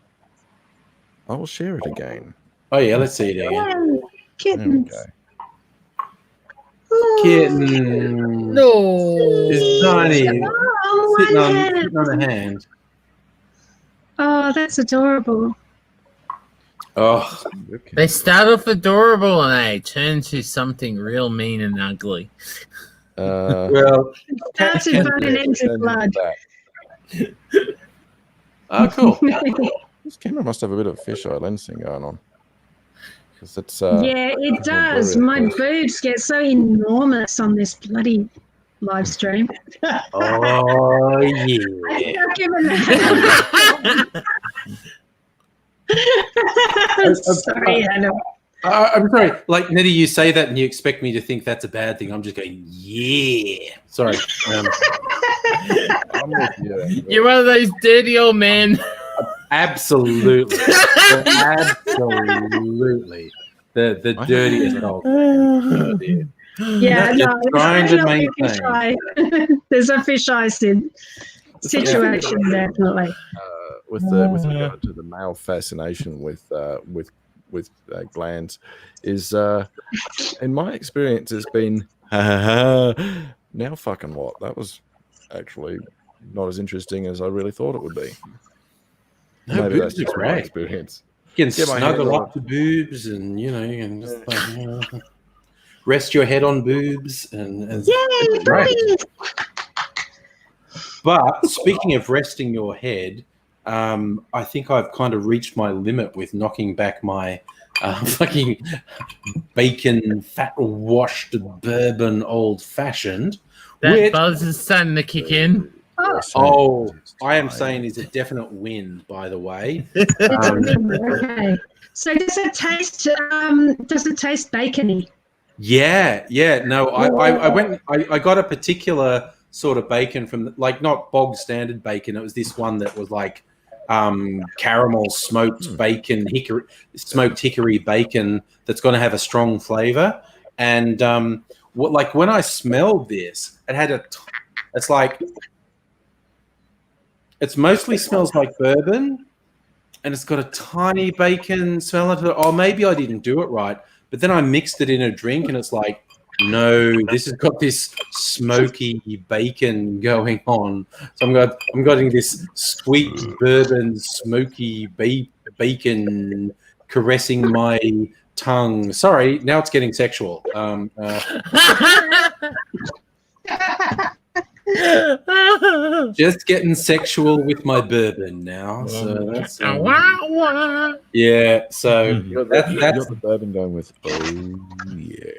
Speaker 5: I will share it again.
Speaker 1: Oh yeah, let's see it again.
Speaker 4: Oh,
Speaker 5: There we
Speaker 4: kittens.
Speaker 5: go.
Speaker 4: Oh,
Speaker 1: Kitten.
Speaker 2: No.
Speaker 1: It's tiny.
Speaker 4: Oh,
Speaker 1: Sitting
Speaker 4: my
Speaker 1: on,
Speaker 4: hand.
Speaker 1: sitting on a hand.
Speaker 4: Oh, that's adorable.
Speaker 1: Oh,
Speaker 5: Okay.
Speaker 2: They start off adorable and they turn to something real mean and ugly.
Speaker 1: well.
Speaker 4: Starts in blood and ends in blood.
Speaker 1: Oh, cool.
Speaker 5: This camera must have a bit of fisheye lens thing going on. Because it's
Speaker 4: Yeah, it does. My boobs get so enormous on this bloody live stream.
Speaker 1: Oh
Speaker 4: I'm
Speaker 1: yeah.
Speaker 4: not giving that. Sorry, Adam.
Speaker 1: I'm sorry. Like Nettie, you say that and you expect me to think that's a bad thing. I'm just going, yeah. Sorry.
Speaker 5: I'm with you.
Speaker 2: You're one of those dirty old men.
Speaker 1: Absolutely. Absolutely. The dirtiest old. Oh, dear.
Speaker 4: Yeah,
Speaker 1: Just
Speaker 4: no,
Speaker 1: trying
Speaker 4: it's
Speaker 1: to
Speaker 4: definitely a
Speaker 1: maintain.
Speaker 4: fisheye. There's a fisheye situation, definitely.
Speaker 5: With regard to the male fascination with glands, is in my experience has been now fucking what? That was actually not as interesting as I really thought it would be.
Speaker 1: No,
Speaker 5: Maybe
Speaker 1: boobs
Speaker 5: that's
Speaker 1: are
Speaker 5: just my
Speaker 1: great.
Speaker 5: experience.
Speaker 1: You can
Speaker 5: Get my hand
Speaker 1: snuggle
Speaker 5: on
Speaker 1: up to boobs and, you can just rest your head on boobs. And
Speaker 4: Yay,
Speaker 1: right.
Speaker 4: buddies!
Speaker 1: But speaking of resting your head, I think I've kind of reached my limit with knocking back my fucking bacon, fat-washed bourbon old-fashioned.
Speaker 2: That
Speaker 1: Which,
Speaker 2: buzz is starting to kick in.
Speaker 1: Oh, I am saying is a definite win, by the way.
Speaker 4: Okay. So does it taste bacony?
Speaker 1: Yeah. No, I got a particular sort of bacon from like not bog standard bacon. It was this one that was like caramel smoked bacon, smoked hickory bacon that's going to have a strong flavor. And when I smelled this, it had it mostly smells like bourbon, and it's got a tiny bacon smell to it. Oh, maybe I didn't do it right, but then I mixed it in a drink, and it's like, no, this has got this smoky bacon going on. So I'm getting this sweet bourbon, smoky bacon caressing my tongue. Sorry, now it's getting sexual. Just getting sexual with my bourbon now. So that's yeah. So that's
Speaker 5: the bourbon going with. Oh yeah.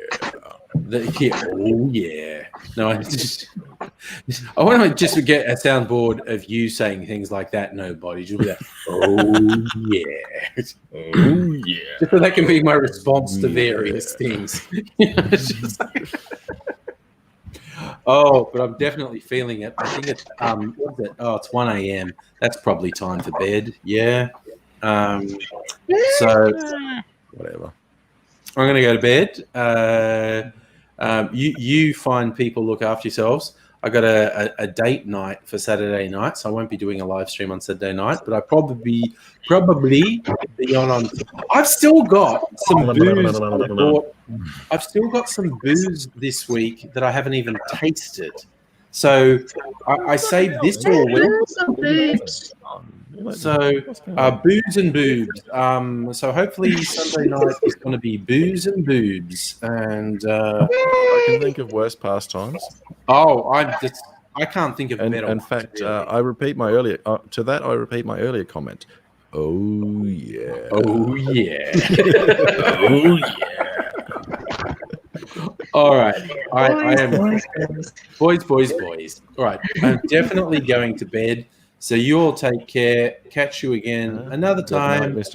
Speaker 1: Oh yeah. No, I want to just get a soundboard of you saying things like that. Nobody just be like, oh yeah, oh yeah. Just so that can be my response to various things. Oh, but I'm definitely feeling it. I think it's what's it? Oh, it's 1 a.m. That's probably time for bed. Yeah. So
Speaker 5: Whatever.
Speaker 1: I'm going to go to bed. You find people, look after yourselves. I got a date night for Saturday night, so I won't be doing a live stream on Saturday night. But I probably be on. I've still got some booze. I've still got some booze this week that I haven't even tasted. So I saved this all week. So booze and boobs. So hopefully Sunday night is going to be booze and boobs. And
Speaker 5: I can think of worse pastimes.
Speaker 1: Oh, I can't think of better.
Speaker 5: In fact, I repeat my earlier comment. Oh yeah.
Speaker 1: Oh yeah. Oh yeah. All right. I am boys. All right. I'm definitely going to bed. So you all take care. Catch you again another time.
Speaker 5: Mr.